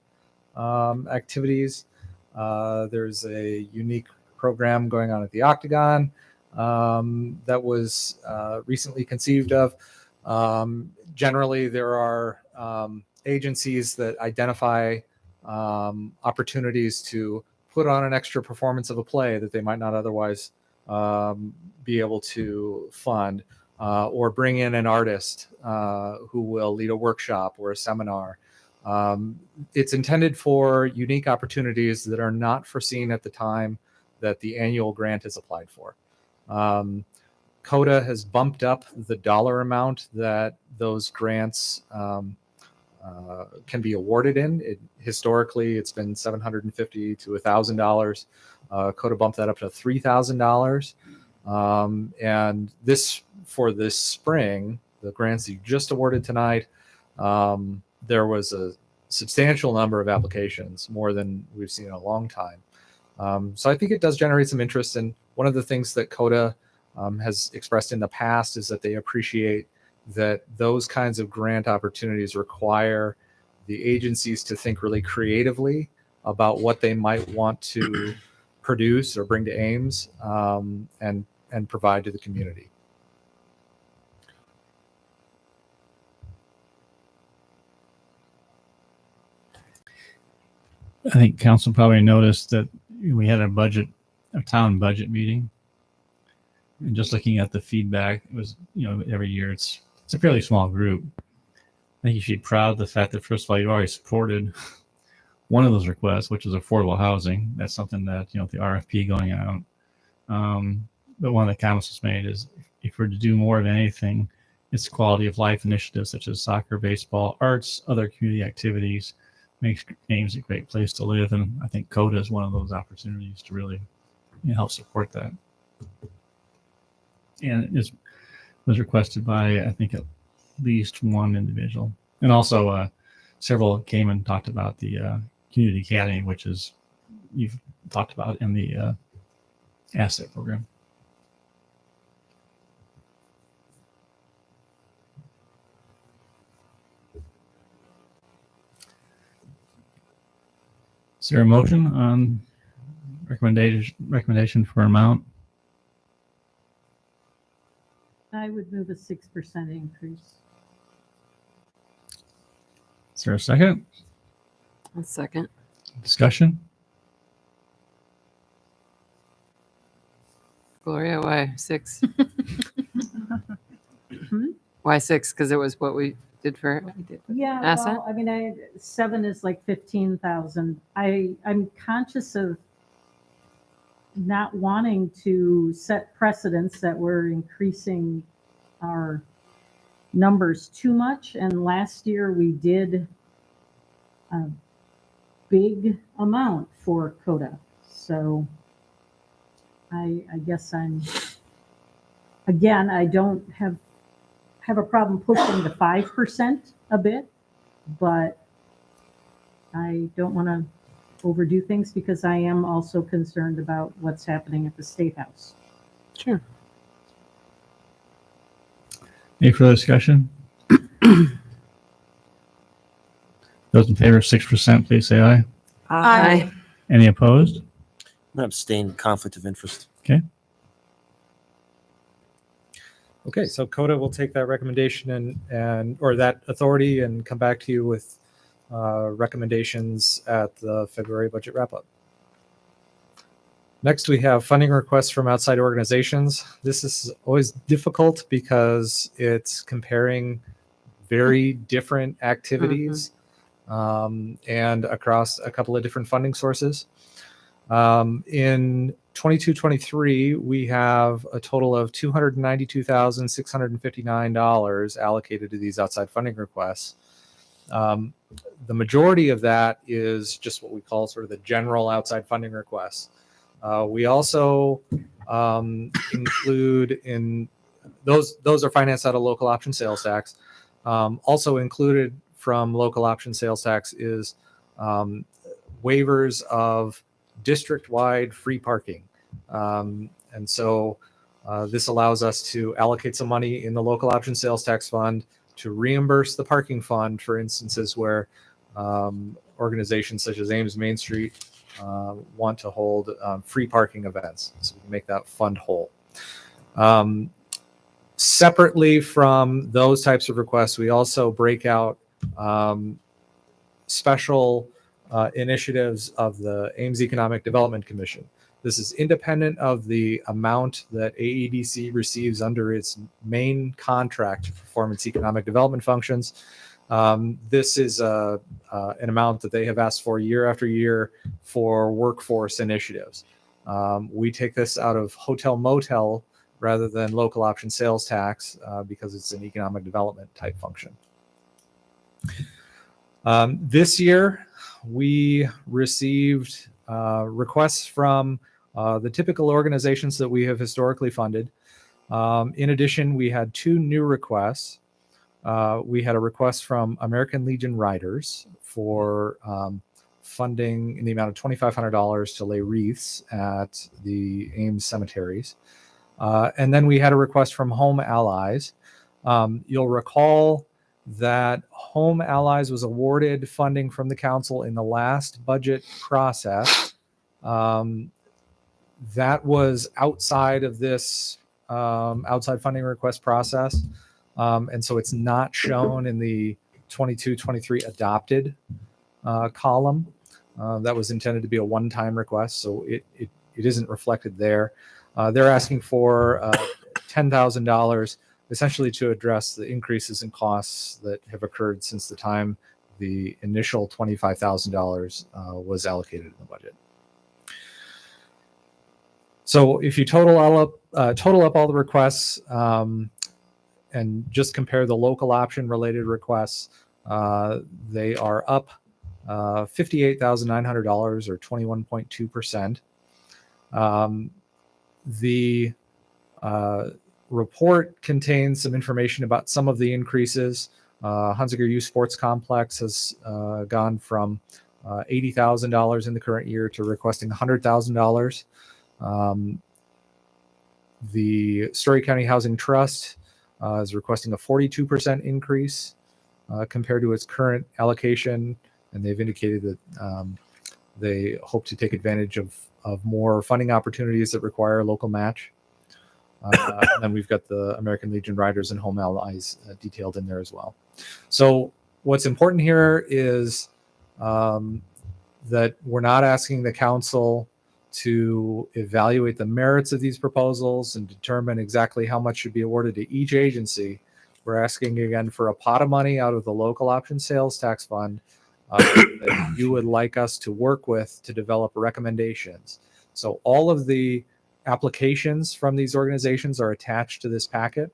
activities. There's a unique program going on at the Octagon that was recently conceived of. Generally, there are agencies that identify opportunities to put on an extra performance of a play that they might not otherwise be able to fund, or bring in an artist who will lead a workshop or a seminar. It's intended for unique opportunities that are not foreseen at the time that the annual grant is applied for. CODA has bumped up the dollar amount that those grants can be awarded in. Historically, it's been $750 to $1,000. CODA bumped that up to $3,000. And for this spring, the grants that you just awarded tonight, there was a substantial number of applications, more than we've seen in a long time. So I think it does generate some interest. And one of the things that CODA has expressed in the past is that they appreciate that those kinds of grant opportunities require the agencies to think really creatively about what they might want to produce or bring to Ames, and provide to the community. I think council probably noticed that we had a town budget meeting. And just looking at the feedback, it was, every year it's a fairly small group. I think you should be proud of the fact that, first of all, you already supported one of those requests, which is affordable housing. That's something that, the RFP going out. But one of the comments was made is, if we're to do more of anything, it's quality of life initiatives such as soccer, baseball, arts, other community activities makes Ames a great place to live. And I think CODA is one of those opportunities to really help support that. And it was requested by, I think, at least one individual. And also several came and talked about the community academy, which is you've talked about in the asset program. Is there a motion on recommendation for amount? I would move a 6% increase. Is there a second? A second. Discussion? Gloria, why 6? Why 6? Because it was what we did for Yeah, asset. well, I mean, 7 is like 15,000. I'm conscious of not wanting to set precedents that we're increasing our numbers too much. And last year we did a big amount for CODA. So I guess I don't have a problem pushing the 5% a bit, but I don't want to overdo things because I am also concerned about what's happening at the State House. Sure. Any further discussion? Those in favor of 6%, please say aye. Aye. Any opposed? I'm going to abstain, conflict of interest. Okay. Okay, so CODA will take that recommendation and or that authority and come back to you with recommendations at the February budget wrap-up. Next, we have funding requests from outside organizations. This is always difficult because it's comparing very different activities and across a couple of different funding sources. In 22-23, we have a total of $292,659 allocated to these outside funding requests. The majority of that is just what we call sort of the general outside funding requests. We also include in those are financed out of local option sales tax. Also included from local option sales tax is waivers of district-wide free parking. And so this allows us to allocate some money in the local option sales tax fund to reimburse the parking fund for instances where organizations such as Ames Main Street want to hold free parking events. So we can make that fund whole. Separately from those types of requests, we also break out special initiatives of the Ames Economic Development Commission. This is independent of the amount that AEDC receives under its main contract to perform its economic development functions. This is an amount that they have asked for year after year for workforce initiatives. We take this out of hotel motel rather than local option sales tax because it's an economic development type function. This year, we received requests from the typical organizations that we have historically funded. In addition, we had 2 new requests. We had a request from American Legion Riders for funding in the amount of $2,500 to lay wreaths at the Ames cemeteries. And then we had a request from Home Allies. You'll recall that Home Allies was awarded funding from the council in the last budget process. That was outside of this outside funding request process. And so it's not shown in the 22-23 adopted column. That was intended to be a one-time request, so it isn't reflected there. They're asking for $10,000 essentially to address the increases in costs that have occurred since the time the initial $25,000 was allocated in the budget. So if you total up all the requests and just compare the local option related requests, they are up $58,900 or 21.2%. The report contains some information about some of the increases. Hunziker Youth Sports Complex has gone from $80,000 in the current year to requesting $100,000. The Story County Housing Trust is requesting a 42% increase compared to its current allocation, and they've indicated that they hope to take advantage of more funding opportunities that require a local match. And then we've got the American Legion Riders and Home Allies detailed in there as well. So what's important here is that we're not asking the council to evaluate the merits of these proposals and determine exactly how much should be awarded to each agency. We're asking again for a pot of money out of the local option sales tax fund that you would like us to work with to develop recommendations. So all of the applications from these organizations are attached to this packet.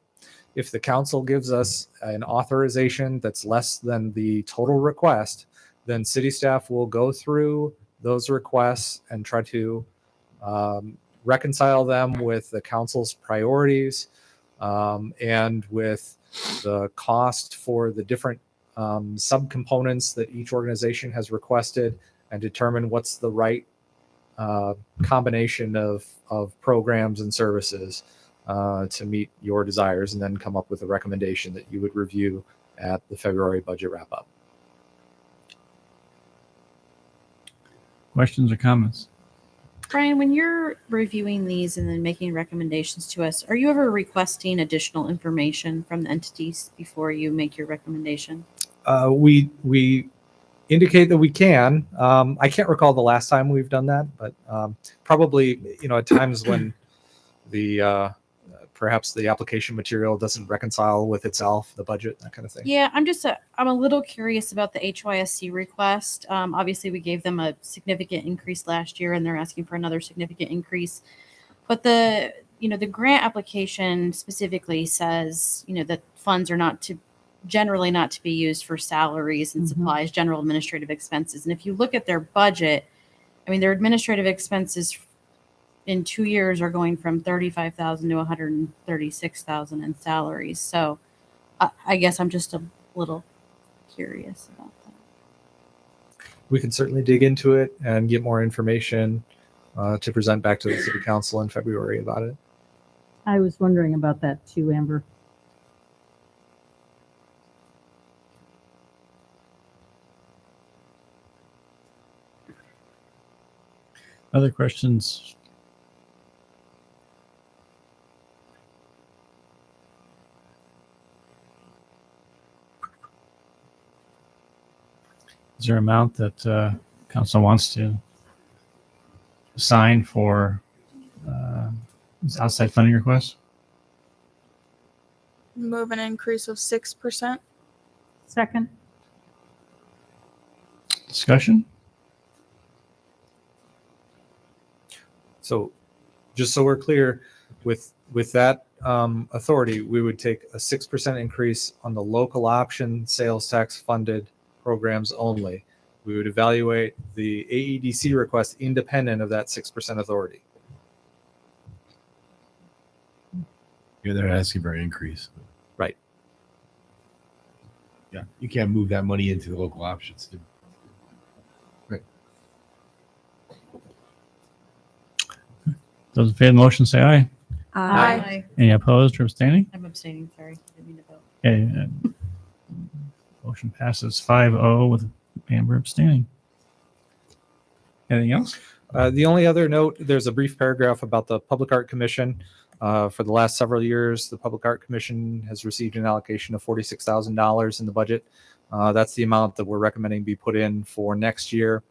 If the council gives us an authorization that's less than the total request, then city staff will go through those requests and try to reconcile them with the council's priorities and with the cost for the different subcomponents that each organization has requested, and determine what's the right combination of programs and services to meet your desires, and then come up with a recommendation that you would review at the February budget wrap up. Questions or comments? Brian, when you're reviewing these and then making recommendations to us, are you ever requesting additional information from the entities before you make your recommendation? We indicate that we can. I can't recall the last time we've done that, but probably, at times when the perhaps the application material doesn't reconcile with itself, the budget, that kind of thing. Yeah, I'm a little curious about the HYSC request. Obviously, we gave them a significant increase last year, and they're asking for another significant increase. But the grant application specifically says, that funds are generally not to be used for salaries and supplies, general administrative expenses. And if you look at their budget, their administrative expenses in 2 years are going from $35,000 to $136,000 in salaries. So I guess I'm just a little curious about that. We can certainly dig into it and get more information to present back to the city council in February about it. I was wondering about that too, Amber. Other questions? Is there an amount that council wants to assign for this outside funding request? Move an increase of 6%. Second. Discussion? So just so we're clear, with that authority, we would take a 6% increase on the local option sales tax funded programs only. We would evaluate the AEDC request independent of that 6% authority. Yeah, they're asking for an increase. Right. Yeah, you can't move that money into the local options. Right. Those in favor of the motion say aye. Aye. Any opposed or abstaining? I'm abstaining, sorry. I didn't mean to vote. Okay. Motion passes 5-0 with Amber abstaining. Anything else? The only other note, there's a brief paragraph about the Public Art Commission. For the last several years, the Public Art Commission has received an allocation of $46,000 in the budget. That's the amount that we're recommending be put in for next year.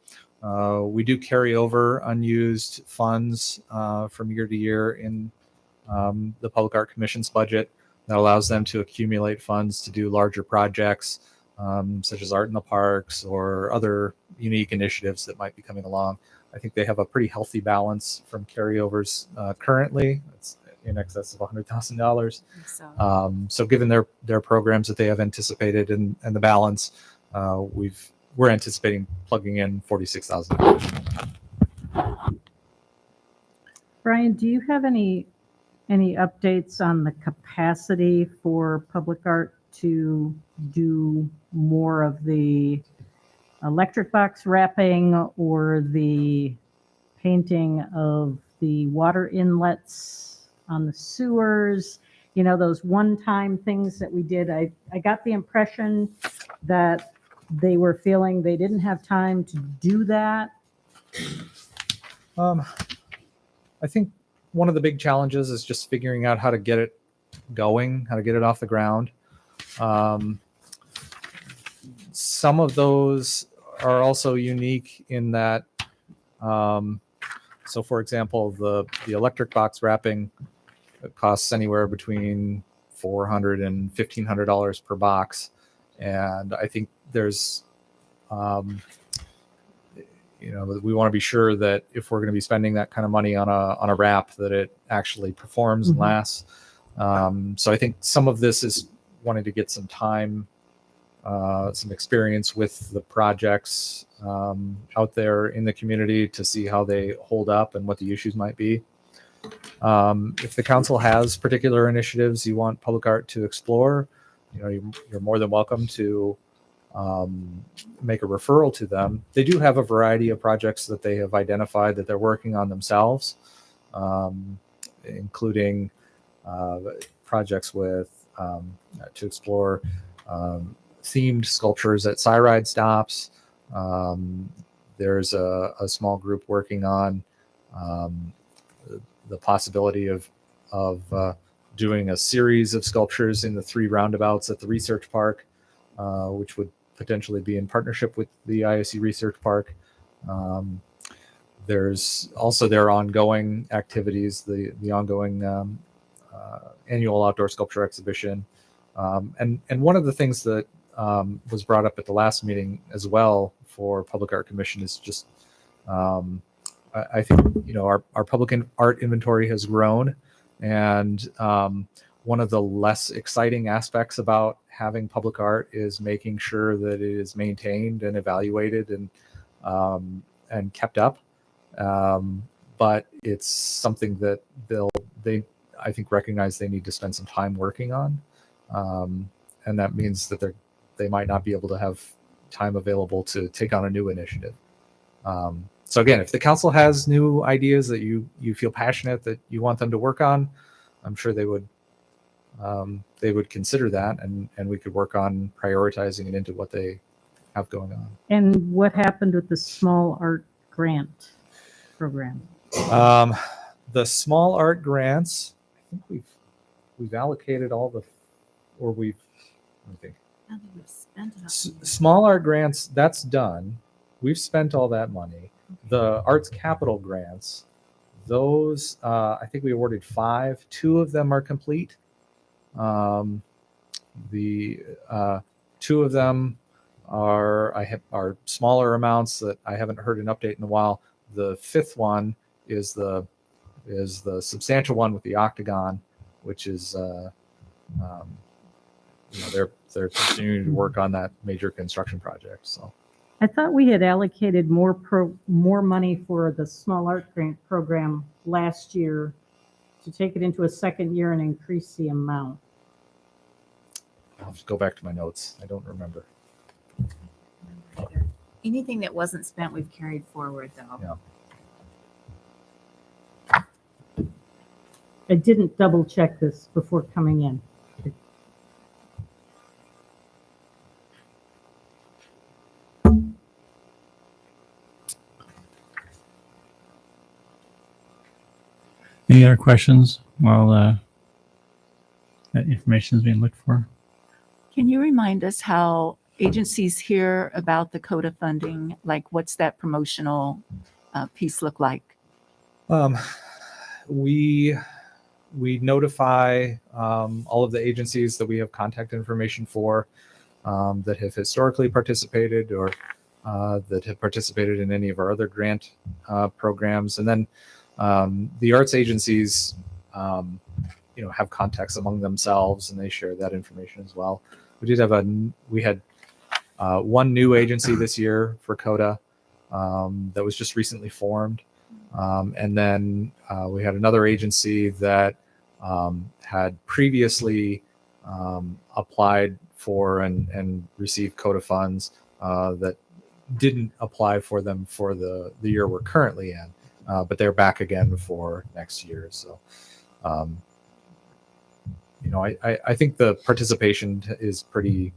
We do carry over unused funds from year to year in the Public Art Commission's budget. That allows them to accumulate funds to do larger projects, such as art in the parks or other unique initiatives that might be coming along. I think they have a pretty healthy balance from carryovers currently. It's in excess of $100,000. So given their programs that they have anticipated and the balance, we're anticipating plugging in $46,000. Brian, do you have any updates on the capacity for public art to do more of the electric box wrapping or the painting of the water inlets on the sewers? You know, those one-time things that we did. I got the impression that they were feeling they didn't have time to do that. I think one of the big challenges is just figuring out how to get it going, how to get it off the ground. Some of those are also unique in that, so for example, the electric box wrapping costs anywhere between $400 and $1,500 per box. And I think there's, we want to be sure that if we're going to be spending that kind of money on a wrap, that it actually performs and lasts. So I think some of this is wanting to get some time, some experience with the projects out there in the community to see how they hold up and what the issues might be. If the council has particular initiatives you want public art to explore, you're more than welcome to make a referral to them. They do have a variety of projects that they have identified that they're working on themselves, including projects with to explore themed sculptures at Cyride stops. There's a small group working on the possibility of doing a series of sculptures in the 3 roundabouts at the research park, which would potentially be in partnership with the ISC Research Park. There's also their ongoing activities, the ongoing annual outdoor sculpture exhibition. And one of the things that was brought up at the last meeting as well for Public Art Commission is just, I think, our public art inventory has grown. And one of the less exciting aspects about having public art is making sure that it is maintained and evaluated and kept up. But it's something that they I think recognize they need to spend some time working on, and that means that they might not be able to have time available to take on a new initiative. So again, if the council has new ideas that you feel passionate that you want them to work on, I'm sure they would consider that, and we could work on prioritizing it into what they have going on. And what happened with the small art grant program? The small art grants, I think we've allocated all the, or we've, let me think. Small art grants, that's done. We've spent all that money. The arts capital grants, those, I think we awarded 5. 2 of them are complete. The 2 of them are smaller amounts that I haven't heard an update in a while. The 5th one is the substantial one with the octagon, which is they're continuing to work on that major construction project. So I thought we had allocated more money for the small art grant program last year to take it into a second year and increase the amount. I'll have to go back to my notes. I don't remember. Anything that wasn't spent, we've carried forward, though. Yeah. I didn't double check this before coming in. Any other questions while that information is being looked for? Can you remind us how agencies hear about the CODA funding? Like, what's that promotional piece look like? We notify all of the agencies that we have contact information for that have historically participated or that have participated in any of our other grant programs, and then the arts agencies, have contacts among themselves, and they share that information as well. We had one new agency this year for CODA that was just recently formed. And then we had another agency that had previously applied for and received CODA funds that didn't apply for them for the year we're currently in, but they're back again for next year. So, I think the participation is pretty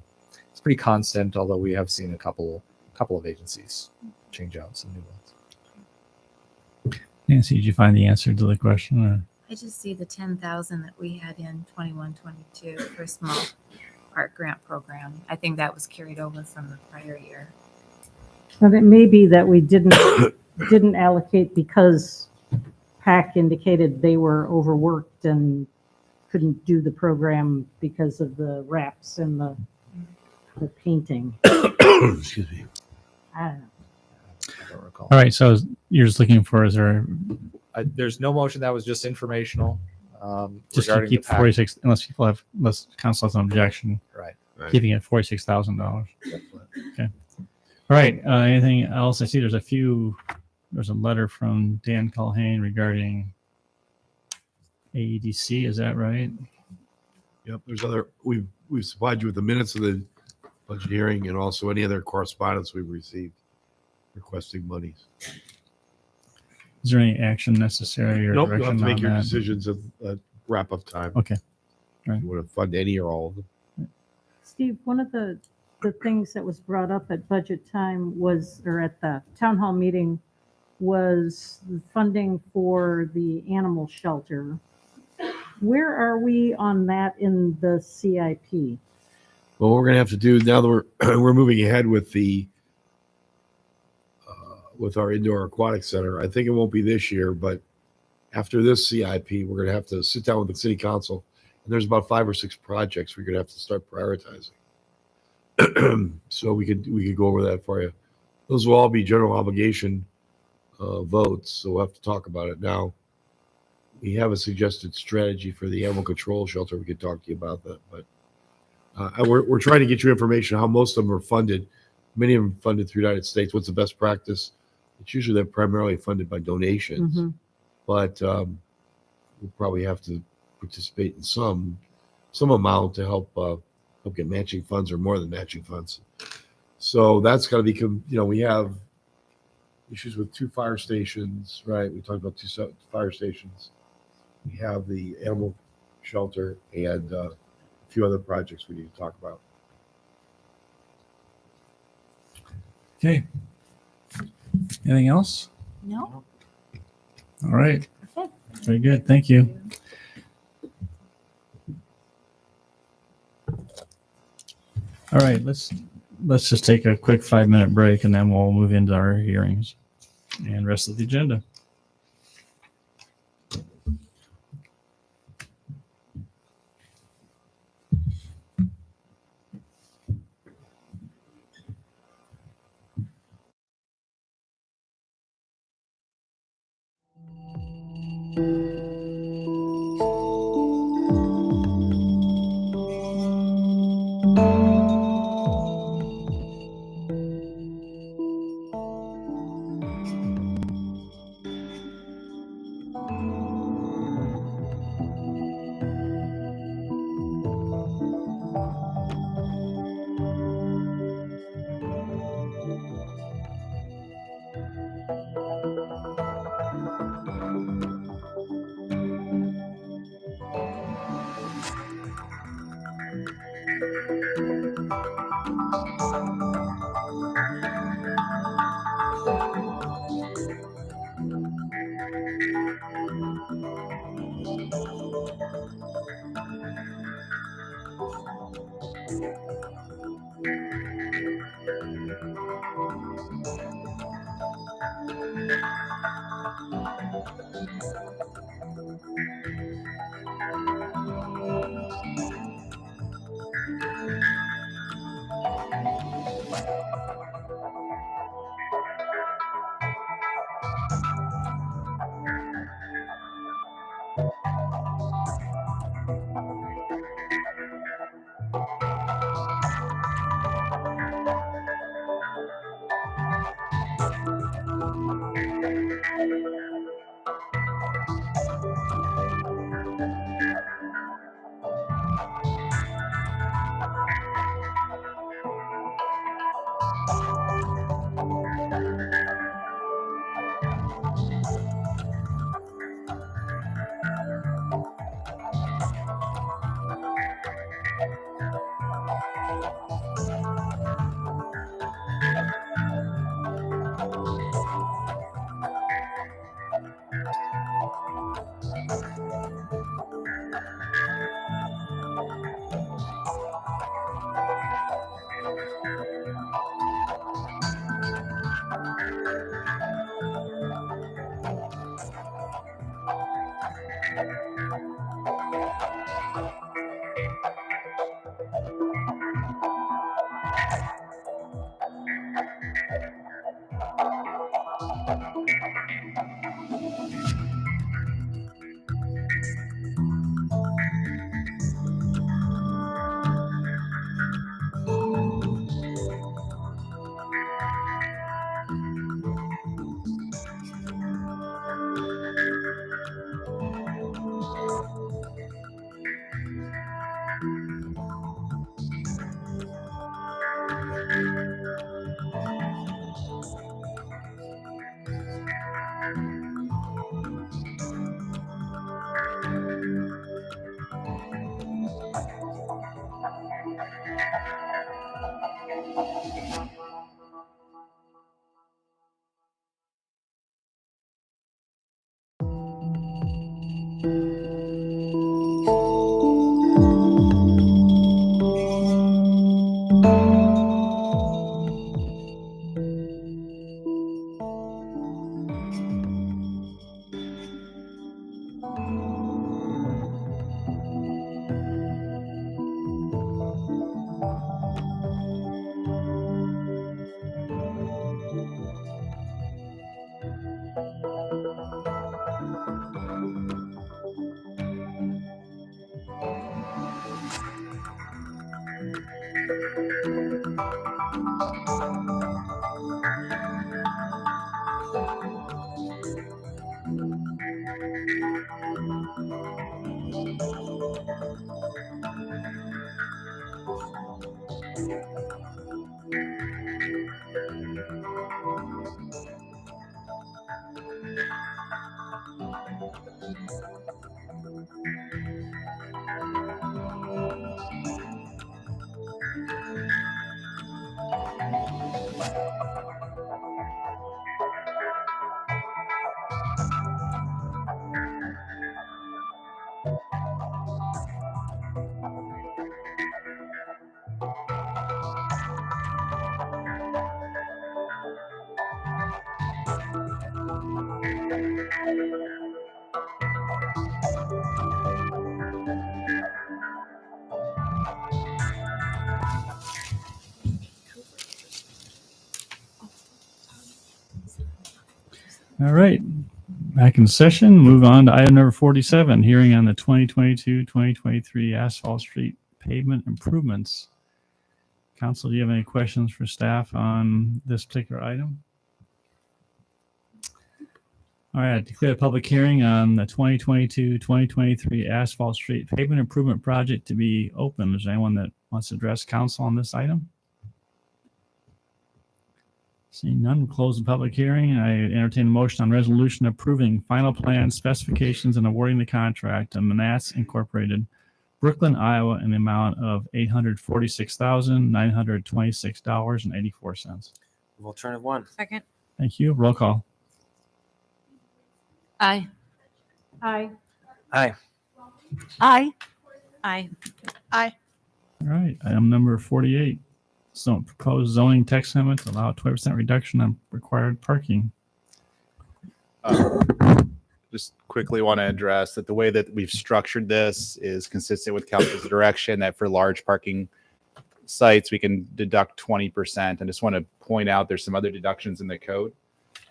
constant, although we have seen a couple of agencies change out some new ones. Nancy, did you find the answer to the question? Or? I just see the 10,000 that we had in 21-22 for small art grant program. I think that was carried over from the prior year. But it may be that we didn't allocate because PAC indicated they were overworked and couldn't do the program because of the wraps and the painting. Excuse me. I don't know. I don't recall. All right. So you're just looking for, is there There's no motion. That was just informational. just to regarding keep the PAC. 46, unless council has an objection, Right. keeping it $46,000. Okay. All right. Anything else? I see there's a letter from Dan Culhane regarding AEDC. Is that right? Yep. We've supplied you with the minutes of the budget hearing and also any other correspondence we've received requesting monies. Is there any action necessary or Nope. You'll have direction to make on your that? decisions at wrap up time. Okay. All right. You want to fund any or all of them? Steve, one of the things that was brought up at budget time was, or at the town hall meeting, was the funding for the animal shelter. Where are we on that in the CIP? Well, what we're going to have to do now that we're moving ahead with with our indoor aquatic center. I think it won't be this year, but after this CIP, we're going to have to sit down with the city council, and there's about 5 or 6 projects we're going to have to start prioritizing. So we could go over that for you. Those will all be general obligation votes, so we'll have to talk about it now. We have a suggested strategy for the animal control shelter. We could talk to you about that, but we're trying to get you information on how most of them are funded. Many of them funded through the United States. What's the best practice? It's usually they're primarily funded by donations, but we'll probably have to participate in some amount to help get matching funds or more than matching funds. So that's got to become, we have issues with 2 fire stations, right? We talked about 2 fire stations. We have the animal shelter and a few other projects we need to talk about. Okay. Anything else? No. All right. Okay. Very good. Thank you. All right. Let's just take a quick 5-minute break and then we'll move into our hearings and rest of the agenda. All right. Back in session. Move on to item number 47, hearing on the 2022-2023 asphalt street pavement improvements. Council, do you have any questions for staff on this particular item? All right, I declare a public hearing on the 2022-2023 asphalt street pavement improvement project to be open. Is there anyone that wants to address council on this item? Seeing none, we'll close the public hearing. I entertain a motion on resolution approving final plan specifications and awarding the contract to Manass Incorporated, Brooklyn, Iowa, in the amount of $846,926.84. Alternative one. Second. Thank you. Roll call. Aye. Aye. Aye. Aye. Aye. Aye. All right, item number 48. So proposed zoning text amendment to allow a 20% reduction on required parking. Just quickly want to address that the way that we've structured this is consistent with council's direction that for large parking sites, we can deduct 20%. I just want to point out there's some other deductions in the code.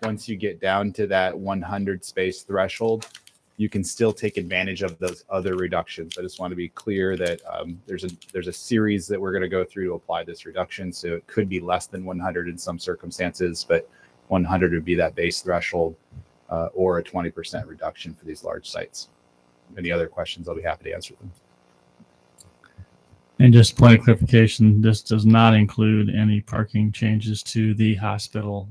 Once you get down to that 100 space threshold, you can still take advantage of those other reductions. I just want to be clear that there's a series that we're going to go through to apply this reduction. So it could be less than 100 in some circumstances, but 100 would be that base threshold, or a 20% reduction for these large sites. Any other questions, I'll be happy to answer them. And just point of clarification, this does not include any parking changes to the hospital.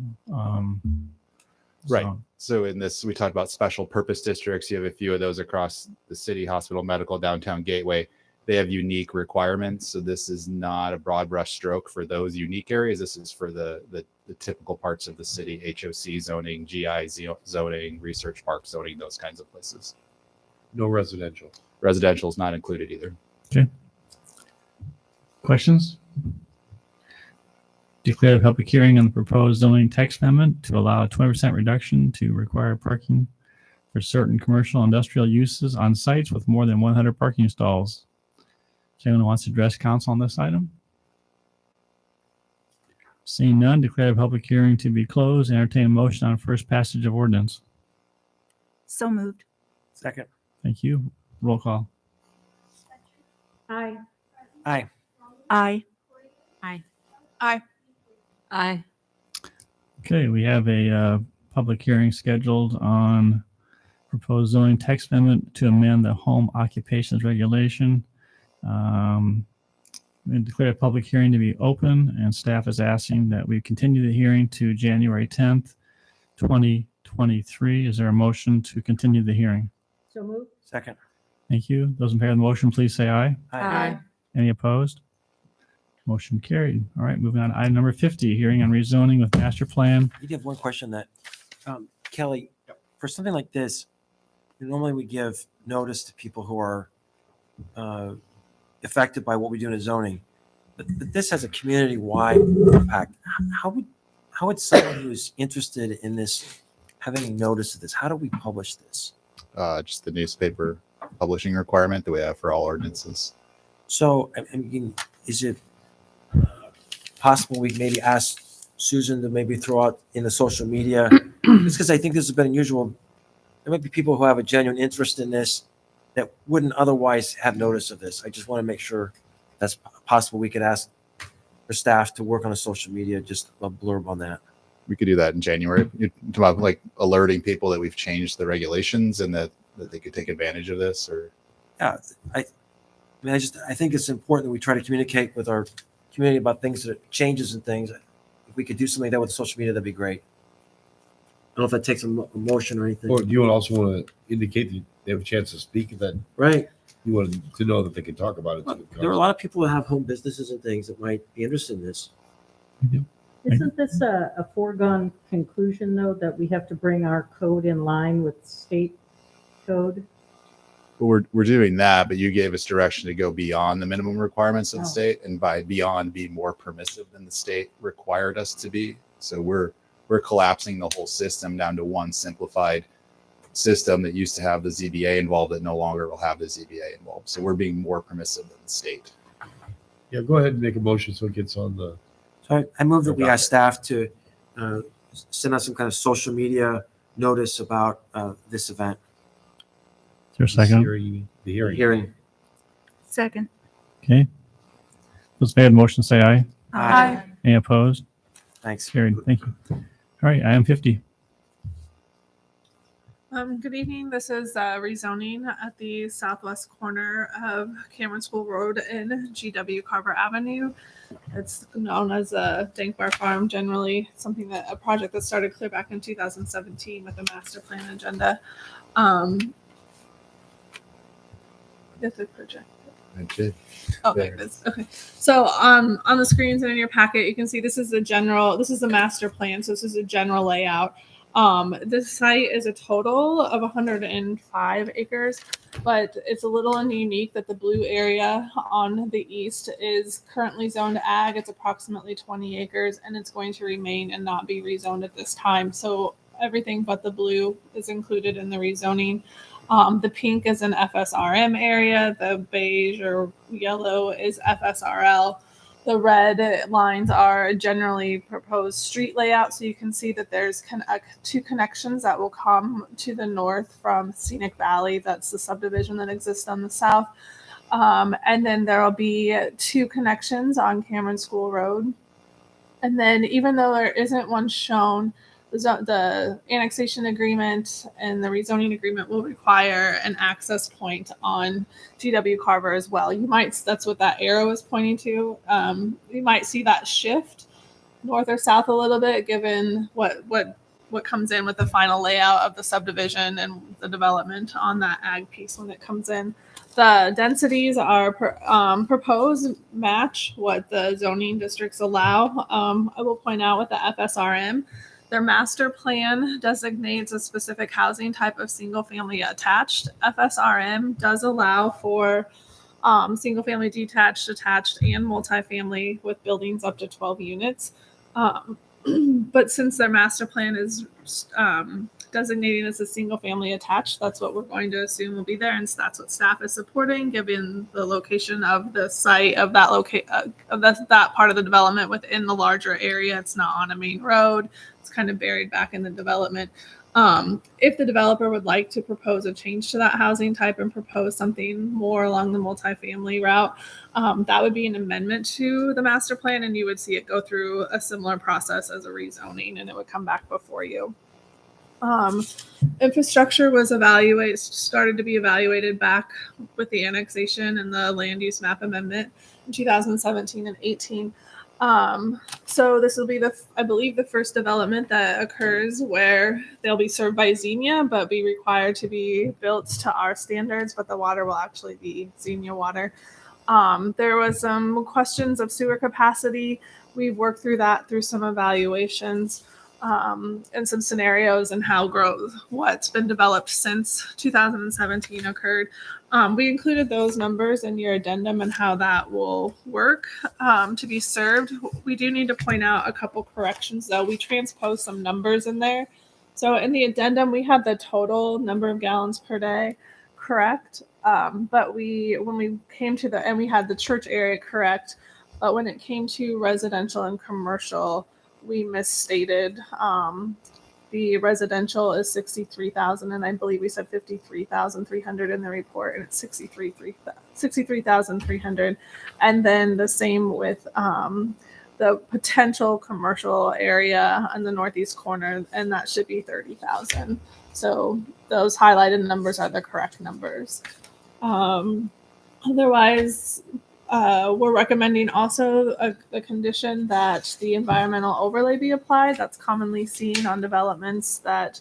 Right. zone. So in this, we talked about special purpose districts. You have a few of those across the city, hospital, medical, downtown gateway. They have unique requirements. So this is not a broad brush stroke for those unique areas. This is for the typical parts of the city, HOC zoning, GI zoning, research park zoning, those kinds of places. No residential. Residential is not included either. Okay. Questions? Declare a public hearing on the proposed zoning text amendment to allow a 20% reduction to require parking for certain commercial and industrial uses on sites with more than 100 parking stalls. Is anyone who wants to address council on this item? Seeing none, declare a public hearing to be closed. Entertain a motion on first passage of ordinance. So moved. Second. Thank you. Roll call. Aye. Aye. Aye. Aye. Aye. Okay, we have a public hearing scheduled on proposed zoning text amendment to amend the home occupations regulation. We declare a public hearing to be open, and staff is asking that we continue the hearing to January 10th, 2023. Is there a motion to continue the hearing? So moved. Second. Thank you. Those in favor of the motion, please say aye. Aye. Any opposed? Motion carried. All right, moving on to item number 50, hearing on rezoning with master plan. You did have one question that, Kelly, for something like this, normally we give notice to people who are affected by what we do in zoning, but this has a community-wide impact. How would someone who's interested in this have any notice of this? How do we publish this? Just the newspaper publishing requirement that we have for all ordinances. So, I mean, is it possible we maybe ask Susan to maybe throw out in the social media? Just because I think this has been unusual. There might be people who have a genuine interest in this that wouldn't otherwise have notice of this. I just want to make sure that's possible. We could ask our staff to work on a social media, just a blurb on that. We could do that in January. You're talking about like alerting people that we've changed the regulations and that they could take advantage of this, or Yeah, I think it's important that we try to communicate with our community about things that changes and things. If we could do something like that with social media, that'd be great. I don't know if that takes a motion or anything. Or do you also want to indicate that they have a chance to speak, that Right. you want to know that they can talk about it? to the There are a lot of people that have home businesses and things that might be interested in this. Isn't this a foregone conclusion, though, that we have to bring our code in line with state code? But we're doing that, but you gave us direction to go beyond the minimum requirements of the Oh. state, and by beyond, be more permissive than the state required us to be. So we're collapsing the whole system down to one simplified system that used to have the ZBA involved that no longer will have the ZBA involved. So we're being more permissive than the state. Yeah, go ahead and make a motion so it gets on the. So I move that we ask staff to send out some kind of social media notice about this event. Is there a second? The hearing. Hearing. Second. Okay. Those in favor of the motion, say aye. Aye. Any opposed? Thanks. Carried. Thank you. All right, item 50. Good evening. This is rezoning at the southwest corner of Cameron School Road and GW Carver Avenue. It's known as a Dankbar Farm, generally a project that started clear back in 2017 with a master plan agenda. That's a project. Okay. Oh, there it is. Okay. So on the screens and in your packet, you can see this is the master plan. So this is a general layout. The site is a total of 105 acres, but it's a little unique that the blue area on the east is currently zoned ag. It's approximately 20 acres, and it's going to remain and not be rezoned at this time. So everything but the blue is included in the rezoning. The pink is an FSRM area. The beige or yellow is FSRL. The red lines are generally proposed street layout. So you can see that there's two connections that will come to the north from Scenic Valley. That's the subdivision that exists on the south. And then there will be two connections on Cameron School Road. And then even though there isn't one shown, the annexation agreement and the rezoning agreement will require an access point on GW Carver as well. That's what that arrow is pointing to. You might see that shift north or south a little bit given what comes in with the final layout of the subdivision and the development on that ag piece when it comes in. The densities are proposed match what the zoning districts allow. I will point out with the FSRM, their master plan designates a specific housing type of single family attached. FSRM does allow for single family detached, attached, and multifamily with buildings up to 12 units. But since their master plan is designating as a single family attached, that's what we're going to assume will be there, and so that's what staff is supporting, given the location of the site of that that part of the development within the larger area. It's not on a main road; it's kind of buried back in the development. If the developer would like to propose a change to that housing type and propose something more along the multifamily route, that would be an amendment to the master plan, and you would see it go through a similar process as a rezoning, and it would come back before you. Infrastructure was started to be evaluated back with the annexation and the land use map amendment in 2017 and 18. So this will be I believe the first development that occurs where they'll be served by Xenia, but be required to be built to our standards, but the water will actually be Xenia water. There was some questions of sewer capacity. We've worked through that through some evaluations. And some scenarios and how what's been developed since 2017 occurred. We included those numbers in your addendum and how that will work to be served. We do need to point out a couple corrections though. We transposed some numbers in there. So in the addendum, we had the total number of gallons per day correct. But when we came to and we had the church area correct, but when it came to residential and commercial, we misstated. The residential is 63,000, and I believe we said 53,300 in the report, and it's 63,300. And then the same with the potential commercial area on the northeast corner, and that should be 30,000. So those highlighted numbers are the correct numbers. Otherwise, we're recommending also a condition that the environmental overlay be applied. That's commonly seen on developments that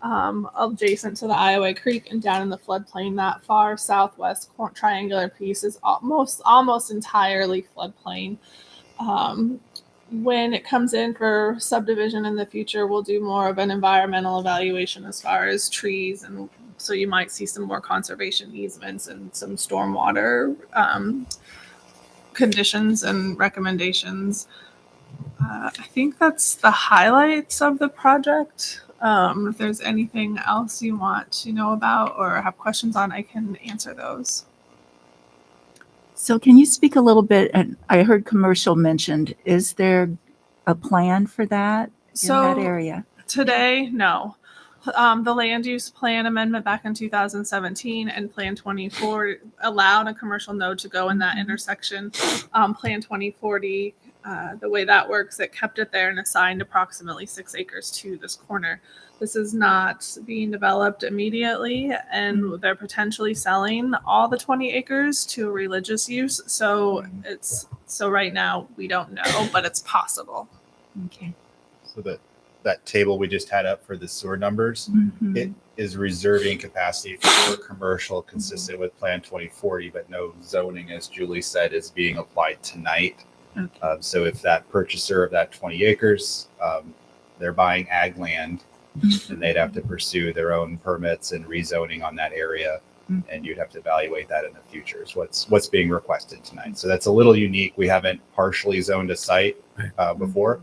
adjacent to the Iowa Creek and down in the floodplain. That far southwest triangular piece is almost entirely floodplain. When it comes in for subdivision in the future, we'll do more of an environmental evaluation as far as trees, and so you might see some more conservation easements and some stormwater conditions and recommendations. I think that's the highlights of the project. If there's anything else you want to know about or have questions on, I can answer those. So can you speak a little bit, and I heard commercial mentioned, is there a plan for that in that area? Today, no. The land use plan amendment back in 2017 and Plan 24 allowed a commercial node to go in that intersection. Plan 2040, the way that works, it kept it there and assigned approximately 6 acres to this corner. This is not being developed immediately, and they're potentially selling all the 20 acres to religious use. So right now we don't know, but it's possible. Okay. So that table we just had up for the sewer numbers, it is reserving capacity for commercial consistent with Plan 2040, but no zoning, as Julie said, is being applied tonight. Okay. So if that purchaser of that 20 acres, they're buying ag land, and they'd have to pursue their own permits and rezoning on that area. And you'd have to evaluate that in the future. Is what's being requested tonight. So that's a little unique. We haven't partially zoned a site before.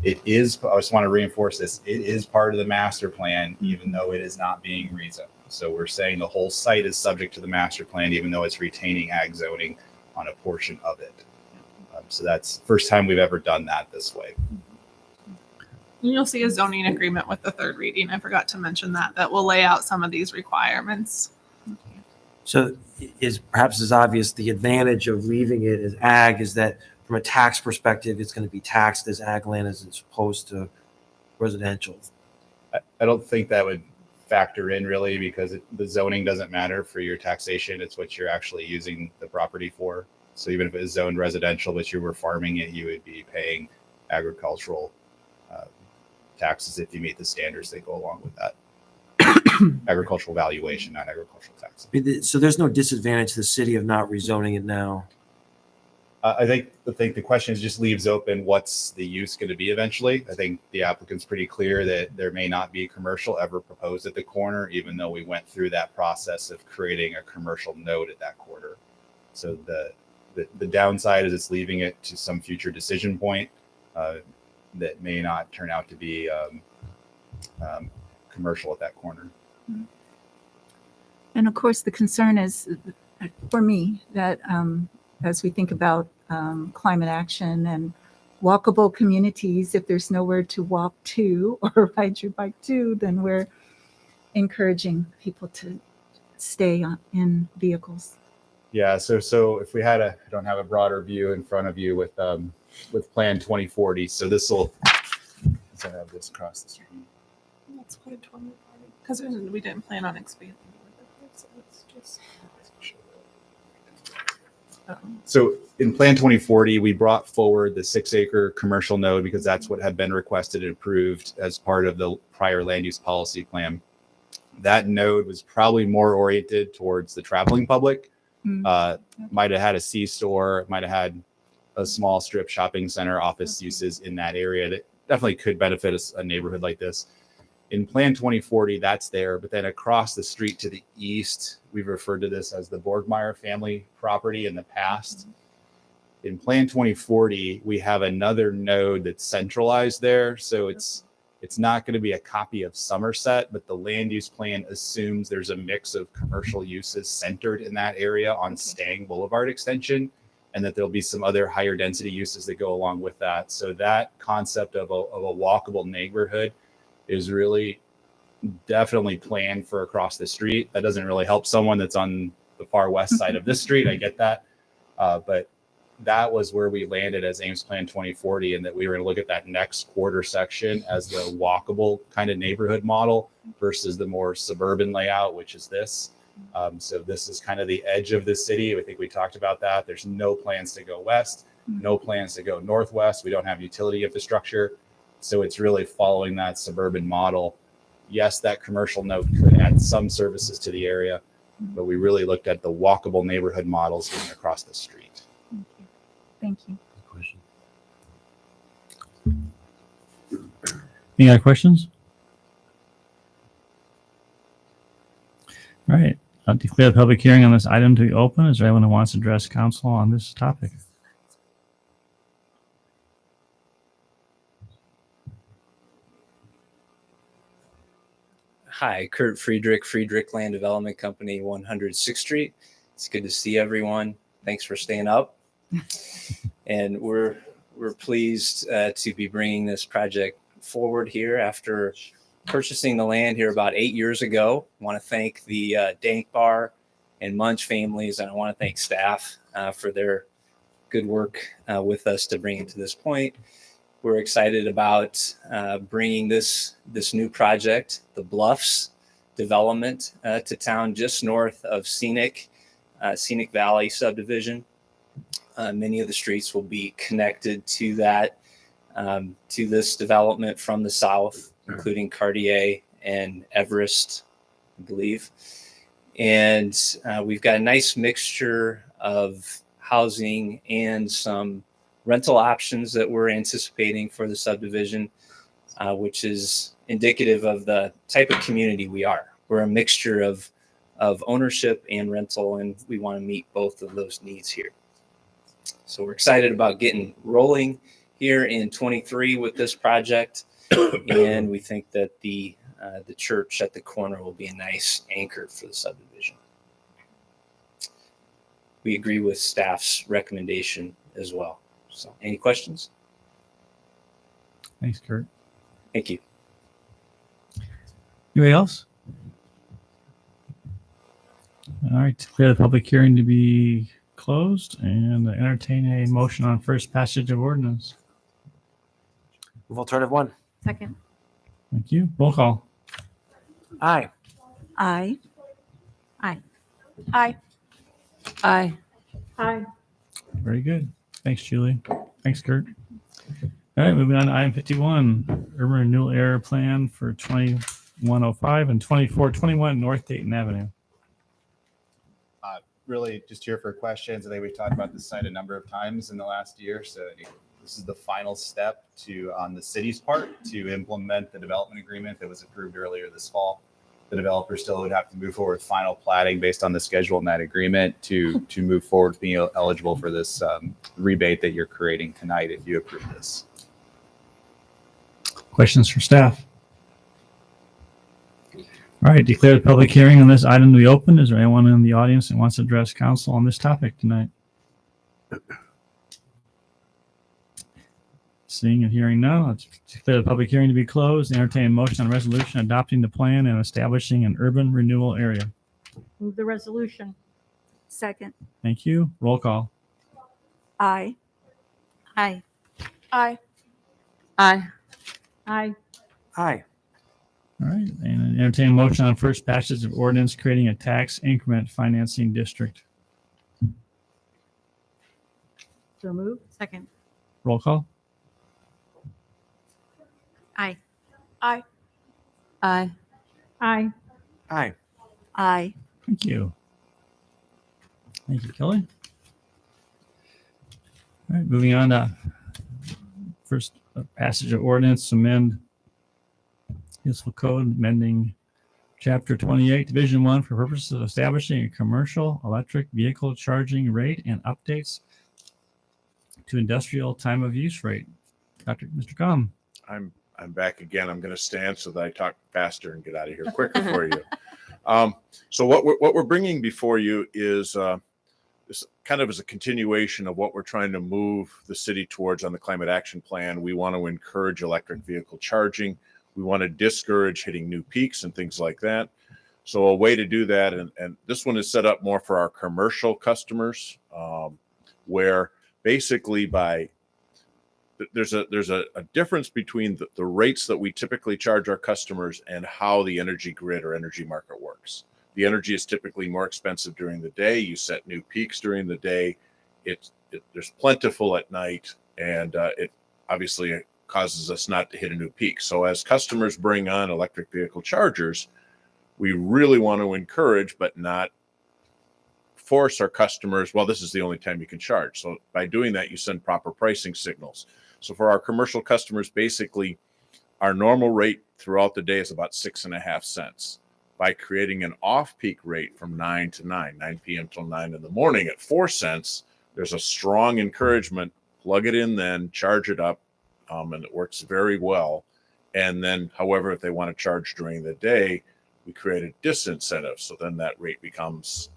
It is, I just want to reinforce this, it is part of the master plan, even though it is not being rezoned. So we're saying the whole site is subject to the master plan, even though it's retaining ag zoning on a portion of it. So that's the first time we've ever done that this way. And you'll see a zoning agreement with the third reading. I forgot to mention that will lay out some of these requirements. So is perhaps as obvious, the advantage of leaving it as ag is that from a tax perspective, it's going to be taxed as ag land as opposed to residential. I don't think that would factor in really because the zoning doesn't matter for your taxation. It's what you're actually using the property for. So even if it was zoned residential, but you were farming it, you would be paying agricultural taxes if you meet the standards that go along with that. Agricultural valuation, not agricultural tax. So there's no disadvantage to the city of not rezoning it now. I think the question just leaves open what's the use going to be eventually. I think the applicant's pretty clear that there may not be commercial ever proposed at the corner, even though we went through that process of creating a commercial node at that corner. So the downside is it's leaving it to some future decision point that may not turn out to be commercial at that corner. And of course, the concern is, for me, that as we think about climate action and walkable communities, if there's nowhere to walk to or ride your bike to, then we're encouraging people to stay in vehicles. Yeah, so if we had I don't have a broader view in front of you with Plan 2040. So this will, I have this across the street. That's quite 20 because we didn't plan on expanding. So it's just. So in Plan 2040, we brought forward the 6-acre commercial node because that's what had been requested and approved as part of the prior land use policy plan. That node was probably more oriented towards the traveling public. Might have had a C-store, might have had a small strip shopping center, office uses in that area that definitely could benefit a neighborhood like this. In Plan 2040, that's there, but then across the street to the east, we've referred to this as the Borgmeyer family property in the past. In Plan 2040, we have another node that's centralized there. So it's not going to be a copy of Somerset, but the land use plan assumes there's a mix of commercial uses centered in that area on Stang Boulevard extension, and that there'll be some other higher density uses that go along with that. So that concept of a walkable neighborhood is really definitely planned for across the street. That doesn't really help someone that's on the far west side of this street. I get that. But that was where we landed as Ames Plan 2040, and that we were going to look at that next quarter section as the walkable kind of neighborhood model versus the more suburban layout, which is this. So this is kind of the edge of the city. I think we talked about that. There's no plans to go west, no plans to go northwest. We don't have utility infrastructure. So it's really following that suburban model. Yes, that commercial node could add some services to the area, but we really looked at the walkable neighborhood models going across the street. Thank you. Any other questions? All right. I'll declare the public hearing on this item to be open. Is there anyone who wants to address council on this topic? Hi, Kurt Friedrich Land Development Company, 106th Street. It's good to see everyone. Thanks for staying up. And we're pleased to be bringing this project forward here after purchasing the land here about 8 years ago. I want to thank the Dank Bar and Munch families, and I want to thank staff for their good work with us to bring it to this point. We're excited about bringing this new project, the Bluffs development, to town just north of Scenic Valley subdivision. Many of the streets will be connected to that, to this development from the south, including Cartier and Everest, I believe. And we've got a nice mixture of housing and some rental options that we're anticipating for the subdivision. which is indicative of the type of community we are. We're a mixture of ownership and rental, and we want to meet both of those needs here. So we're excited about getting rolling here in 23 with this project, and we think that the church at the corner will be a nice anchor for the subdivision. We agree with staff's recommendation as well. So, any questions? Thanks, Kurt. Thank you. Anybody else? All right, declare the public hearing to be closed and entertain a motion on first passage of ordinance. Move alternative one. Second. Thank you. Roll call. Aye. Aye. Aye. Aye. Aye. Hi. Very good. Thanks, Julie. Thanks, Kurt. All right, moving on to item 51, urban renewal area plan for 2105 and 2421 North Dayton Avenue. Really just here for questions. I think we've talked about this site a number of times in the last year. So this is the final step on the city's part to implement the development agreement that was approved earlier this fall. The developer still would have to move forward with final platting based on the schedule in that agreement to move forward with being eligible for this rebate that you're creating tonight if you approve this. Questions for staff? All right, declare the public hearing on this item to be open. Is there anyone in the audience that wants to address council on this topic tonight? Seeing and hearing none, let's declare the public hearing to be closed. Entertain a motion on resolution adopting the plan and establishing an urban renewal area. Move the resolution. Second. Thank you. Roll call. Aye. Aye. Aye. Aye. Aye. Aye. All right, and entertain a motion on first passage of ordinance creating a tax increment financing district. So move. Second. Roll call. Aye. Aye. Aye. Aye. Aye. Aye. Thank you. Thank you, Kelly. All right, moving on to first passage of ordinance, amend municipal code, amending chapter 28, division 1 for purposes of establishing a commercial electric vehicle charging rate and updates to industrial time of use rate. Mr. Com. I'm back again. I'm going to stand so that I talk faster and get out of here quicker for you. So what we're bringing before you is this kind of is a continuation of what we're trying to move the city towards on the climate action plan. We want to encourage electric vehicle charging. We want to discourage hitting new peaks and things like that. So a way to do that, and this one is set up more for our commercial customers, where basically there's a difference between the rates that we typically charge our customers and how the energy grid or energy market works. The energy is typically more expensive during the day. You set new peaks during the day. There's plentiful at night, and it obviously causes us not to hit a new peak. So as customers bring on electric vehicle chargers, we really want to encourage, but not force our customers, well, this is the only time you can charge. So by doing that, you send proper pricing signals. So for our commercial customers, basically, our normal rate throughout the day is about 6.5 cents. By creating an off-peak rate from 9 to 9 p.m. till 9 in the morning at 4 cents, there's a strong encouragement. Plug it in then, charge it up, and it works very well. And then, however, if they want to charge during the day, we create a disincentive. So then that rate becomes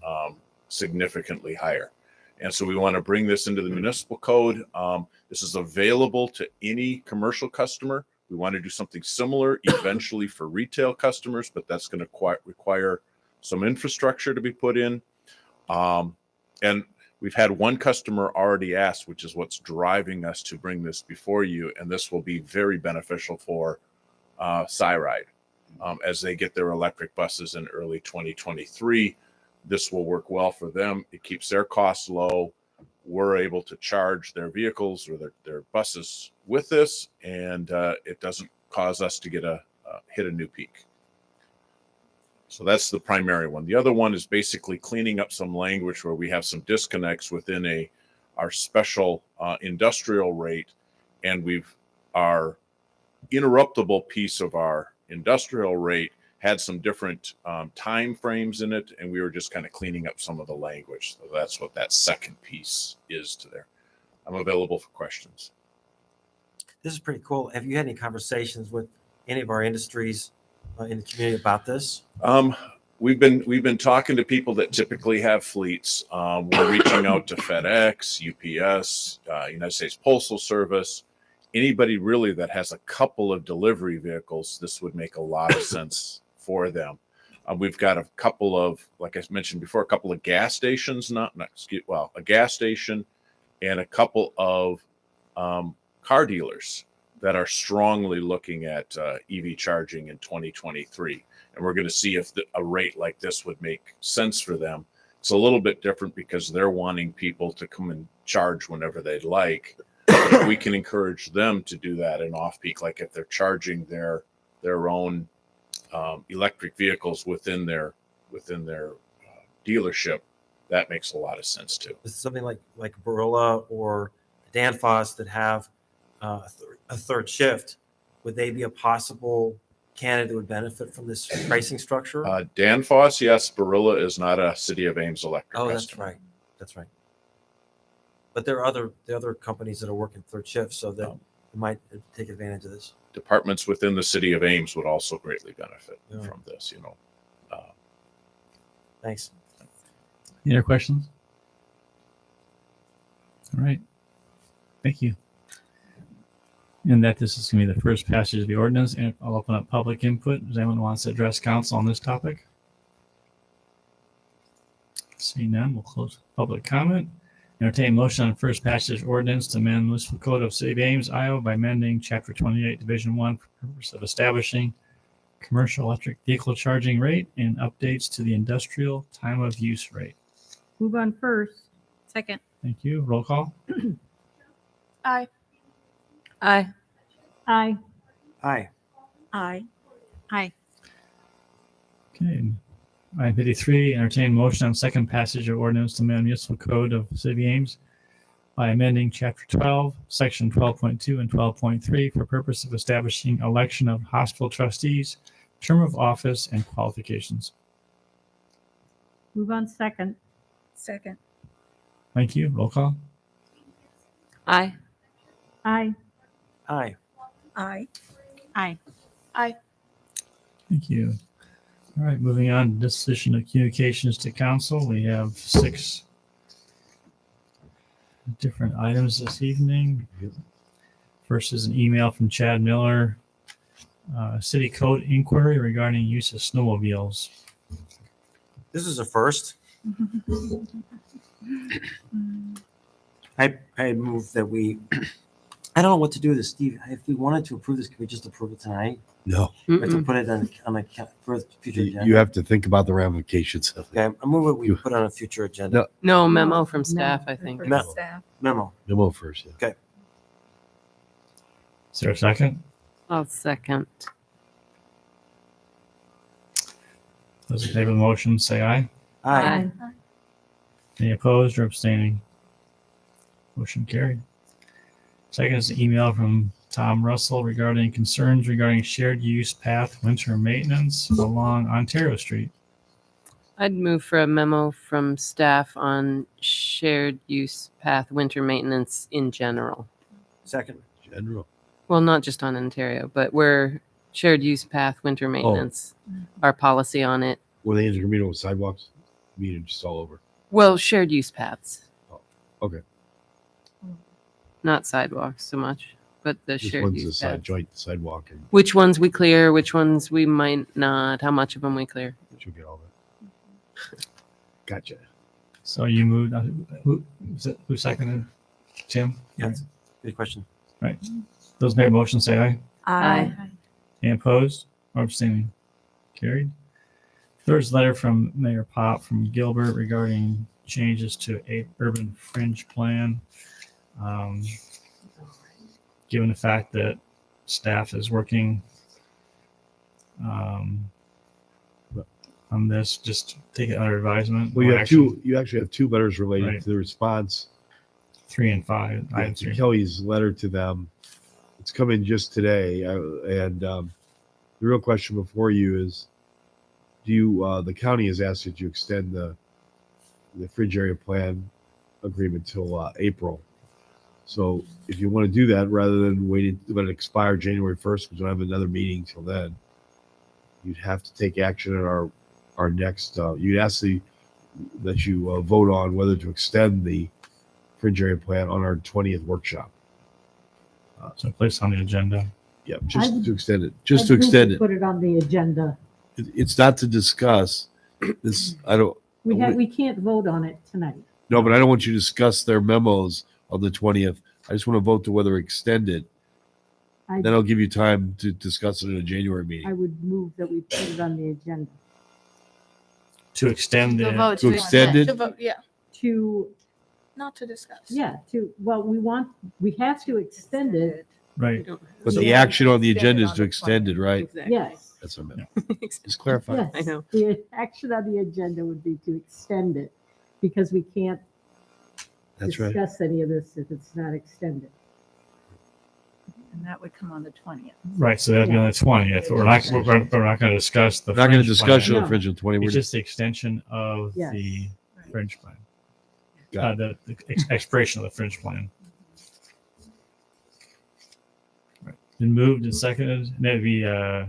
significantly higher. And so we want to bring this into the municipal code. This is available to any commercial customer. We want to do something similar eventually for retail customers, but that's going to require some infrastructure to be put in. And we've had one customer already ask, which is what's driving us to bring this before you. And this will be very beneficial for Cyride as they get their electric buses in early 2023. This will work well for them. It keeps their costs low. We're able to charge their vehicles or their buses with this, and it doesn't cause us to hit a new peak. So that's the primary one. The other one is basically cleaning up some language where we have some disconnects within our special industrial rate, and our interruptible piece of our industrial rate had some different time frames in it, and we were just kind of cleaning up some of the language. So that's what that second piece is to there. I'm available for questions. This is pretty cool. Have you had any conversations with any of our industries in the community about this? We've been talking to people that typically have fleets. We're reaching out to FedEx, UPS, United States Postal Service, anybody really that has a couple of delivery vehicles. This would make a lot of sense for them. We've got a couple of, like I mentioned before, a couple of gas stations, a gas station and a couple of car dealers that are strongly looking at EV charging in 2023. And we're going to see if a rate like this would make sense for them. It's a little bit different because they're wanting people to come and charge whenever they'd like. But if we can encourage them to do that in off-peak, like if they're charging their own electric vehicles within their dealership, that makes a lot of sense too. This is something like Barilla or Danfoss that have a third shift. Would they be a possible candidate that would benefit from this pricing structure? Danfoss, yes. Barilla is not a City of Ames electric. Oh, customer. that's right. That's right. But there are other companies that are working third shift, so that might take advantage of this. Departments within the City of Ames would also greatly benefit from this. Thanks. Any other questions? All right. Thank you. And that this is going to be the first passage of the ordinance, and I'll open up public input. Does anyone wants to address council on this topic? Seeing none, we'll close public comment. Entertain motion on first passage ordinance to amend municipal code of City of Ames, Iowa by amending Chapter 28, Division 1 for the purpose of establishing commercial electric vehicle charging rate and updates to the industrial time of use rate. Move on first. Second. Thank you. Roll call. Aye. Aye. Aye. Aye. Aye. Aye. Okay. Item 53, entertain motion on second passage of ordinance to amend municipal code of the City of Ames by amending Chapter 12, Section 12.2 and 12.3 for purpose of establishing election of hospital trustees, term of office, and qualifications. Move on second. Second. Thank you. Roll call. Aye. Aye. Aye. Aye. Aye. Aye. Thank you. All right, moving on to disposition of communications to council. We have 6 different items this evening. First is an email from Chad Miller, city code inquiry regarding use of snowmobiles. This is a first. I move that we. I don't know what to do with this, Steve. If we wanted to approve this, could we just approve it tonight? No. We have to put it on a for future agenda. You have to think about the ramifications of it. Okay, I move it. We put it on a future agenda. No. No, memo from staff, I think. Memo. Memo first. Yeah. Okay. Is there a second? I'll second. Those in favor of the motion, say aye. Aye. Any opposed or abstaining? Motion carried. Second is an email from Tom Russell regarding concerns regarding shared use path winter maintenance along Ontario Street. I'd move for a memo from staff on shared use path winter maintenance in general. Second. General. Well, not just on Ontario, but we're shared use path winter maintenance, our policy on it. Were they intercommunal with sidewalks? I mean, just all over. Well, shared use paths, Okay. not sidewalks so much, but the This shared one's a use side paths. joint sidewalk, and Which ones we clear, which ones we might not, how much of them we clear. you'll get all that. Gotcha. So you moved, who seconded? Tim? Yeah. Good question. Right. Those in favor of the motion, say aye. Aye. Any opposed or abstaining? Carried. Third is a letter from Mayor Pop from Gilbert regarding changes to a urban fringe plan. Given the fact that staff is working on this, just take it under advisement. Well, you No have action. two. You actually have 2 letters related Right. to the response. 3 and 5. Item To 3. Kelly's letter to them It's come in just today, and the real question before you is, do you? The county has asked that you extend the fringe area plan agreement till April. So if you want to do that, rather than waiting to let it expire January 1st, we don't have another meeting till then, you'd have to take action at our next. You'd ask that you vote on whether to extend the fringe area plan on our 20th workshop. So place on the agenda. Yeah, I just would- to extend it. Just I'd to move extend it. Put it on the agenda. It's not to discuss this. I don't. We can't vote on it tonight. No, but I don't want you to discuss their memos on the 20th. I just want to vote to whether extend it. I, Then I'll give you time to discuss it in a January meeting. I would move that we put it on the agenda To extend The the, vote To extend it? To vote, yeah, to, not to discuss. yeah, we have to extend it. right. But the action on the agenda is to extend it, right? Yes. That's what I meant. Just clarify. Yes. I know. The action on the agenda would be to extend it because we can't That's right. discuss any of this if it's not extended. And that would come on the 20th. Right, so that'd be on the 20th. We're not going to discuss the. We're not going to fringe discuss plan. the fringe on 20. We're It's just the extension of Yes. the fringe plan. Got it. The expiration of the fringe plan. Right. Been moved and seconded. And that'd be, yeah.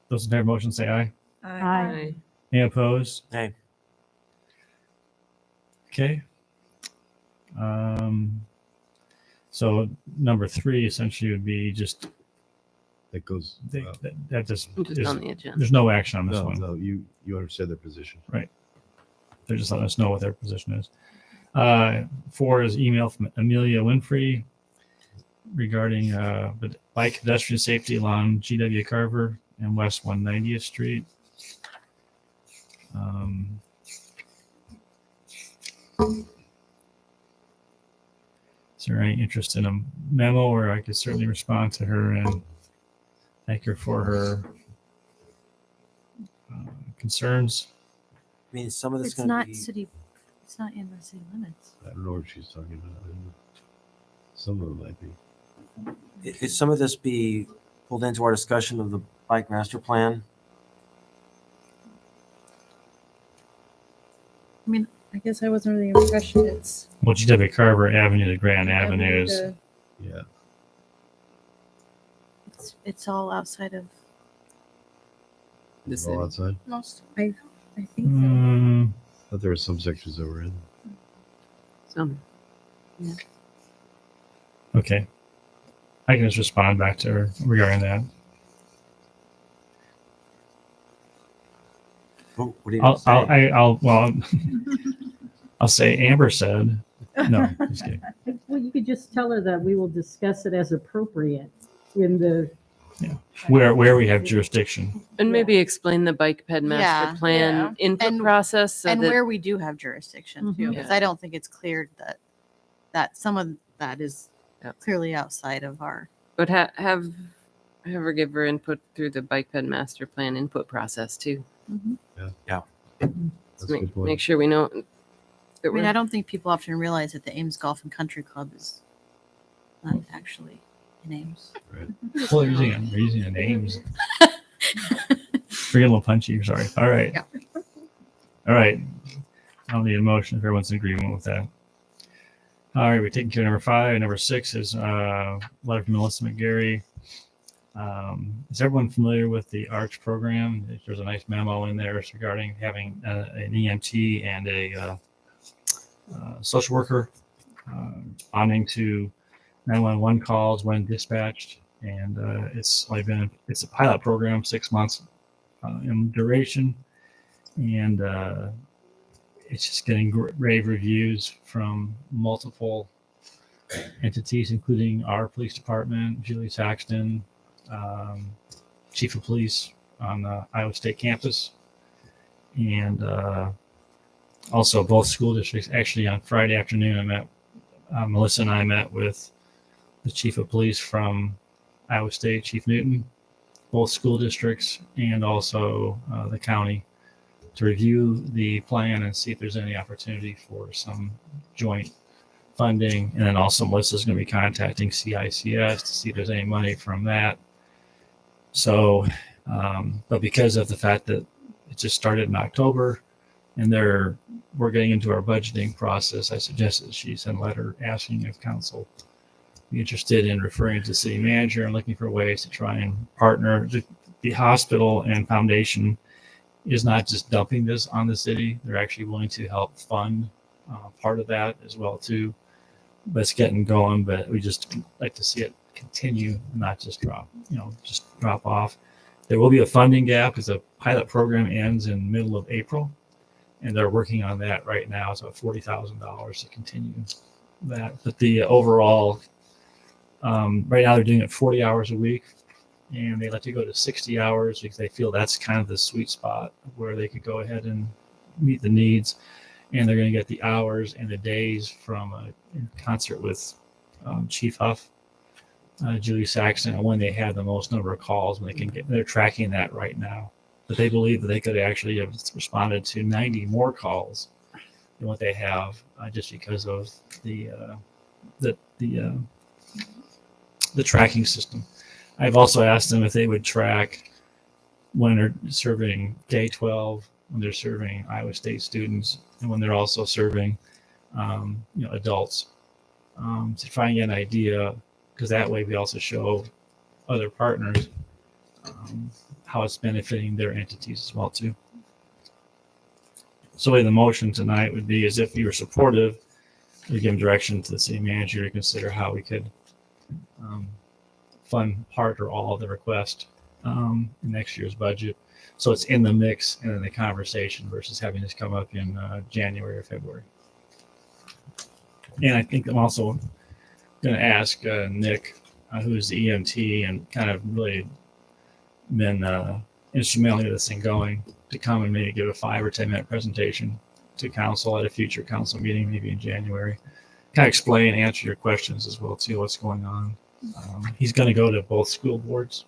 Those in favor of the motion say aye. Aye. Any opposed? Hey, Okay. So number 3 essentially would be just That goes. that just Just is- on the agenda. there's no action on this No, one. no, you understand their position. Right. They're just letting us know what their position is. 4 is email from Amelia Winfrey regarding the bike pedestrian safety along GW Carver and West 190th Street. Is there any interest in a memo, or I could certainly respond to her and thank her for her concerns? I mean, some of this is It's going to not be. city, it's not in the city limits. I don't know what she's talking about. Some of them might be. Is some of this be pulled into our discussion of the bike master plan? I mean, I guess I wasn't really impressed. It's Well, GW Carver Avenue to Grand Avenue is, Yeah. it's all outside of. The All city. outside. Most. I think so. mm, But there are some sections that were in. Some. okay. I can just respond back to her regarding that. What do you I'll, say? I'll, well, I'll say Amber said, no, just kidding. Well, you could just tell her that we will discuss it as appropriate in the. Where we have jurisdiction. And maybe explain the bike ped Yeah, master plan yeah. input And- process so And that where we do have jurisdiction too, Mhm. because Yeah. I don't think it's clear that some of that is Yep. clearly outside of our. but have her give her input through the bike ped master plan input process too. That's To a good point. make sure we know that I mean, we're I don't think people often realize that the Ames Golf and Country Club is not actually in Ames. Well, they're using a names. We're getting a little punchy. Sorry. All right. Yeah. All right. I'll need a motion if everyone's in agreement with that. All right. We're taking care of number 5. Number 6 is letter from Melissa McGarry. Is everyone familiar with the ARCH program? There's a nice memo in there regarding having an EMT and a social worker responding to 911 calls when dispatched, and it's a pilot program, 6 months in duration, and it's just getting rave reviews from multiple entities, including our police department, Julie Saxton, chief of police on the Iowa State campus, and also both school districts. Actually, on Friday afternoon, Melissa and I met with the chief of police from Iowa State, Chief Newton, both school districts, and also the county to review the plan and see if there's any opportunity for some joint funding. And then also Melissa's going to be contacting CICS to see if there's any money from that. So, but because of the fact that it just started in October and we're getting into our budgeting process, I suggested she send a letter asking if council be interested in referring to the city manager and looking for ways to try and partner. The hospital and foundation is not just dumping this on the city. They're actually willing to help fund part of that as well too. But it's getting going, but we just like to see it continue, not just drop off. There will be a funding gap because the pilot program ends in middle of April, and they're working on that right now. It's about $40,000 to continue that. But the overall, right now they're doing it 40 hours a week, and they let you go to 60 hours because they feel that's kind of the sweet spot where they could go ahead and meet the needs. And they're going to get the hours and the days from in concert with Chief Huff, Julie Saxon, and when they have the most number of calls, when they're tracking that right now. But they believe that they could actually have responded to 90 more calls than what they have, just because of the tracking system. I've also asked them if they would track when they're serving K-12, when they're serving Iowa State students, and when they're also serving adults, to try and get an idea, because that way we also show other partners how it's benefiting their entities as well too. So the motion tonight would be, as if you were supportive, we give direction to the city manager to consider how we could fund part or all of the request in next year's budget. So it's in the mix and in the conversation versus having this come up in January or February. And I think I'm also going to ask Nick, who's the EMT and kind of really been instrumental in this thing going, to come and maybe give a 5 or 10 minute presentation to council at a future council meeting, maybe in January. Kind of explain, answer your questions as well too, what's going on. He's going to go to both school boards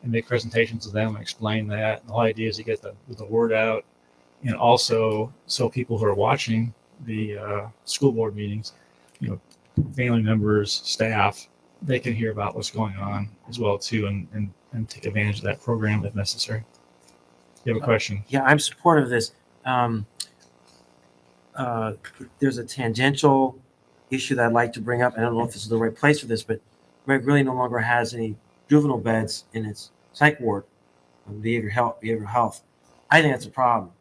and make presentations to them and explain that. And the whole idea is to get the word out, and also so people who are watching the school board meetings, family members, staff, they can hear about what's going on as well too, and take advantage of that program if necessary. You have a question? Yeah, I'm supportive of this. There's a tangential issue that I'd like to bring up. I don't know if this is the right place for this, but Greg really no longer has any juvenile beds in its psych ward, behavioral health. I think that's a problem.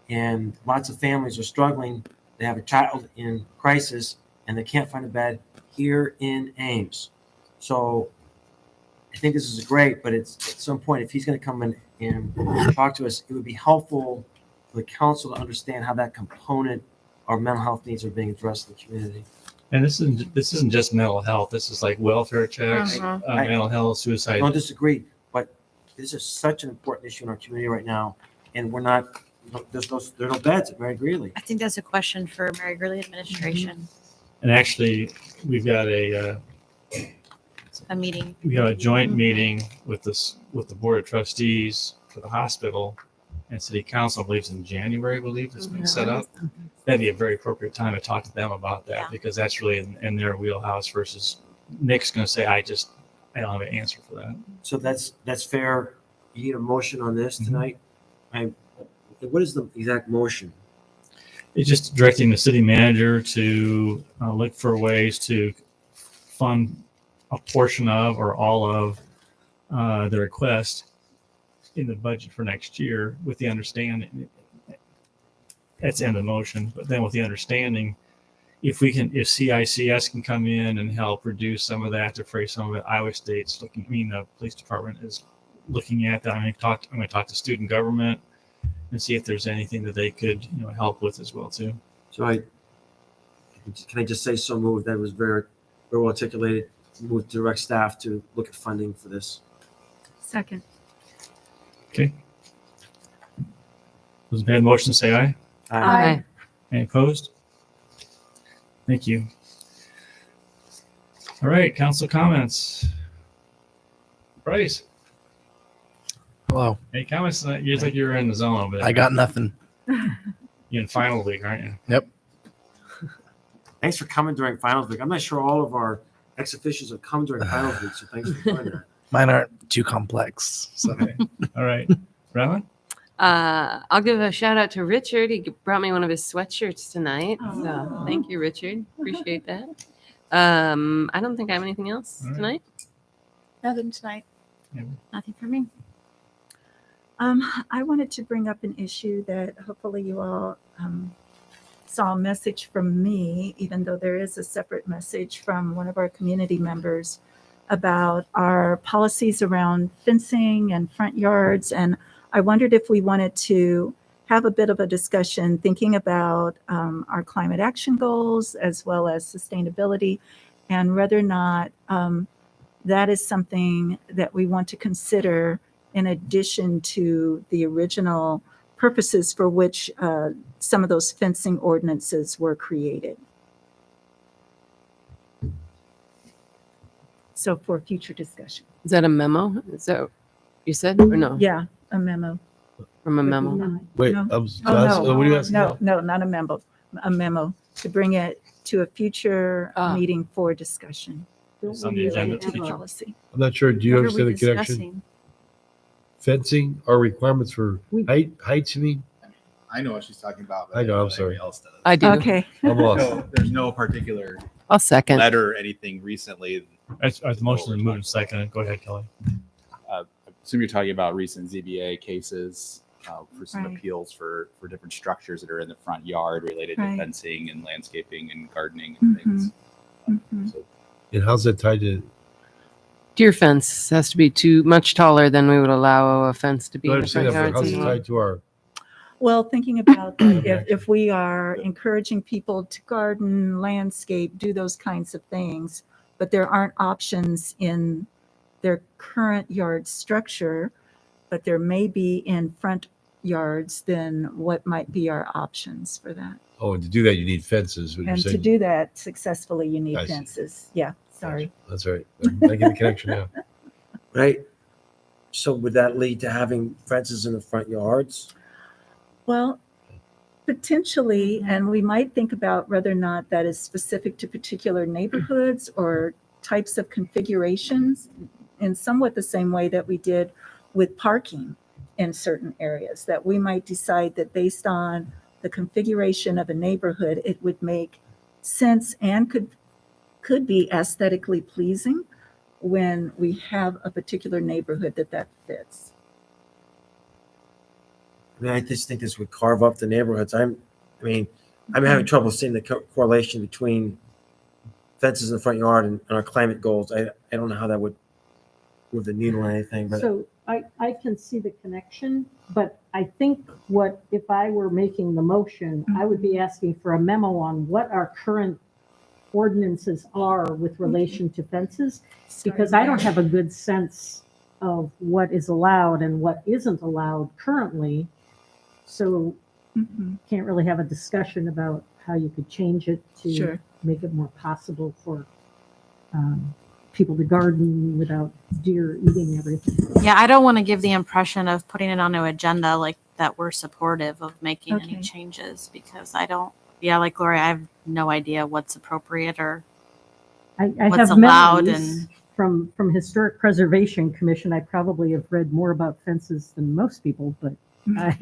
And lots of families are struggling. They have a child in crisis and they can't find a bed here in Ames. So I think this is great, but it's at some point, if he's going to come in and talk to us, it would be helpful for the council to understand how that component of mental health needs are being addressed in the community. And this isn't just mental health. This is like welfare checks, mental health, suicide. I don't disagree, but this is such an important issue in our community right now, and we're not. There are no beds at Mary Greeley. I think that's a question for Mary Greeley administration. And actually, we've got a meeting. We got a joint meeting with the board of trustees for the hospital and city council. I believe it's in January. I believe it's been set up. That'd be a very appropriate time to talk to them about that, because that's really in their wheelhouse. Versus Nick's going to say, I don't have an answer for that. So that's fair. You need a motion on this tonight. What is the exact motion? It's just directing the city manager to look for ways to fund a portion of or all of the request in the budget for next year, with the understanding that's in the motion, but then with the understanding, if CICS can come in and help reduce some of that, defray some of it, Iowa State's the police department is looking at that. I'm going to talk to student government and see if there's anything that they could help with as well too. So can I just say so moved? That was very, very well articulated. Move direct staff to look at funding for this. Second. Okay. Those in favor of the motion say aye. Aye. Any opposed? Thank you. All right, council comments. Bryce. Hello. Any comments? You look like you were in the zone over there. I got nothing. You're in final week, aren't you? Yep. Thanks for coming during finals week. I'm not sure all of our ex officials have come during finals week, so thanks for doing that. Mine aren't too complex. So. Okay. All right. Brennan? I'll give a shout out to Richard. He brought me one of his sweatshirts tonight. So thank you, Richard. Appreciate that. I don't think I have anything else tonight. Nothing tonight. Nothing for me. I wanted to bring up an issue that hopefully you all saw a message from me, even though there is a separate message from one of our community members about our policies around fencing and front yards. And I wondered if we wanted to have a bit of a discussion thinking about our climate action goals as well as sustainability, and whether or not that is something that we want to consider in addition to the original purposes for which some of those fencing ordinances were created. So for future discussion. Is that a memo? Is that what you said or no? Yeah, a memo. From a memo. Wait, No. what are you asking? No, not a memo. A memo to bring it to a future meeting for discussion. It's on the agenda. Related to the policy. I'm not sure. Do you What are understand we the connection? discussing? Fencing or requirements for heights, you mean? I know what she's talking about. I know, I'm sorry. I do. Okay. I'm lost. No, there's no particular I'll second. letter or anything recently. The motion is moved and seconded. Go ahead, Kelly. I assume you're talking about recent ZBA cases for some Right. appeals for different structures that are in the front yard related Right. to fencing and landscaping and gardening and things. So And how's that tied to? Deer fence has to be too much taller than we would allow a fence to be I in the understand front that, but yards. how's it tied to our? Well, thinking about that, if we are encouraging people to garden, landscape, do those kinds of things, but there aren't options in their current yard structure, but there may be in front yards, then what might be our options for that? Oh, and to do that, you need fences. What you're And to saying. do that successfully, you need I see. fences. Yeah, sorry. That's right. I get the connection now. Right? So would that lead to having fences in the front yards? Well, potentially, and we might think about whether or not that is specific to particular neighborhoods or types of configurations in somewhat the same way that we did with parking in certain areas, that we might decide that based on the configuration of a neighborhood, it would make sense and could be aesthetically pleasing when we have a particular neighborhood that fits. I mean, I just think this would carve up the neighborhoods. I'm having trouble seeing the correlation between fences in the front yard and our climate goals. I don't know how that would move the needle or anything, but So I can see the connection, but I think if I were making the motion, I would be asking for a memo on what our current ordinances are with relation to fences, because I don't have a good sense of what is allowed and what isn't allowed currently. So can't really have a discussion about how you could change it to Sure. make it more possible for people to garden without deer eating everything. Yeah, I don't want to give the impression of putting it on an agenda like that we're supportive of making any Okay. changes, because I don't, like Gloria, I have no idea what's appropriate or I what's have allowed memories from Historic Preservation Commission. I probably have read more about fences than most people, but I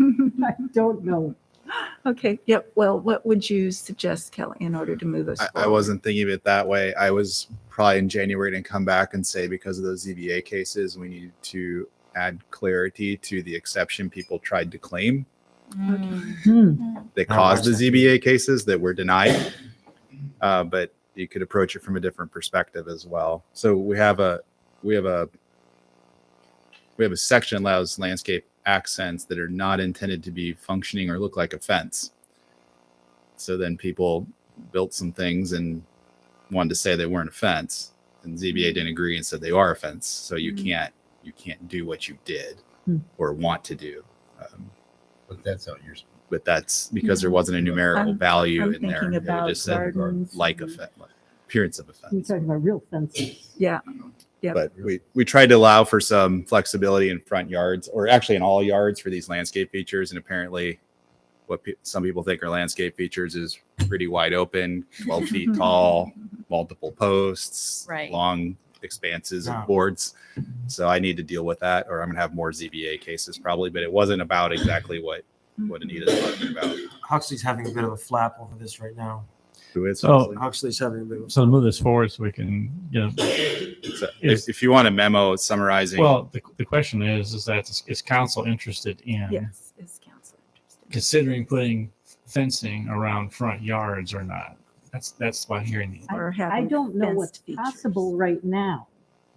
don't know. Okay, yep. Well, what would you suggest, Kelly, in order to move us I forward? wasn't thinking of it that way. I was probably in January to come back and say because of those ZBA cases, we needed to add clarity to the exception people tried to claim that caused the ZBA cases that were denied. But you could approach it from a different perspective as well. So we have a section that allows landscape accents that are not intended to be functioning or look like a fence. So then people built some things and wanted to say they weren't a fence, and ZBA didn't agree and said they are a fence. So you can't do what you did or want to do. But that's how you're. But that's because there wasn't a numerical value I'm in there. thinking It about just said gardens like a appearance of a fence. You're talking about real fences. Yeah. Yep. But we tried to allow for some flexibility in front yards, or actually in all yards, for these landscape features. And apparently what some people think are landscape features is pretty wide open, 12 feet tall, multiple posts, Right. long expanses Yeah. of boards. So I need to deal with that, or I'm gonna have more ZBA cases probably. But it wasn't about exactly what Anita's talking about. Huxley's having a bit of a flap over this right now. Who is So- Huxley's having a bit of a So to move this forward so we can, So if you want a memo summarizing, well, the question is that is council interested in Yes, is council interested? considering putting fencing around front yards or not? That's why I'm hearing the Or I having don't know what's fenced features. possible right now.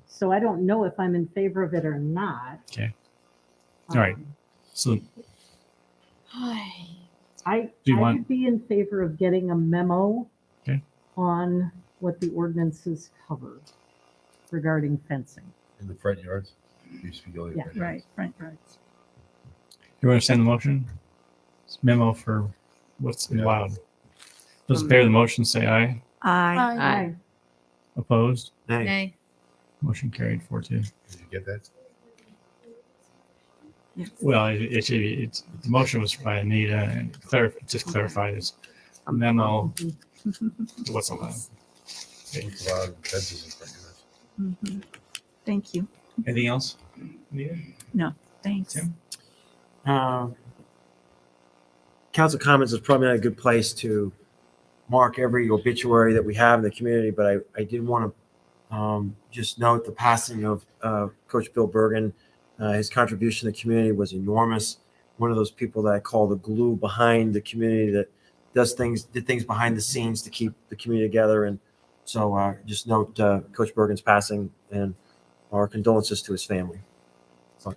So I don't know if I'm in favor of it or not. Okay. All right. So I Do you want- would be in favor of getting a memo Okay. on what the ordinances cover regarding fencing. In the front yards. Used to be only Yeah. front yards. Right, right. you understand the motion? It's memo for what's allowed. Those in favor of the motion say aye. I, Aye. Opposed? Nay. Nay. Motion carried 4-2. Did you get that? yes. Well, it's the motion was by Anita and just clarified it's a memo to what's allowed. Okay. What's allowed fences in front yards. Mhm. Thank you. Anything else? Anita? No, thanks. Tim? Council comments is probably not a good place to mark every obituary that we have in the community, but I did want to just note the passing of Coach Bill Bergen. His contribution to the community was enormous. One of those people that I call the glue behind the community that did things behind the scenes to keep the community together. And so just note Coach Bergen's passing and our condolences to his family. So,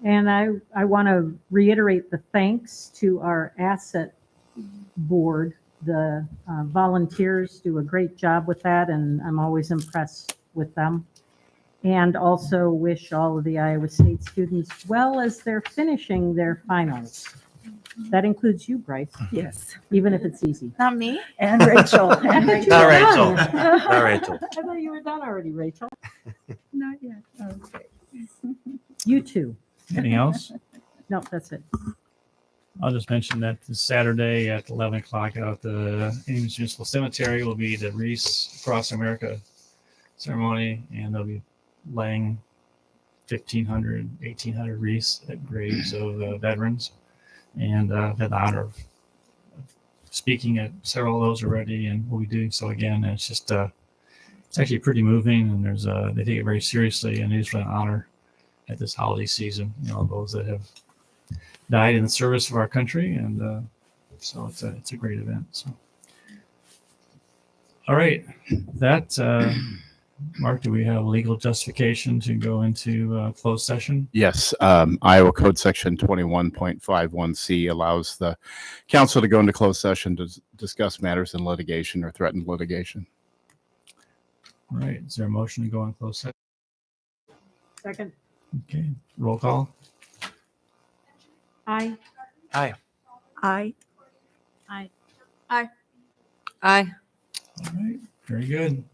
And I want to reiterate the thanks to our asset board. The volunteers do a great job with that, and I'm always impressed with them. And also wish all of the Iowa State students well as they're finishing their finals. That includes you, Bryce, Yes. even if it's easy. Not me. And Rachel. And I thought you Not were Rachel. done. Not Rachel. I thought you were done already, Rachel. Not yet. Okay. You too. Anything else? No, that's it. I'll just mention that this Saturday at 11 o'clock out at the Ames Municipal Cemetery will be the Reese Across America ceremony, and they'll be laying 1,500, 1,800 wreaths at graves of veterans. And I've had the honor of speaking at several of those already, and we'll be doing so again. And it's just, it's actually pretty moving, and there's they take it very seriously, and it is really an honor at this holiday season, those that have died in the service of our country, and so it's a great event. So, all right, that Mark, do we have legal justification to go into closed session? Yes, Iowa Code Section 21.51C allows the council to go into closed session to discuss matters in litigation or threatened litigation. All right, is there a motion to go in closed session? Second. Okay, roll call. Aye. Aye. I. Aye. Aye. Aye. All right, very good.